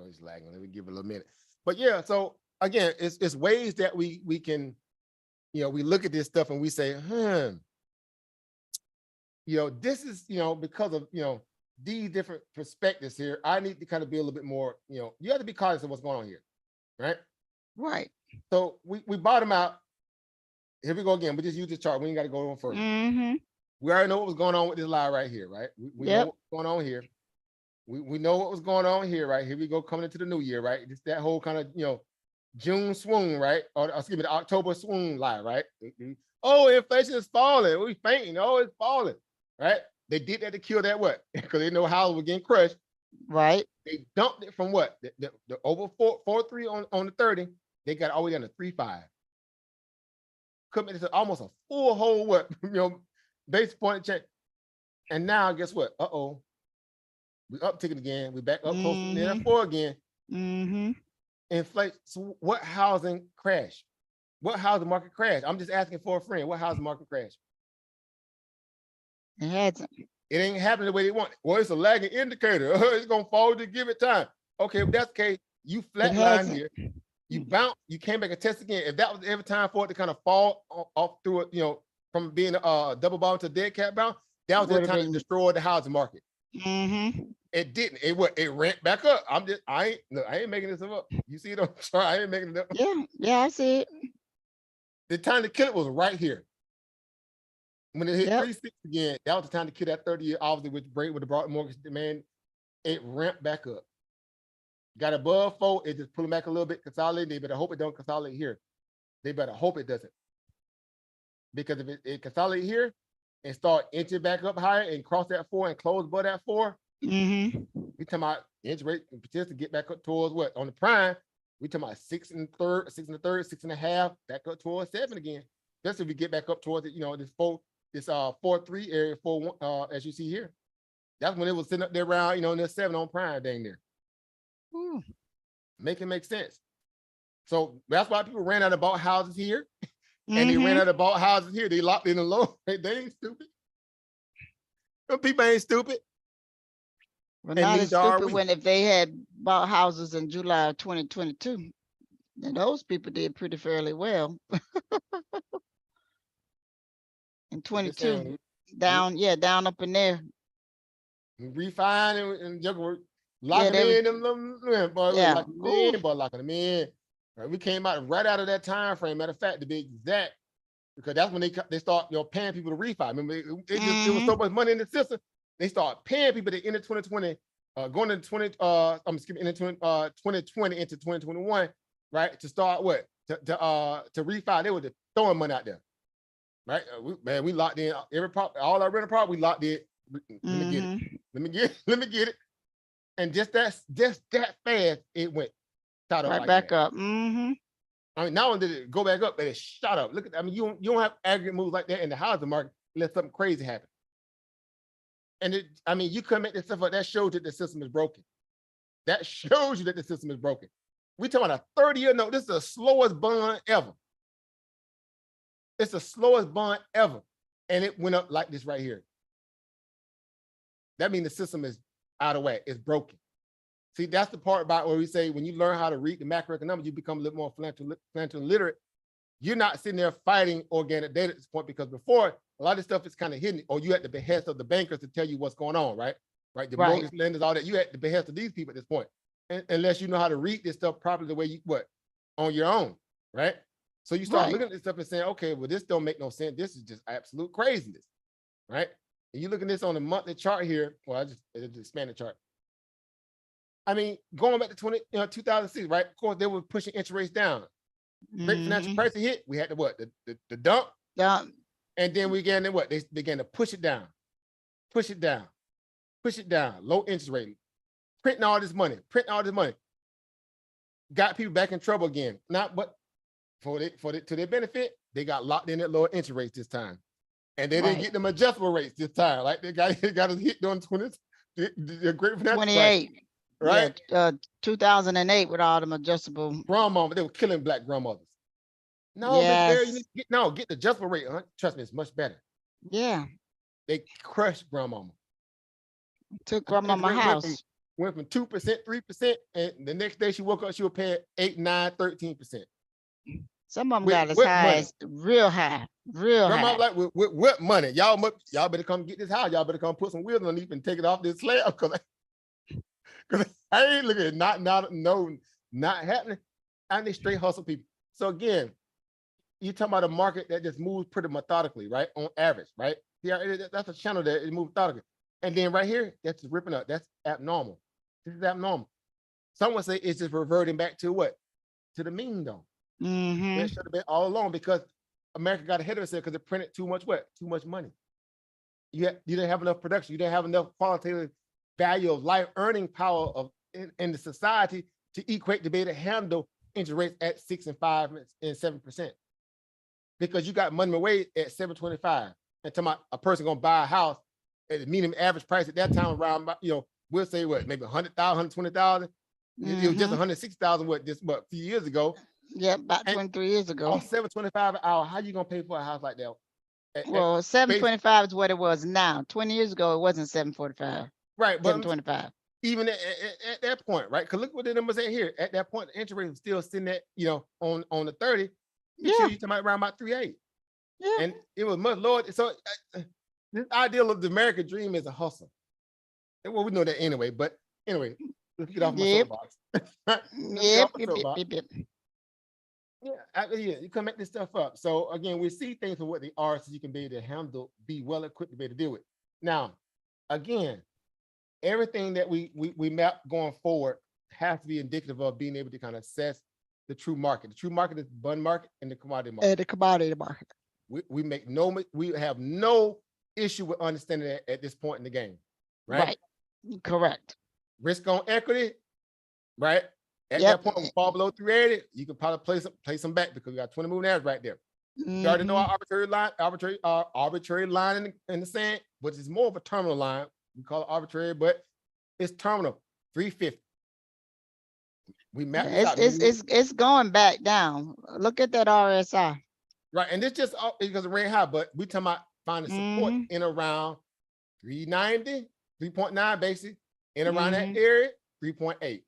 Oh, it's lagging. Let me give it a little minute. But yeah, so again, it's ways that we can, we look at this stuff and we say, this is, because of, these different perspectives here, I need to kind of be a little bit more, you have to be cautious of what's going on here, right? Right. So we bottom out. Here we go again. We just use the chart. We ain't got to go on further. We already know what was going on with this lie right here, right? We know what's going on here. We know what was going on here, right? Here we go, coming into the new year, right? Just that whole kind of, June swoon, right? Or excuse me, the October swoon lie, right? Oh, inflation is falling. We fainting. Oh, it's falling, right? They did that to kill that what? Because they know how was getting crushed. Right. They dumped it from what? The over 4.3 on the 30. They got all the way down to 3.5. Committed to almost a full whole what? Base point check. And now guess what? We upticking again. We back up close to near 4 again. Inflation. So what housing crash? What housing market crash? I'm just asking for a friend. What housing market crash? It hasn't. It ain't happening the way they want it. Well, it's a lagging indicator. It's gonna fall to give it time. Okay, if that's the case, you flatline here. You bounce. You came back and test again. If that was every time for it to kind of fall off through it, from being a double bottom to dead cat bounce, that was the time to destroy the housing market. It didn't. It ramped back up. I ain't making this up. You see it on the chart? I ain't making it up. Yeah, I see it. The time to kill it was right here. When it hit 3.6 again, that was the time to kill that 30-year, obviously, which break with the broad mortgage demand. It ramped back up. Got above 4, it just pulling back a little bit, consolidating. They better hope it don't consolidate here. They better hope it doesn't. Because if it consolidate here and start inching back up higher and cross that 4 and close above that 4, we talking about inch rate and potential to get back up towards what? On the prime, we talking about 6 1/3, 6 1/3, 6.5, back up towards 7 again. Especially if we get back up towards it, this 4.3 area, 4.1, as you see here. That's when it was sitting up there around, in the 7 on prime dang there. Make it make sense. So that's why people ran out of bought houses here. And they ran out of bought houses here. They locked in the low. They ain't stupid. Some people ain't stupid. Well, not as stupid when if they had bought houses in July of 2022. And those people did pretty fairly well. In 22, down up in there. Refine and locking in locking them in. Right, we came out right out of that time frame. Matter of fact, to be exact, because that's when they start paying people to refi. Remember, it was so much money in the system. They start paying people that into 2020, going into 2020 into 2021, right? To start what? To refi. They were just throwing money out there. Right? We locked in all our rental property, we locked in. Let me get it. Let me get it. And just that fast, it went shot up right back up. I mean, not only did it go back up, but it shot up. Look at, you don't have aggregate moves like that in the housing market unless something crazy happens. And you come at this stuff like that shows that the system is broken. That shows you that the system is broken. We talking about a 30-year note. This is the slowest bond ever. It's the slowest bond ever. And it went up like this right here. That means the system is out of whack. It's broken. See, that's the part about where we say when you learn how to read the macroeconomics, you become a little more financial literate. You're not sitting there fighting organic data at this point, because before, a lot of stuff is kind of hidden, or you at the behest of the bankers to tell you what's going on, right? Right. The Right. mortgage lenders, all that. You at the behest of these people at this point, unless you know how to read this stuff properly the way you on your own, right? So you start Right. looking at this stuff and saying, okay, well, this don't make no sense. This is just absolute craziness, right? And you look at this on the monthly chart here. Well, I just expand the chart. I mean, going back to 2006, right? Of course, they were pushing interest rates down. Great financial Mhm. crisis hit. We had the what? The dump. Yeah. And then we began to what? They began to push it down, push it down, push it down. Low interest rate, printing all this money, got people back in trouble again. Not but to their benefit, they got locked in at lower interest rates this time, and they didn't Right. get them adjustable rates this time. Like they got us hit during the great financial crisis, 28. right? Yeah. 2008 with all them adjustable. Grandmama, they were killing black grandmothers. No, Miss Barry, you need Yes. to get the adjustable rate. Trust me, it's much better. Yeah. They crushed grandmama. Took Interest grandmama rate house. went from 2%, 3%, and the next day she woke up, she would pay 8, 9, 13%. Some of them With got as what high money? as real high, real Grandma high. like, with what money? Y'all better come get this house. Y'all better come put some wheels underneath and take it off this slab, because I ain't looking at not happening. And they straight hustle people. So again, you talking about a market that just moves pretty methodically, right? On average, right? Yeah, that's a channel that it moves methodically. And then right here, that's ripping up. That's abnormal. This is abnormal. Some would say it's just reverting back to what? To the mean, though. Mm-hmm. That should have been all along, because America got ahead of itself because it printed too much what? Too much money. You didn't have enough production. You didn't have enough qualitative value of life, earning power of in the society to equate to be able to handle interest rates at 6 and 5 and 7%. Because you got minimum wage at 7.25, and talking about a person gonna buy a house at the median average price at that time around, we'll say what, maybe 100,000, 120,000. It was just 106,000 a few years ago. Yeah, about 23 years ago. On 7.25 an hour, how you gonna pay for a house like that? Well, 725 is what it was now. 20 years ago, it wasn't 745. Right, but 725. even at that point, right? Because look what the numbers at here. At that point, the interest rate was still sitting at, on the 30. Yeah. You talking about around about 3.8. Yeah. And it was much lower. So this ideal of the American dream is a hustle. Well, we know that anyway, but anyway, let's get off my soapbox. Yep. Yep. Yeah, you can make this stuff up. So again, we see things for what they are, so you can be able to handle, be well equipped to be able to deal with. Now, again, everything that we map going forward has to be indicative of being able to kind of assess the true market. The true market is the bond market and the commodity market. The commodity market. We have no issue with understanding that at this point in the game, right? Correct. Risk on equity, right? At that point, we fall below 380. You can probably play some back, because we got 20 moving average right there. You already know our arbitrary line in the sand, which is more of a terminal line. We call it arbitrary, but it's terminal 350. We map it's going back down. Look at that RSI. Right, and it's just because it ran high, but we talking about finding support in around 390, 3.9, basically, in around that area, 3.8.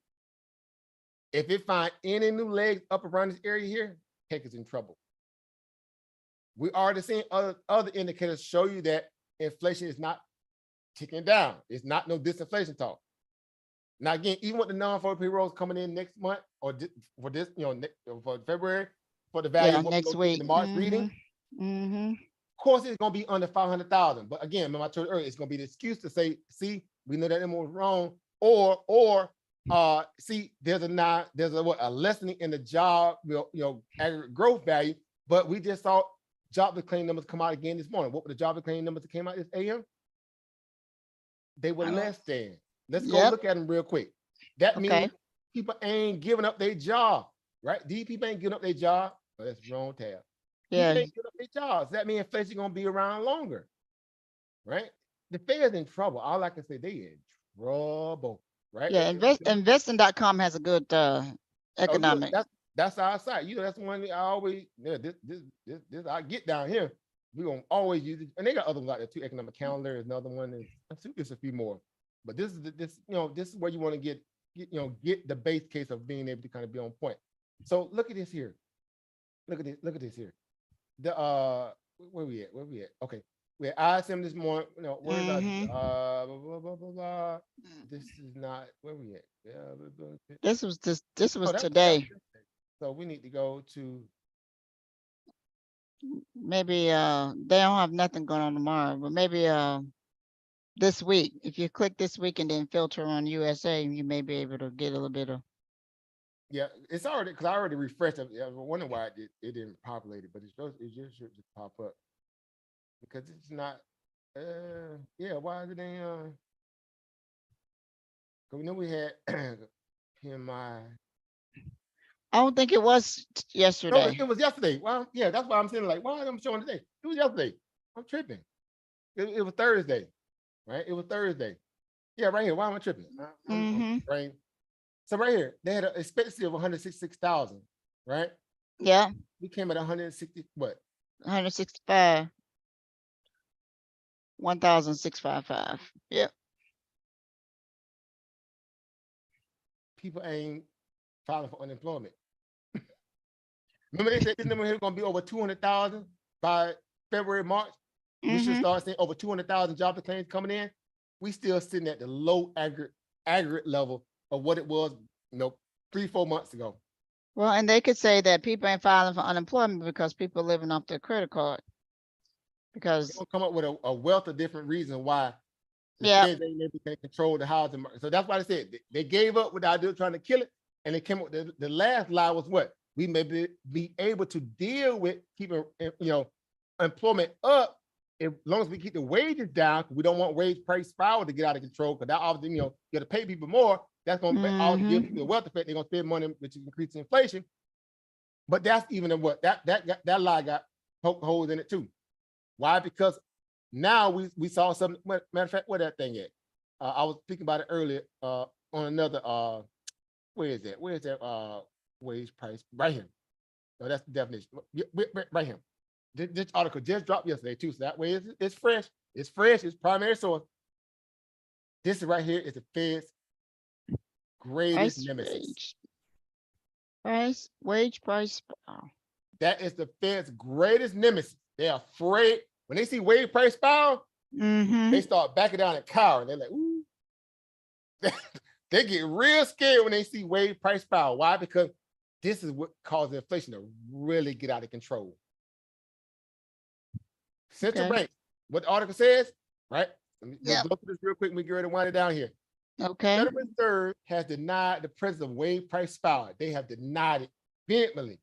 If it find any new legs up around this area here, Tech is in trouble. We already seen other indicators show you that inflation is not ticking down. It's not no disinflation talk. Now, again, even with the non-farm payrolls coming in next month, or for this, for February, for the value next week, the March reading, of course, it's going to be under 500,000. But again, remember I told you earlier, it's going to be the excuse to say, see, we know that was wrong, or see, there's a lessening in the job, aggregate growth value, but we just saw job claim numbers come out again this morning. What were the job claim numbers that came out this AM? They were less than. Let's go look at them real quick. That means people ain't giving up their job, right? These people ain't giving up their job. Oh, that's the wrong tab. Yeah. People ain't giving up their jobs. That means inflation gonna be around longer, right? The Fed's in trouble. All I can say, they in trouble. right? Yeah, investing.com has a good Oh, economic. that's our site. That's the one that I always this I get down here. We gonna always use it, and they got other ones out there too. Economic calendar is another one, and I think there's a few more. But this is this is where you want to get the base case of being able to kind of be on point. So look at this here. Look at this here. The where we at? Where we at? Okay, we at ISM this morning. Where's blah, blah, blah, blah, blah. This is not where we at. Yeah, This was oh, that was today. yesterday. So we need to go to Maybe they don't have nothing going on tomorrow, but maybe this week. If you click this week and then filter on USA, you may be able to get a little bit of. yeah. It's already because I already refreshed it. I was wondering why it didn't populate it, but it just should just pop up because it's not. Yeah. Why is it in? Cause we know we had PMI. I don't think it was No, yesterday. it was yesterday. Well, yeah, that's why I'm saying like, why am I showing today? It was yesterday. I'm tripping. It was Thursday, right? It was Thursday. Yeah, right here. Why am I tripping? I'm brain. So right here, they had an expectancy of 166,000, right? Yeah, We came at 160, what? 165. 1,655. Yep. People ain't filing for unemployment. Remember they said this number here is gonna be over 200,000 by February, March. We should start seeing over 200,000 job claims coming in. We still sitting at the low aggregate level of what it was, 3-4 months ago. Well, and they could say that people ain't filing for unemployment because people living off their credit card. They're Because gonna come up with a wealth of different reasons why the Yeah. feds ain't able to control the housing market. So that's why they said they gave up with the idea of trying to kill it, and they came up with the last lie was what? We may be able to deal with keeping employment up as long as we keep the wages down. 'Cause we don't want wage price spiral to get out of control. Because that obviously, you got to pay people more. That's going to all give people the wealth effect. They're going to spend money, which is increasing inflation. But that's even what that lie got holes in it too. Why? Because now we saw something. Matter of fact, where that thing at? I was thinking about it earlier on another. Where is that? Wage price right here. No, that's the definition. Right here. This article just dropped yesterday too, so that way it's fresh. It's fresh. It's primary source. This is right here is the Fed's greatest nemesis. Wage price. That is the Fed's greatest nemesis. They're afraid when they see wage price spiral, they start backing down and cowering. They're like, ooh. They get real scared when they see wage price spiral. Why? Because this is what causes inflation to really get out of control. Central bank, what the article says, right? Let's go through this real quick and we get ready to wind it down here. Okay. Federal Reserve has denied the presence of wage price spiral. They have denied it vehemently,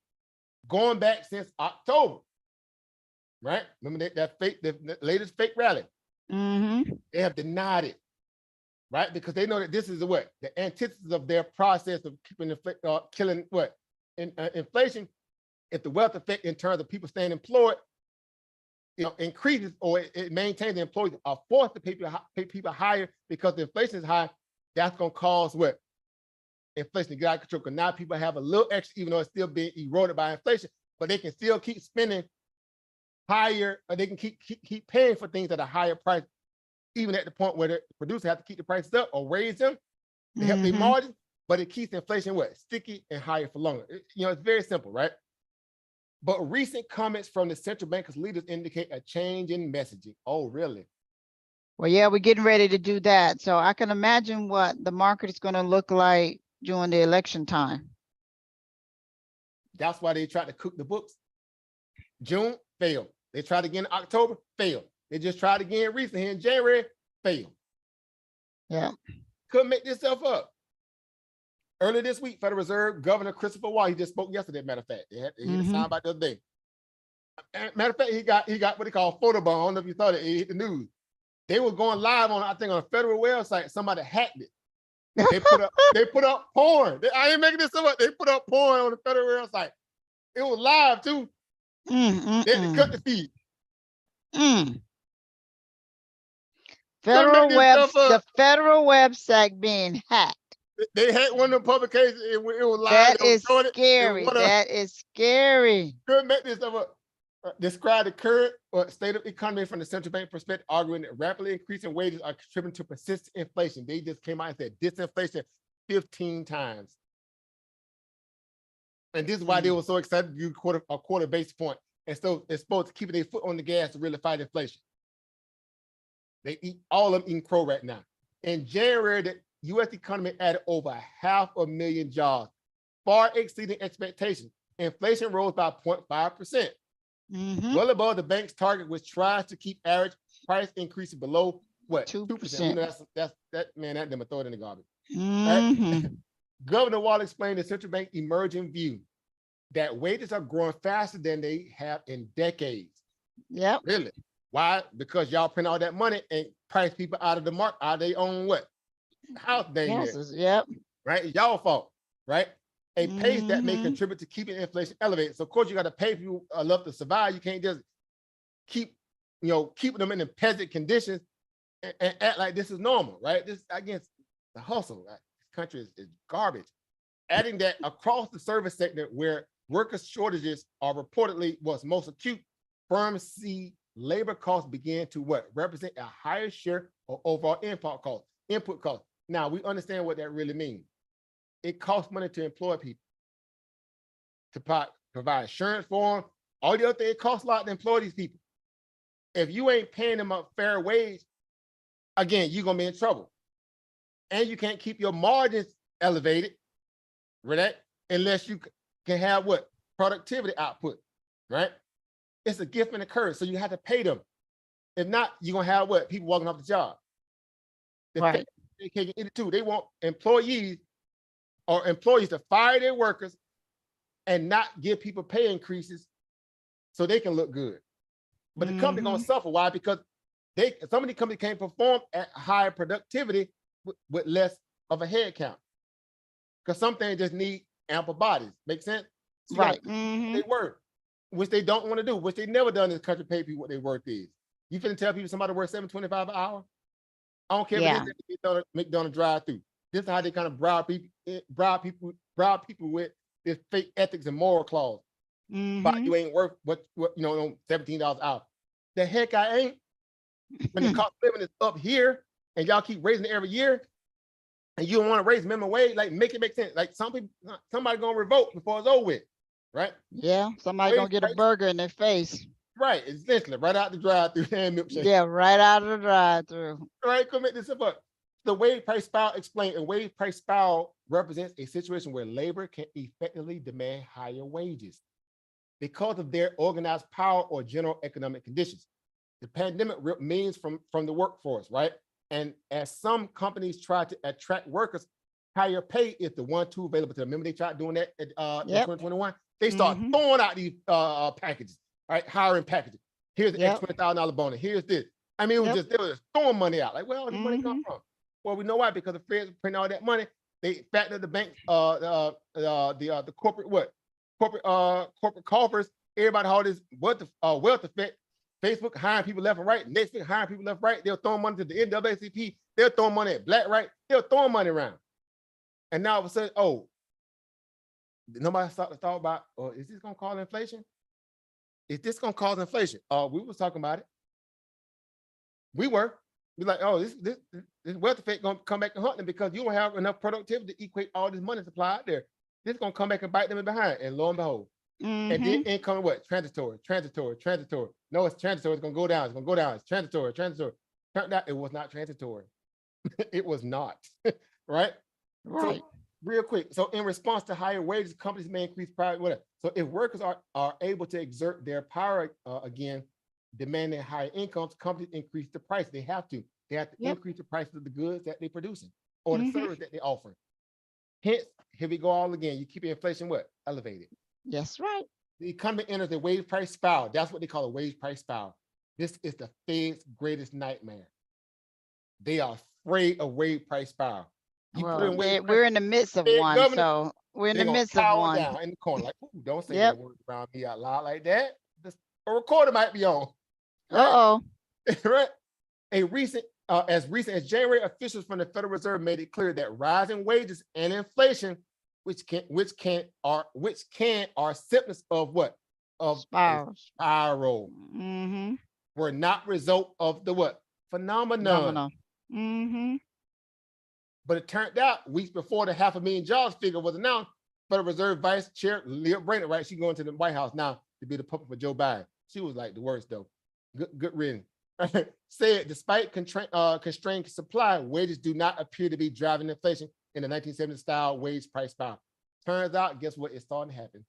going back since October, right? Remember the latest fake rally? They have denied it, right? Because they know that this is the antithesis of their process of keeping killing inflation. If the wealth effect in terms of people staying employed, increases or it maintains the employees are forced to pay people higher because the inflation is high. That's going to cause inflation to get out of control. Because now people have a little extra, even though it's still being eroded by inflation, but they can still keep spending higher, or they can keep paying for ththings at a higher price, even at the point where the producer has to keep the prices up or raise them to help their margin, but it keeps inflation sticky and higher for longer. It's very simple, right? But recent comments from the central bankers leaders indicate a change in messaging. Oh, really? Well, yeah, we're getting ready to do that. So I can imagine what the market is going to look like during the election time. That's why they tried to cook the books. June, failed. They tried again in October, failed. They just tried again recently in January, failed. Yeah. Couldn't make this stuff up. Earlier this week, Federal Reserve Governor Christopher Wahl, he just spoke yesterday, matter of fact. He had a sound about the other day. Matter of fact, he got what they call photobomb. I don't know if you thought it hit the news. They were going live on, I think, on a federal website. Somebody hacked it. They put up porn. I ain't making this up. They put up porn on the federal website. It was live too. They had to cut the feed. Federal this web, stuff up. the federal website being hacked. They had one of the publications. It was live. That They was is showing it. scary. One of That is scary. couldn't make this stuff up. Describe the current state of the economy from the central bank perspective, arguing that rapidly increasing wages are contributing to persistent inflation. They just came out and said disinflation 15 times. And this is why they were so excited to do a quarter basis point. And so it's supposed to keep their foot on the gas to really fight inflation. They eat all of them eating crow right now. In January, the U.S. economy added over 500,000 jobs, far exceeding expectations. Inflation rose by 0.5%. Well above the bank's target, which tries to keep average price increases below what? 2%. You know, that's that them throw it in the garbage. Right? Governor Wall explained the central bank emerging view that wages are growing faster than they have in decades. Yep. Really? Why? Because y'all print all that money and price people out of the market, out of their own what? House dang it. Yep. Right? It's y'all fault, right? A pace that may contribute to keeping inflation elevated. So of course you got to pay people enough to survive. You can't just keep, keeping them in the peasant conditions and act like this is normal, right? This against the hustle. Right? This country is garbage. Adding that across the service sector where worker shortages are reportedly what's most acute, firms see labor costs begin to what? Represent a higher share of overall input costs. Now we understand what that really means. It costs money to employ people, to provide insurance for them. All the other things, it costs a lot to employ these people. If you ain't paying them a fair wage, again, you're gonna be in trouble. And you can't keep your margins elevated, right? Unless you can have what? Productivity output, right? It's a gift and a curse, so you have to pay them. If not, you're gonna have what? People walking off the job. Right. They want employees to fire their workers and not give people pay increases so they can look good. But the company gonna suffer. Why? Because some of the companies can't perform at higher productivity with less of a head count. Because some things just need ample bodies. Make sense? So Right. They work, which they don't want to do, which they never done in this country, pay people what their worth is. You finna tell people somebody works $7.25 an hour? I don't care if it's McDonald's drive-through. This is how they kind of bribe people with this fake ethics and moral clause. But you ain't worth what $17 an hour. The heck I ain't. When the cost of living is up here and y'all keep raising it every year, and you don't want to raise minimum wage, like make it make sense. Like somebody gonna revolt before it's over with, right? Yeah, somebody gonna get a burger in their face. Right, essentially, right out the drive-through and milkshake. Yeah, right out of the drive-through. Right, commit this up. The wage price spiral explained, a wage price spiral represents a situation where labor can effectively demand higher wages because of their organized power or general economic conditions. The pandemic ripped millions from the workforce, right? And as some companies try to attract workers, higher pay is the 1-2 available to them. Remember they tried doing that in 2021? They start throwing out these packages, right? Hiring packages. Here's the $20,000 bonus. Here's this. I mean, they were just throwing money out. Like, where all this money come from? Well, we know why, because the Feds print all that money. They factor the bank, the corporate coffers. Everybody all this wealth effect. Facebook hiring people left and right. Netflix hiring people left and right. They'll throw money to the NAACP. They'll throw money at BlackRock. They'll throw money around. And now all of a sudden, nobody thought about, is this gonna cause inflation? Is this gonna cause inflation? We was talking about it. We were like, this wealth effect gonna come back and hunt them because you don't have enough productivity to equate all this money supply out there. This is gonna come back and bite them in behind. And lo and behold, and then income what? Transitory. No, it's transitory. It's gonna go down. It's transitory. Turned out it was not transitory. It was not. Right. So, real quick. So in response to higher wages, companies may increase price, whatever. So if workers are able to exert their power again, demanding higher incomes, companies increase the price. They have to increase the price of the goods that they're producing or the service that they're offering. Hence, here we go all again. You keep inflation what? Elevated. That's right. The economy enters a wage price spiral. That's what they call a wage price spiral. This is the Fed's greatest nightmare. They are afraid of wage price spiral. We're in the midst of one, so we're in the midst of one. Down in the corner, like, don't say that word around me out loud like that. A recorder might be on. Right? Right? A recent as recent as January, officials from the Federal Reserve made it clear that rising wages and inflation, which are symptoms of what? Of a Spirals. spiral, Mm-hmm. were not result of the what? Phenomenon. Phenomenal. Mm-hmm. But it turned out weeks before the 500,000 jobs figure was announced, Federal Reserve Vice Chair Leah Brainerd, right? She going to the White House now to be the puppet for Joe Biden. She was like the worst though. Good riddance. Said despite constrained supply, wages do not appear to be driving inflation in the 1970s style wage price spiral. Turns out, guess what? It's starting to happen.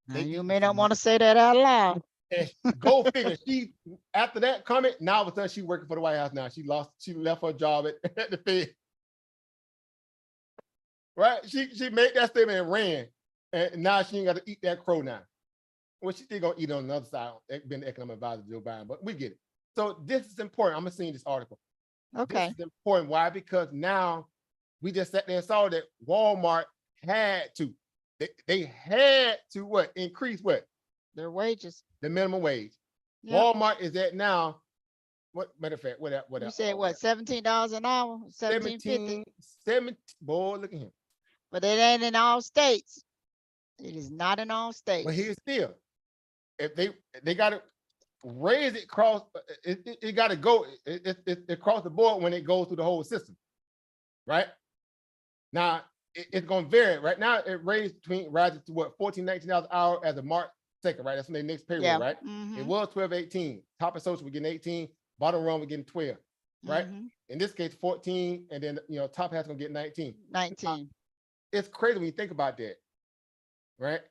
Now, you may not want to say that out loud. Go figure. She after that comment, now all of a sudden she's working for the White House now. She left her job at the Fed. Right? She made that statement and ran. And now she ain't got to eat that crow now. Well, she's still gonna eat on the other side, being the economic advisor to Joe Biden, but we get it. So this is important. I'm gonna see this article. Okay. This is important. Why? Because now we just sat there and saw that Walmart had to. They had to what? Increase what? Their wages. The minimum wage. Yep. Walmart is at now. What matter of fact? What? You said what? $17 an hour. 17.50. 17. Boy, look at him. But it ain't in all states. It is not in all states. But here's still, if they got to raise it across, it got to go it across the board when it goes through the whole system, right? Now it's going to vary. Right now it rises to what, $14, $19 an hour as of March 2nd, right? That's when they next payroll, Yeah. right? Mhm. It was 12, 18. Top and social we're getting 18. Bottom run we're getting 12, right? Mhm. In this case 14, and then top half's gonna get 19. 19. It's crazy when you think about that, right?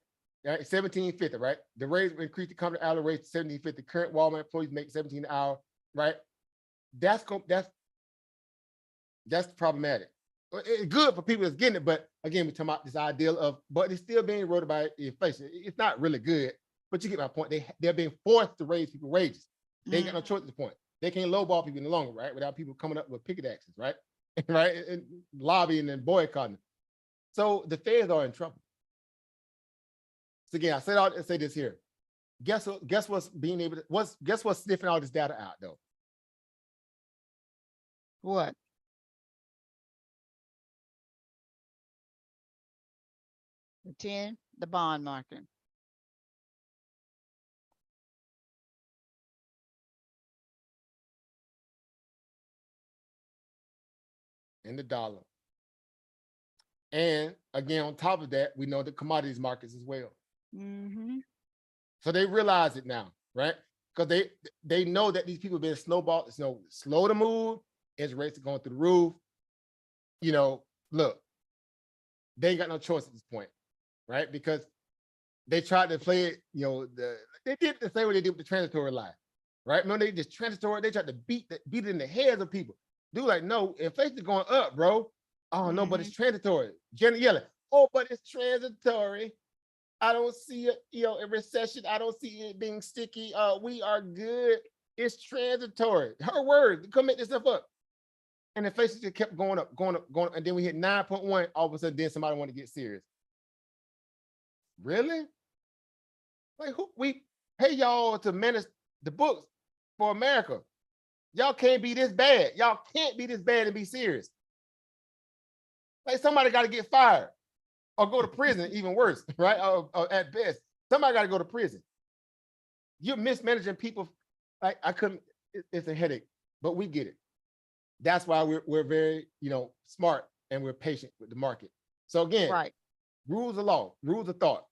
Right, $17.50, right? The raise will increase the company hourly rate to $17.50. Current Walmart employees make $17 an hour, right? That's problematic. It's good for people that's getting it, but again, we're talking about this ideal of, but it's still being eroded by inflation. It's not really good, but you get my point. They're being forced to raise people's wages. They ain't got no choice at this point. They can't lowball people any longer, right? Without people coming up with picket actions, right? Right? And lobbying and boycotting. So the feds are in trouble. So again, I said all and say this here. Guess what's sniffing all this data out though? What? The 10, the bond market. And the dollar. And again, on top of that, we know the commodities markets as well. Mm-hmm. So they realize it now, right? Because they know that these people have been slow to move, interest rates are going through the roof. Look, they ain't got no choice at this point, right? Because they tried to play it, they did the same way they did with the transitory lie, right? Remember, they just transitory, they tried to beat it in the heads of people. Dude, like, no, inflation's going up, bro. Oh, no, but it's transitory. Janet yelling, oh, but it's transitory. I don't see a recession. I don't see it being sticky. We are good. It's transitory. Her words, come make this stuff up. And inflation just kept going up. And then we hit 9.1. All of a sudden, then somebody want to get serious. Really? Like, we pay y'all to manage the books for America. Y'all can't be this bad. Y'all can't be this bad and be serious. Like, somebody got to get fired or go to prison, even worse, right? Or at best, somebody got to go to prison. You're mismanaging people. Like, it's a headache, but we get it. That's why we're very, smart and we're patient with the market. So again, right. Rules of law, rules of thought,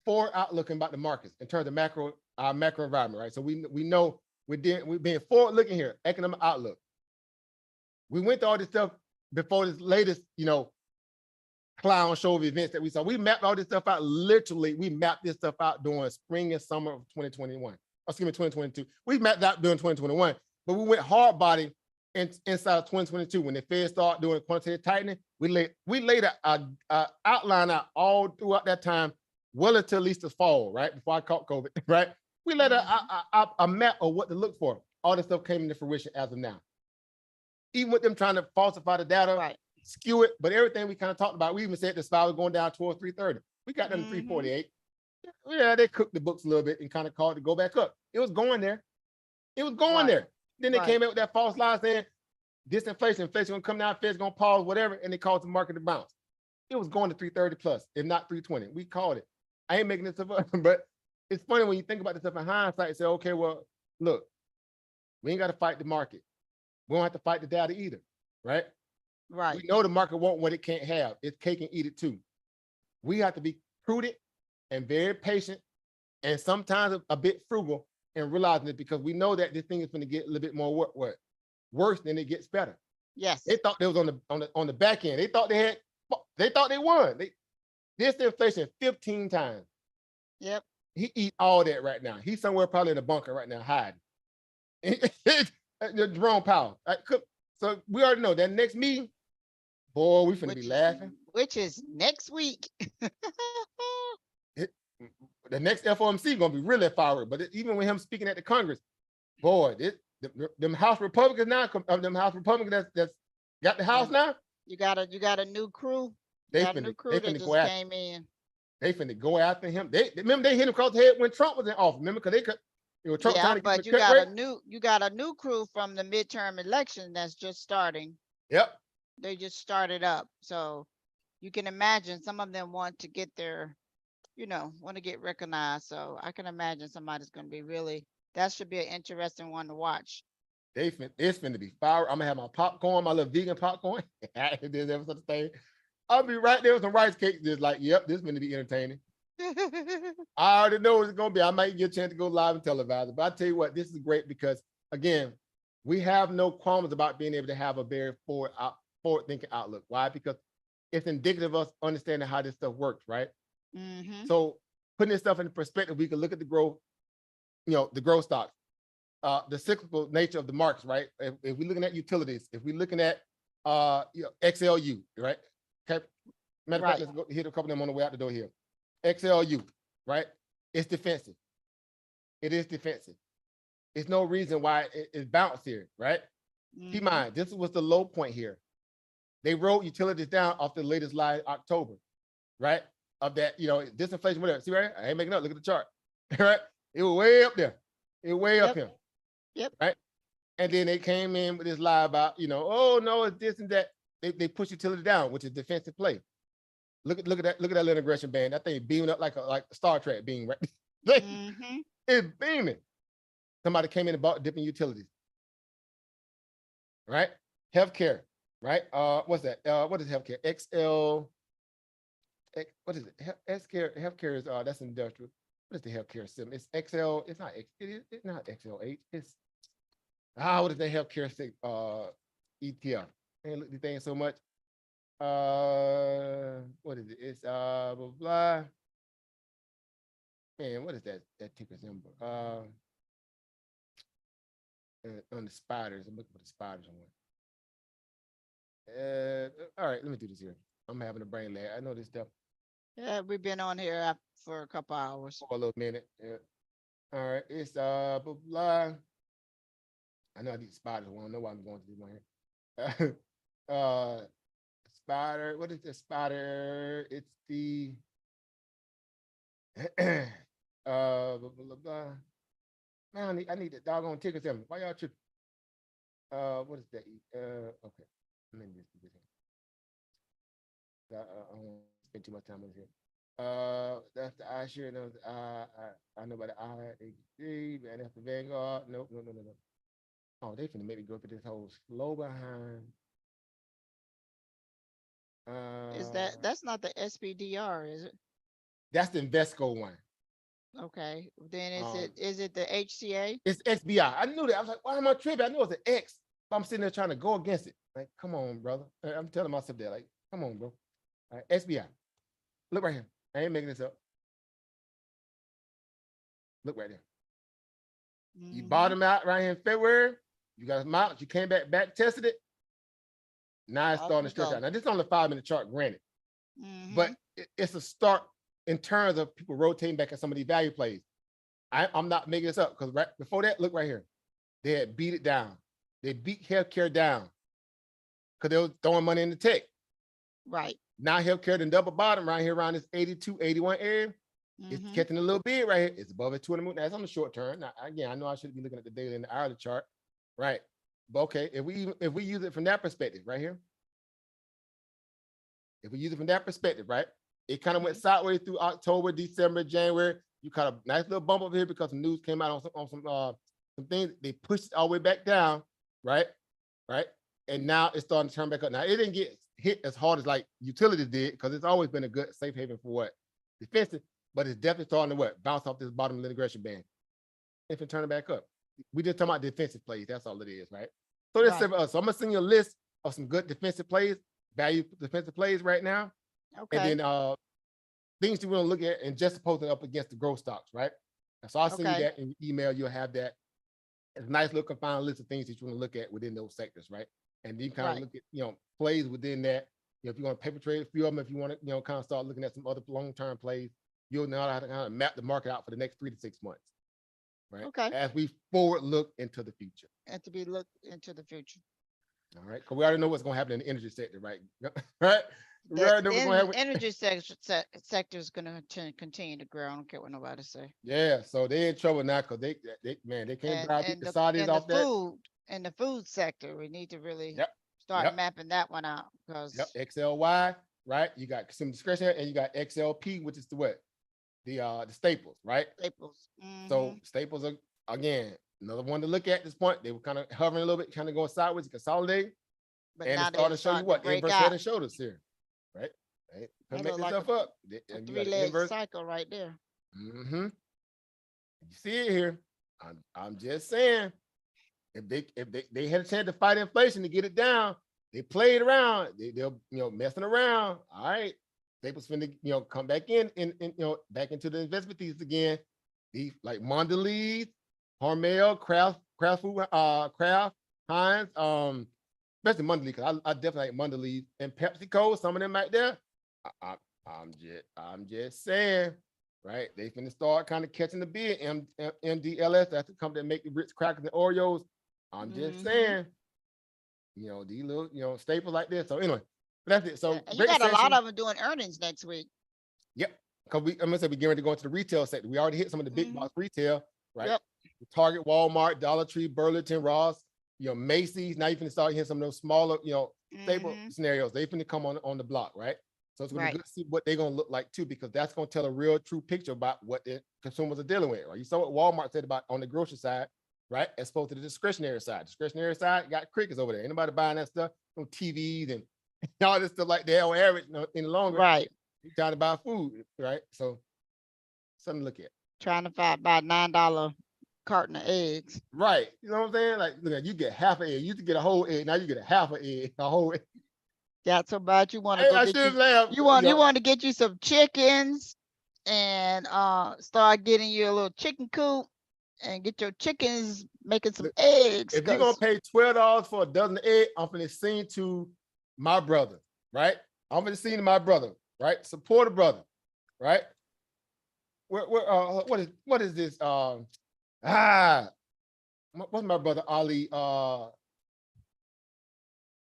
forward outlook about the markets in terms of macro environment, right? So we know we're being forward looking here, economic outlook. We went through all this stuff before this latest, clown show of events that we saw. We mapped all this stuff out. Literally, we mapped this stuff out during spring and summer of 2022. We mapped out during 2021, but we went hard body inside of 2022 when the Fed started doing quantitative tightening. We laid a outline out all throughout that time, well until at least the fall, right? Before I caught COVID, right? We laid a map of what to look for. All this stuff came into fruition as of now. Even with them trying to falsify the data, right, skew it, but everything we kind of talked about, we even said the SPY was going down towards 330. We got them to 348. Yeah, they cooked the books a little bit and kind of called to go back up. It was going there. It was going Right. there. Then they Right. came out with that false lie saying disinflation, inflation gonna come down, Fed's gonna pause, whatever, and they caused the market to bounce. It was going to 330 plus, if not 320. We called it. I ain't making this stuff up, but it's funny when you think about this stuff in hindsight and say, okay, well, look, we ain't got to fight the market. We don't have to fight the data either, right? Right. We know the market won't what it can't have. It's cake and eat it too. We have to be prudent and very patient and sometimes a bit frugal in realizing it because we know that this thing is going to get a little bit more worse than it gets better. Yes. They thought they was on the back end. They thought they won. This inflation 15 times. Yep. He eat all that right now. He's somewhere probably in a bunker right now hiding. Jerome Powell. So we already know that next meeting, boy, we finna be laughing. Which is next week. The next FOMC gonna be really firework. But even with him speaking at the Congress, boy, them House Republicans now, them House Republicans that's got the House now. You got a new crew. They Got a new crew that just came in. They finna go after him. Remember they hit him across the head when Trump was in office. Remember, because Trump Yeah, trying to but get you got a new crew from the midterm election that's just starting. Yep. They just started up. So you can imagine some of them want to get their, want to get recognized. So I can imagine somebody's going to be that should be an interesting one to watch. It's finna be fire. I'm gonna have my popcorn, my little vegan popcorn. There's ever such a thing. I'll be right there with some rice cakes. Just like, yep, this is gonna be entertaining. I already know what it's gonna be. I might get a chance to go live and televise it. But I tell you what, this is great because again, we have no qualms about being able to have a very forward-thinking outlook. Why? Because it's indicative of us understanding how this stuff works, right? Mm-hmm. So putting this stuff into perspective, we can look at the growth, the growth stocks. The cyclical nature of the markets, right? If we're looking at utilities, if we're looking at XLU, right? Okay. Matter of fact, let's go hit a couple of them on the way out the door here. XLU, right? It's defensive. It is defensive. It's no reason why it's bounced here, right? Mm-hmm. Keep in mind, this was the low point here. They wrote utilities down off the latest line October, right? Of that, disinflation, whatever. See right? I ain't making up. Look at the chart, right? It was way up there. It was way up here. Yep. Right. And then they came in with this lie about, oh no, it's this and that. They push utility down, which is defensive play. Look at that little aggression band. That thing beaming up like a Star Trek beam, right? Mm-hmm. It's beaming. Somebody came in and bought dipping utilities. Right? Healthcare, right? What's that? What is healthcare? What is it? Healthcare is that's industrial. What is the healthcare system? It's XL. It's not XL8. It's what is the healthcare ETF? And look the thing so much. What is it? It's blah blah. Man, what is that ticker symbol? On the spiders. I'm looking for the spiders on one. All right, let me do this here. I'm having a brain lag. I know this stuff. Yeah, we've been on here for a couple hours. For a little minute. Yeah. All right, it's blah blah. I know I need spiders. I want to know why I'm going to this one here. Spider. What is the spider? It's the blah blah blah. Man, I need the doggone ticker symbol. Why y'all tripping? What is that? Okay. Let me just do this here. I won't spend too much time on here. That's the iShares. I know about the IHG, and that's the Vanguard. No. Oh, they finna make me go through this whole slow behind. That's not the SPDR, is it? That's the Invesco one. Okay. Then is it the HCA? It's XBI. I knew that. I was like, why am I tripping? I know it's an X, but I'm sitting there trying to go against it. Like, come on, brother. I'm telling myself that, like, come on, bro. All right, SBI. Look right here. I ain't making this up. Look right there. Mm-hmm. You bottom out right here in February. You got a mount. You came back tested it. Now it's starting to stretch out. Now this is on the 5-minute chart, granted, but it's a start in terms of people rotating back at some of these value plays. I'm not making this up because right before that, look right here, they had beat it down. They beat healthcare down because they were throwing money into tech. Right. Now healthcare then double bottom right here around this 82, 81 area. It's Mhm. catching a little bid right here. It's above a 200 moving. That's on the short term. Now, again, I know I should be looking at the daily and the hourly chart, right? But okay, if we use it from that perspective right here, if we use it from that perspective, right? It kind of went sideways through October, December, January. You kind of nice little bump over here because the news came out on some things. They pushed it all the way back down, right? Right. And now it's starting to turn back up. Now it didn't get hit as hard as like utilities did because it's always been a good safe haven for what defensive, but it's definitely starting to what bounce off this bottom linear band. If it turn it back up, we just talking about defensive plays. That's all it is, right? So this Right. so I'm gonna send you a list of some good defensive plays, value defensive plays right now, and Okay. then things you want to look at and just post it up against the growth stocks, right? And so I'll send you Okay. that in your email. You'll have that. It's a nice little confined list of things that you want to look at within those sectors, right? And you kind of Right. look at plays within that. If you want to paper trade a few of them, if you want to kind of start looking at some other long-term plays, you'll know how to kind of map the market out for the next 3 to 6 months, right? Okay. As we forward look into the future. And to be looked into the future. All right, because we already know what's going to happen in the energy sector, right? Right? We The already know what's going to happen. energy sector is going to continue to grow. I don't care what nobody say. Yeah, so they're in trouble now because they can't And buy the Saudis and the off that. food sector, we need to really Yep, start yep, mapping that one out yep. because XLY, right? You got some discretionary, and you got XLP, which is the what? The staples, right? staples. So staples are again another one to look at this point. They were kind of hovering a little bit, kind of going sideways, consolidating, But and it's now they're starting to show you starting to what break inverse head out. and shoulders here, right? Right. That Make look like this up. a And you got the three-leg inverse. cycle right there. Mm-hmm. You see it here. I'm just saying, if they had a chance to fight inflation to get it down, they played around. They'll messing around. All right, Staples finna come back in back into the investment thesis again. These like Mondelez, Hormel, Kraft Food, Kraft, Heinz, especially Mondelez because I definitely like Mondelez and PepsiCo. Some of them right there. I, I'm just saying. Right, they finna start kind of catching the bid. MDLS, that's the company that make the Ritz crackers and Oreos. I'm just saying, these little, staples like this. So anyway, that's it. So And you great got a lot session. of them doing earnings next week. Yep. Because I'm gonna say we're getting ready to go into the retail sector. We already hit some of the big box retail, right? Yep. Target, Walmart, Dollar Tree, Burlington, Ross, Macy's. Now you finna start hitting some of those smaller, staple scenarios. They finna come on the block, right? So it's gonna be good to see what they're gonna look like too, because that's gonna tell a real true picture about what the consumers are dealing with. Right? You saw what Walmart said about on the grocery side, right? As opposed to the discretionary side. Discretionary side got crickets over there. Anybody buying that stuff on TVs and all this stuff like that on average any longer. Right. You trying to buy food, right? So something to look at. Trying to buy $9 carton of eggs. Right. You know what I'm saying? Like, look at you get half an egg. You used to get a whole egg. Now you get a half an egg, a whole egg. Got so bad you want to Hey, go I get should you. laugh. You want to get you some chickens and start getting you a little chicken coop and get your chickens making some eggs. If you're gonna pay $12 for a dozen eggs, I'm gonna sing to my brother, right? I'm gonna sing to my brother, right? Support a brother, right? What is this? What's my brother Ali?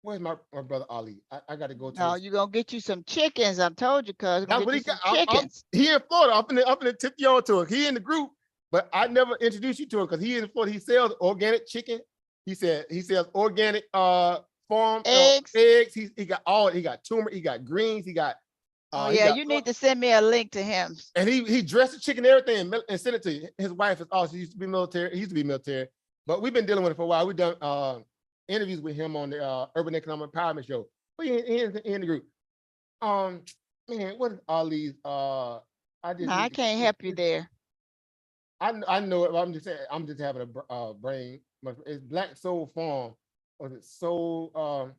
Where's my brother Ali? I got to go to. No, you're gonna get you some chickens. I told you, cuz. That's what he some got. chickens. He in Florida. I'm gonna tip you on to him. He in the group, but I never introduced you to him because he in Florida. He sells organic chicken. He said he sells organic farm Eggs. eggs. He got turmeric, he got greens, he got Oh yeah, you need to send me a link to him. And he dressed the chicken and everything and sent it to you. His wife is also used to be military. He used to be military, but we've been dealing with it for a while. We've done interviews with him on the Urban Economic Empowerment Show. But he in the group. Man, what is Ali's? I can't help you there. I know it. But I'm just having a brain. It's Black Soul Farm. Or is it Soul? I'm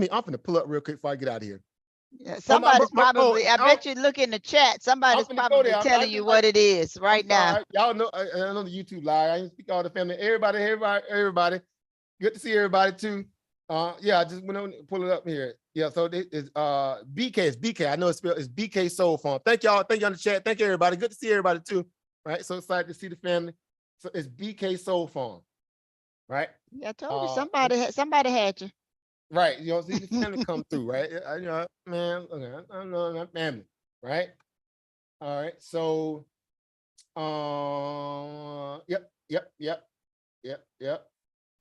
gonna pull up real quick before I get out of here. Yeah, somebody's probably. I bet you look in the chat. Somebody's probably telling you what it is right now. Y'all know. I know the YouTube live. I speak all the family. Everybody. Good to see everybody too. Yeah, I just went on pull it up here. Yeah, so it is BK. It's BK. I know it's BK Soul Farm. Thank y'all. Thank you on the chat. Thank you everybody. Good to see everybody too. Right. So excited to see the family. So it's BK Soul Farm. Right. Yeah, I told you somebody had you. Right. See the family come through. Right. Man, I know my family. Right. All right. So, yep.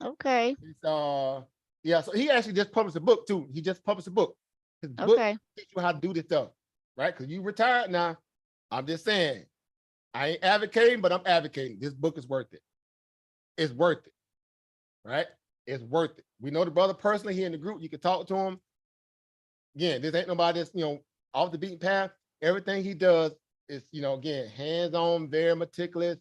Okay, It's, yeah. So he actually just published a book too. He just published a book. His book okay. teach you how to do this stuff, right? Because you retired now. I'm just saying, I ain't advocating, but I'm advocating. This book is worth it. It's worth it, right? It's worth it. We know the brother personally here in the group. You can talk to him. Again, this ain't nobody that's, off the beaten path. Everything he does is, again, hands-on, very meticulous.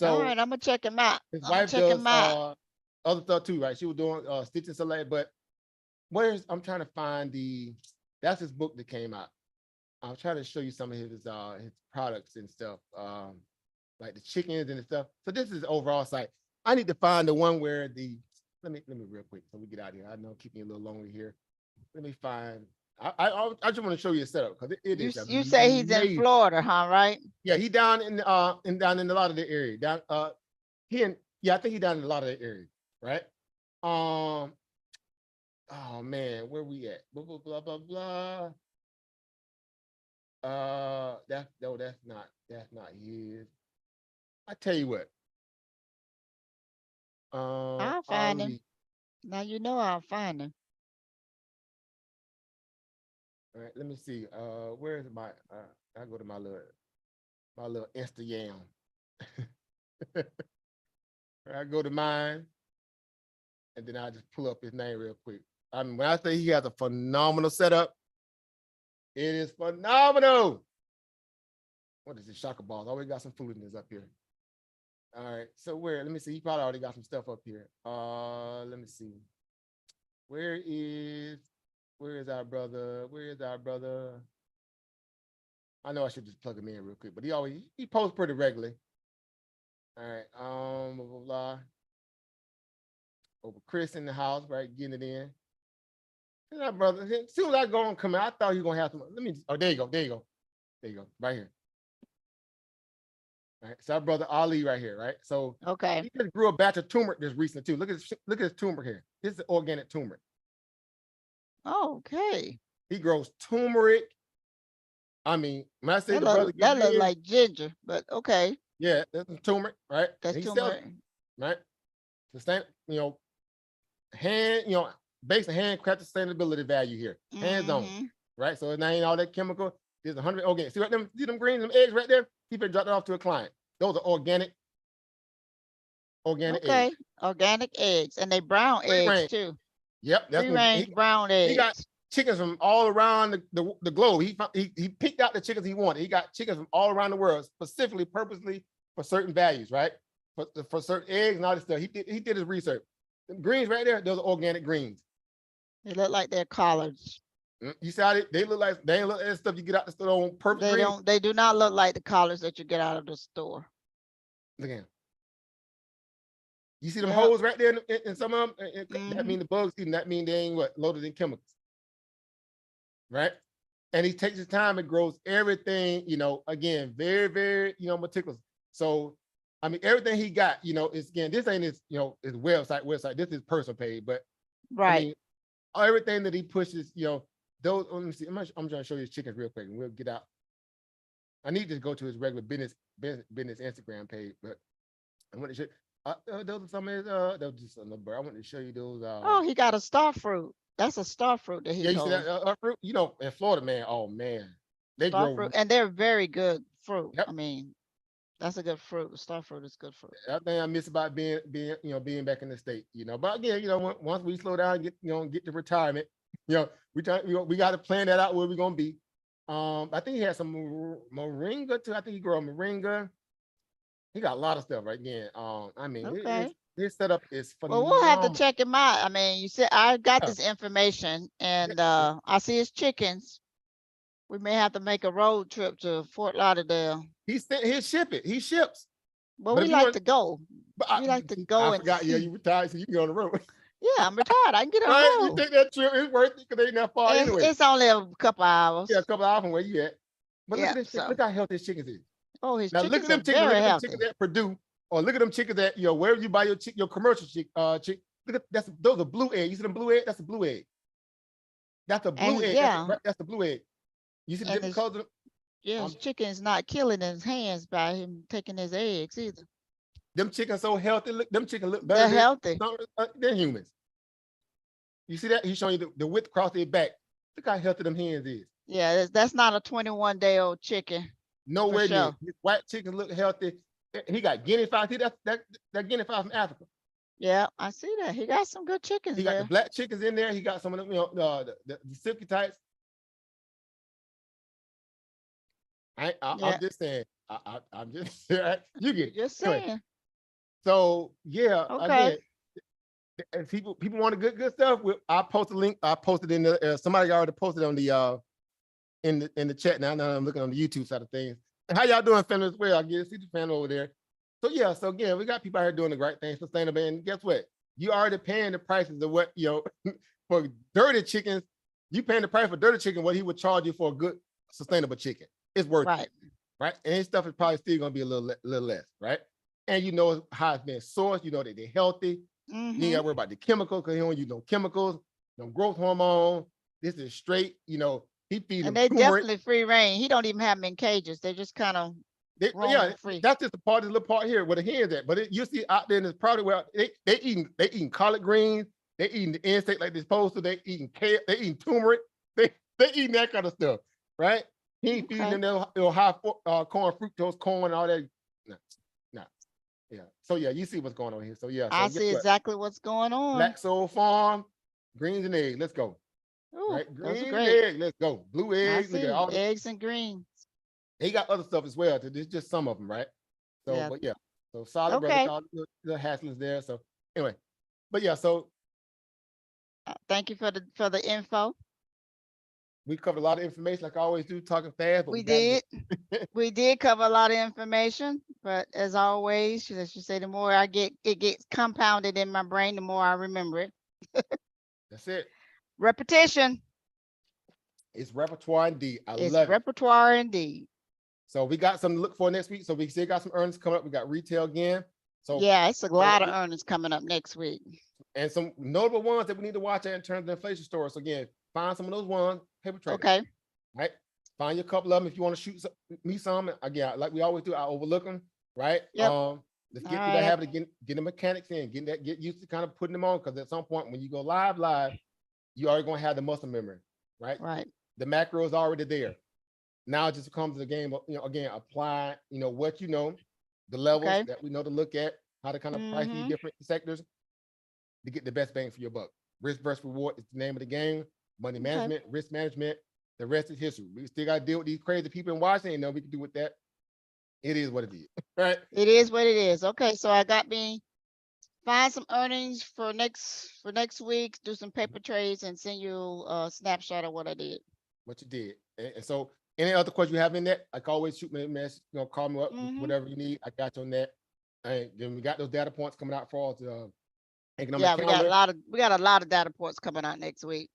All So right, I'm gonna check him out. his I'm gonna wife check does him out. other stuff too, right? She was doing stitching select, but I'm trying to find that's his book that came out. I'll try to show you some of his products and stuff, like the chickens and stuff. So this is the overall site. I need to find the one where let me real quick so we get out of here. I know I'm keeping you a little longer here. Let me find. I just want to show you a setup because it You is you say he's in amazing. Florida, huh? Right? Yeah, he down in down in a lot of the area. Down I think he down in a lot of the area, right? Oh man, where we at? Blah blah blah blah blah. That's not his. I tell you what. I'll find him. Ali. Now you know I'll find him. All right, let me see. Where is my I go to my little Instagram. I go to mine and then I just pull up his name real quick. I mean, when I say he has a phenomenal setup, it is phenomenal. What is this? Shaka balls. Always got some food in this up here. All right. So let me see. He probably already got some stuff up here. Let me see. Where is our brother? Where is our brother? I know I should just plug him in real quick, but he posts pretty regularly. All right. Blah, blah, blah. Over Chris in the house, right? Getting it in. And that brother, as soon as I go and come out, I thought he was gonna have some. There you go. Right here. Right. So our brother Ali right here, right? So Okay. he just grew a batch of turmeric this recently too. Look at his turmeric here. This is organic turmeric. Okay. He grows turmeric. I mean, when I say the brother That look in, like ginger, but okay. yeah, that's turmeric, right? That's And he sells turmeric. it, right? Sustain, based on handcrafted sustainability value here, hands on, Mhm. right? So it ain't all that chemical. There's 100 organic. See them greens, them eggs right there? He been dropped it off to a client. Those are organic Okay. eggs. Organic eggs, and they brown Free eggs range. too. Yep, that's Free what range brown he got eggs. chickens from all around the globe. He picked out the chickens he wanted. He got chickens from all around the world, specifically, purposely for certain values, right? For certain eggs and all this stuff. He did his research. The greens right there, those are organic greens. They look like they're collards. You see how they look like? They ain't look like stuff you get out the store on perfect green. They do not look like the collards that you get out of the store. Look at him. You see them holes right there in some of them? That mean the bugs eating. That mean they ain't loaded in chemicals. Right? And he takes his time and grows everything, again, very, very, meticulous. So, I mean, everything he got, is, again, this ain't his, his website, this is his personal page, but right. I mean, everything that he pushes, those, let me see, I'm trying to show you his chickens real quick and we'll get out. I need to go to his regular business Instagram page, but I want to show those are some of his, those just a number. I want to show you those. Oh, he got a star fruit. That's a star fruit that he you see that fruit? In Florida, man, oh man, they star grow fruit, and they're very good fruit. Yep. I mean, that's a good fruit. Star fruit is good fruit. I think I miss about being back in the state, But again, once we slow down, get to retirement, we got to plan that out where we're gonna be. I think he has some moringa too. I think he grew a moringa. He got a lot of stuff right again. I mean, his setup is phenomenal. Well, we'll have to check him out. I mean, you said I got this information, and I see his chickens. We may have to make a road trip to Fort Lauderdale. He'll ship it. He ships. Well, we like to go. We like to go. I forgot. Yeah, you retired, so you can go on the road. Yeah, I'm retired. I can get on right, the road. You take that trip. It's worth it because they ain't that far anyway. It's only a couple hours. Yeah, a couple hours from where you at. But look at this. Look how healthy his chickens is. Oh, his now chickens look at them are chickens. very Look at healthy. them chickens at Purdue, or look at them chickens at wherever you buy your commercial chick. Look at those are blue eggs. You see them blue egg? That's a blue egg. That's a blue egg. Yeah, that's the blue egg. You see the different colors? Yeah, his chicken is not killing his hands by him taking his eggs either. Them chickens so healthy. Look, them chicken look They're better healthy. than humans. You see that? He's showing you the width across their back. Look how healthy them hens is. Yeah, that's not a 21-day-old chicken. Nowhere near. sure. His white chickens look healthy. He got guinea fowls. See that guinea fowl from Africa. Yeah, I see that. He got some good chickens He got the there. black chickens in there. He got some of them, the silky types. Yeah. I'm just saying. I'm just you get it. Just Anyway, saying. so yeah, Okay. again, and people want the good stuff. I post a link. I posted in the somebody already posted on the in the chat now. Now I'm looking on the YouTube side of things. And how y'all doing, family as well? I get to see the family over there. So yeah, so again, we got people out here doing the right thing, sustainable. And guess what? You already paying the prices of what for dirty chickens. You paying the price for dirty chicken what he would charge you for a good sustainable chicken. It's worth Right. it, right? And his stuff is probably still gonna be a little less, right? And you know how it's been sourced. You know that they're healthy. You ain't Mhm. gotta worry about the chemicals because he don't use no chemicals, no growth hormone. This is straight, he feeds them And they turmeric. definitely free range. He don't even have them in cages. They just kind of roaming free. That's just the little part here where the hens at. But you see out there in this product where they eating collard greens, they eating the insect like they're supposed to, they eating kale, they eating turmeric, they eating that kind of stuff, right? He ain't feeding them their high corn, fructose corn, and all that. No. Yeah. So yeah, you see what's going on here. So yeah, I guess see what? exactly what's going on. Black Soul Farm, greens and eggs. Let's go. Ooh, Right, those are green great. egg. Let's go. Blue I eggs. Look see at all the. eggs and greens. He got other stuff as well. There's just some of them, right? So, Yeah. but yeah. So solid Okay. brother, all the hassles there. So anyway, but yeah. So Thank you for the info. we covered a lot of information, like I always do, talking fast. But We gotta did. We did cover a lot of information, but as always, as you say, the more it gets compounded in my brain, the more I remember it. That's it. Repetition It's repertoire indeed. I is love it. repertoire indeed. So we got something to look for next week. So we still got some earnings coming up. We got retail again. So Yeah, it's a lot of earnings coming up next week. And some notable ones that we need to watch in terms of the inflation story. So again, find some of those ones, paper traders. Okay. Right? Find you a couple of them if you want to shoot me some. Again, like we always do, I overlook them, right? Yep. Let's get to the habit of getting the mechanics in, get used to kind of putting them on, because at some point when you go live, you already gonna have the muscle memory, right? Right. The macro is already there. Now it just comes to the game of, again, apply, what the levels that we know to look at, how to kind of price these different sectors to get the best bang for your buck. Risk versus reward is the name of the game. Money management, risk management, the rest is history. We still got to deal with these crazy people in Washington. We can do with that. It is what it is, right? It is what it is. Okay, so I got me find some earnings for next week, do some paper trades, and send you a snapshot of what I did. What you did. And so any other questions you have in that, like always, shoot me a message, call me up, whatever you need. I got you on that. And then we got those data points coming out for us. Economic calendar. we got a lot of data points coming out next week.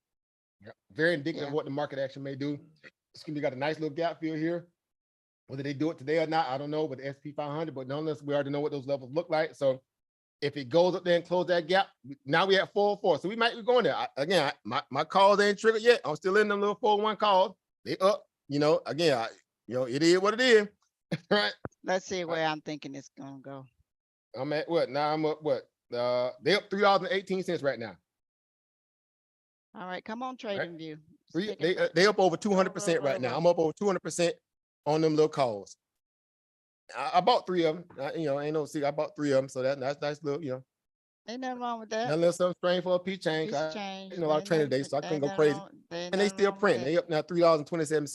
Yeah, very indicative of what the market action may do. We got a nice little gap fill here. Whether they do it today or not, I don't know, with the SP 500, but nonetheless, we already know what those levels look like. So if it goes up there and close that gap, now we at 404. So we might be going there. Again, my calls ain't triggered yet. I'm still in them little 401 calls. They up, again, it is what it is. Right. Let's see where I'm thinking it's gonna go. I'm at what? Now I'm up what? They up $3.18 right now. All right, come on, Trading View. They up over 200% right now. I'm up over 200% on them little calls. I bought 3 of them. I bought 3 of them. So that's nice little, Ain't nothing wrong with that. Now let's some strain for a P change. A lot of training today, so I couldn't go crazy. And they still print. They up now $3.27.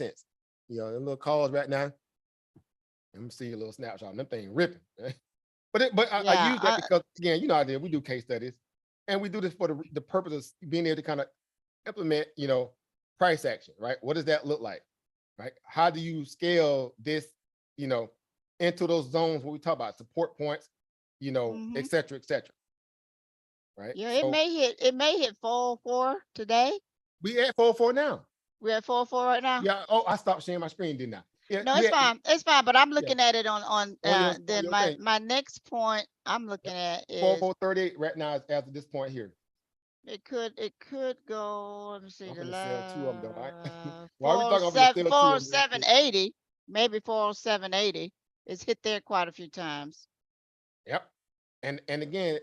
Them little calls right now. Let me see a little snapshot. Them things ripping. But I use that because again, we do case studies, and we do this for the purpose of being able to kind of implement, price action, right? What does that look like, right? How do you scale this, into those zones when we talk about support points, et cetera, right? Yeah, it may hit 404 today. We at 404 now. We're at 404 right now. Yeah. Oh, I stopped sharing my screen, didn't I? Yeah, no, it's fine. It's fine. But I'm looking at it on then my next point I'm looking at is 4438 right now as of this point here. It could go. Let me see. I'm gonna sell 2 of them, though, right? Why are we talking about 4,780? maybe 407.80. It's hit there quite a few times. Yep. And again,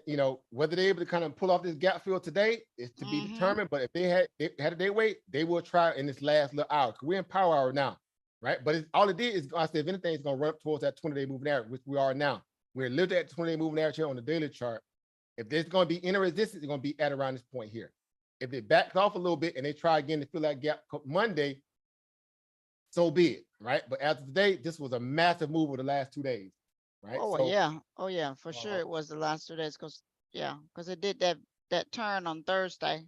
whether they're able to kind of pull off this gap fill today is to be Mhm. determined. But if they had a day wait, they will try in this last little hour. 'Cause we're in power hour now, right? But all it did is, I said, if anything, it's going to run up towards that 20-day moving average, which we are now. We're literally at the 20-day moving average here on the daily chart. If there's going to be any resistance, it's going to be at around this point here. If it backs off a little bit and they try again to fill that gap Monday, so be it, right? But as of today, this was a massive move over the last 2 days, right? Oh So yeah. Oh yeah, for sure it was the last 2 days because it did that turn on Thursday.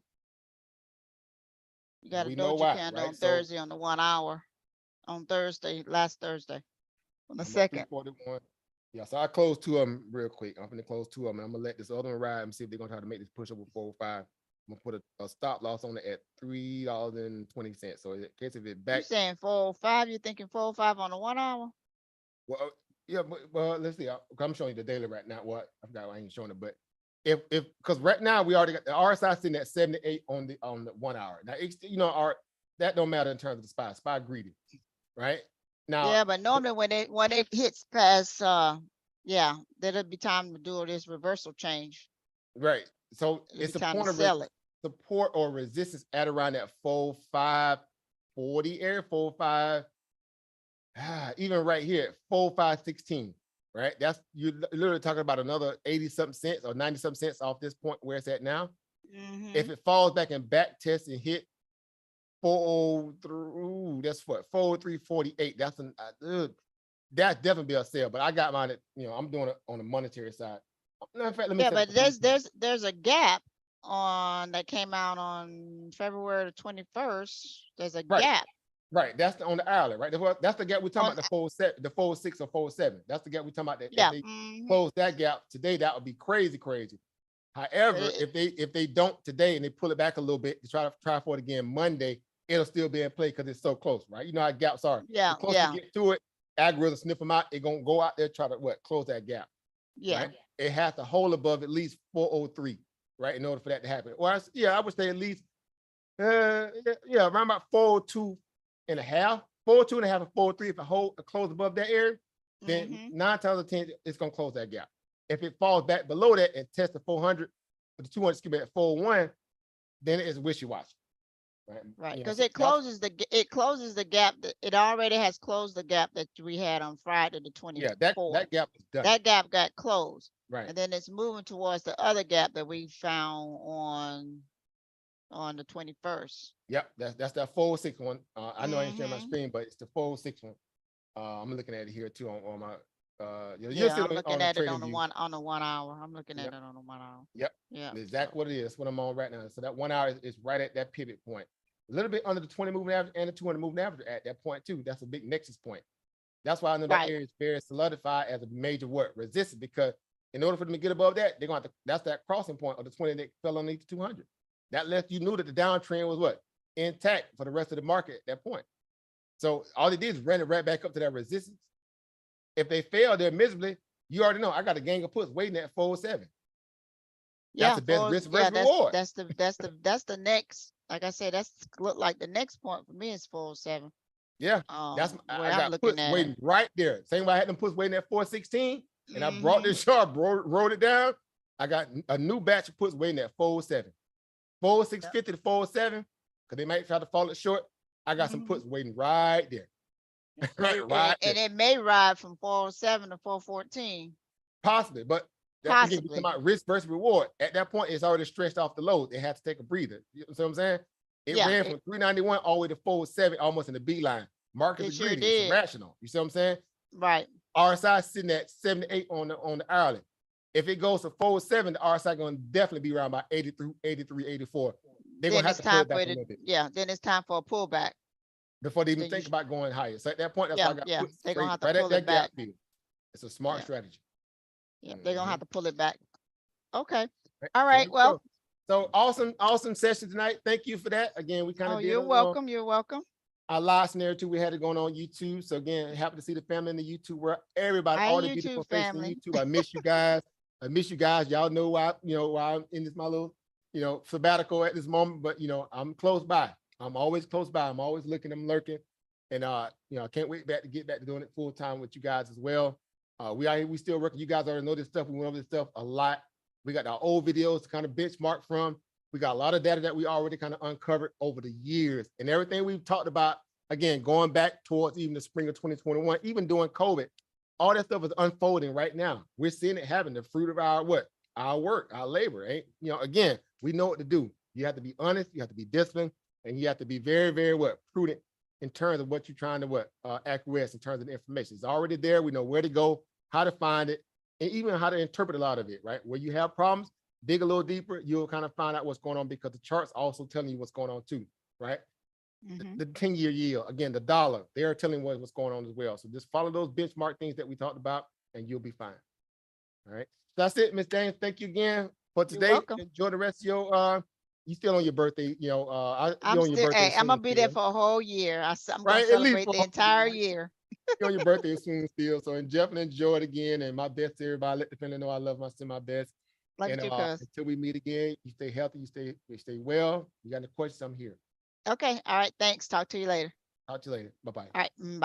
You got a we know doji why, candle right? on So Thursday on the 1 hour on Thursday, last Thursday, on the I'm at 2nd. 341. Yeah, so I closed two of them real quick. I'm gonna close two of them. And I'm gonna let this other one ride and see if they're gonna try to make this push over 405. I'm gonna put a stop loss on it at $3.20. So in case if it You back, saying 405? You thinking 405 on the 1 hour? well, yeah, well, let's see. I'm showing you the daily right now. What I forgot why I ain't showing it, but if because right now we already got the RSI sitting at 78 on the 1 hour. Now our that don't matter in terms of the spy. Spy greedy, right? Now, Yeah, but normally when it hits past that'll be time to do this reversal change. right. So It'll be it's a time to point of sell it. support or resistance at around that 4.540 area, 4.5. Even right here, 4.516. Right. That's you're literally talking about another 80 something cents or 90 something cents off this point where it's at now. If Mhm. it falls back and back test and hit 403, that's what 403.48. That's that's definitely be a sale. But I got mine at, I'm doing it on the monetary side. No, in fact, let me Yeah, set up but the there's a gap on that came out on February the 21st. There's a right. gap Right, that's on the hourly, right? That's the gap we're talking on about, the 4.7, the 4.6 or 4.7. That's the gap we're talking about. That if yeah. they Mhm. close that gap today, that would be crazy, crazy. But However, if they don't today and they pull it back a little bit to try for it again Monday, it'll still be in play because it's so close, right? You know how gaps are. The closer you get to it, algorithm sniff them out. It's gonna go out there try to close that gap, yeah. right? It has to hold above at least 403, right, in order for that to happen. Or I would say at least around about 402 and a half, 402 and a half, and 403. If a close above that area, then Mhm. 9 times out of 10, it's gonna close that gap. If it falls back below that and tests the 400, but the 200 skip at 401, then it's wishy-washy, right? Right, because So that's it closes the gap that it already has closed the gap that we had on Friday the that 24th. gap is done, That gap got closed, right? and then it's moving towards the other gap that we found on the 21st. Yep, that's that 406 one. I know I ain't sharing my Mhm. screen, but it's the 406 one. I'm looking at it here too on my you'll see Yeah, it I'm looking on the at it trading view. on the 1 hour. I'm looking at Yep. it on the 1 hour. Yep. Yeah. Exactly what it is. That's what I'm on right now. So that 1 hour is right at that pivot point. A little bit under the 20 moving average and the 200 moving average at that point too. That's a big nexus point. That's why I know that Right. area is very solidified as a major resistance, because in order for them to get above that, they're going to that's that crossing point of the 20 that fell underneath the 200. That lets you knew that the downtrend was intact for the rest of the market at that point. So all they did is ran it right back up to that resistance. If they fail there miserably, you already know I got a gang of puts waiting at 407. That's Yeah, the best risk yeah, versus reward. that's the next, like I said, that's look like the next point for me is 407. Yeah, Where I I'm got looking puts at it. waiting right there. Same way I had them puts waiting at 416, and I brought Mhm. this chart, wrote it down. I got a new batch of puts waiting at 407, 4650 to 407, because they might try to fall it short. I got some Mhm. puts waiting right there, right there, And it may ride from 407 to 414. possibly. But that again, we talking Possibly. about risk versus reward. At that point, it's already stretched off the load. They had to take a breather. You know what I'm saying? It Yeah, ran from 391 all the way to 407, almost in the B line. Markets it are sure greedy. It's did. irrational. You see what I'm saying? Right. RSI sitting at 78 on the hourly. If it goes to 407, the RSI going to definitely be around about 83, 84. They're going Then to have it's to pull time it for back it a to, little bit then it's time for a pullback. before they even Then you think about going higher. So at that point, that's why I got put they're gonna straight have to right at pull it that gap back. field. It's a smart Yeah, strategy. yeah, they're gonna have to pull it back. Okay. Right, All so right. Well, so awesome session tonight. Thank you for that. Again, we kind oh, of did you're welcome. You're welcome. our live scenario too. We had it going on YouTube. So again, happy to see the family in the YouTube world. Everybody, Hi, all the YouTube beautiful faces in family. YouTube. I miss you guys. I miss you guys. Y'all know why, why I'm in this my little, sabbatical at this moment. But I'm close by. I'm always close by. I'm always looking, I'm lurking. And I can't wait to get back to doing it full time with you guys as well. We still working. You guys already know this stuff. We went over this stuff a lot. We got our old videos to kind of benchmark from. We got a lot of data that we already kind of uncovered over the years, and everything we've talked about, again, going back towards even the spring of 2021, even during COVID, all that stuff is unfolding right now. We're seeing it happen, the fruit of our what? Our work, our labor. Again, we know what to do. You have to be honest, you have to be disciplined, and you have to be very, very prudent in terms of what you're trying to acquiesce in terms of the information. It's already there. We know where to go, how to find it, and even how to interpret a lot of it, right? Where you have problems, dig a little deeper, you'll kind of find out what's going on, because the charts also telling you what's going on too, right? Mhm. The 10-year yield, again, the dollar, they are telling what's going on as well. So just follow those benchmark things that we talked about and you'll be fine. All right. That's it, Ms. Daniels. Thank you again for You're today. welcome. Enjoy the rest of your you still on your birthday, you're I'm on your still, birthday hey, I'm soon gonna be there still, for a whole year. I'm gonna right? At least celebrate for the entire year. you're on your birthday soon still. So definitely enjoy it again. And my best to everybody. Let the family know I love my son, my best. Love you And too, cuz. until we meet again, you stay healthy, you stay well. You got any questions, I'm here. Okay, all right, thanks. Talk to you later. Talk to you later. Bye-bye. All right, bye.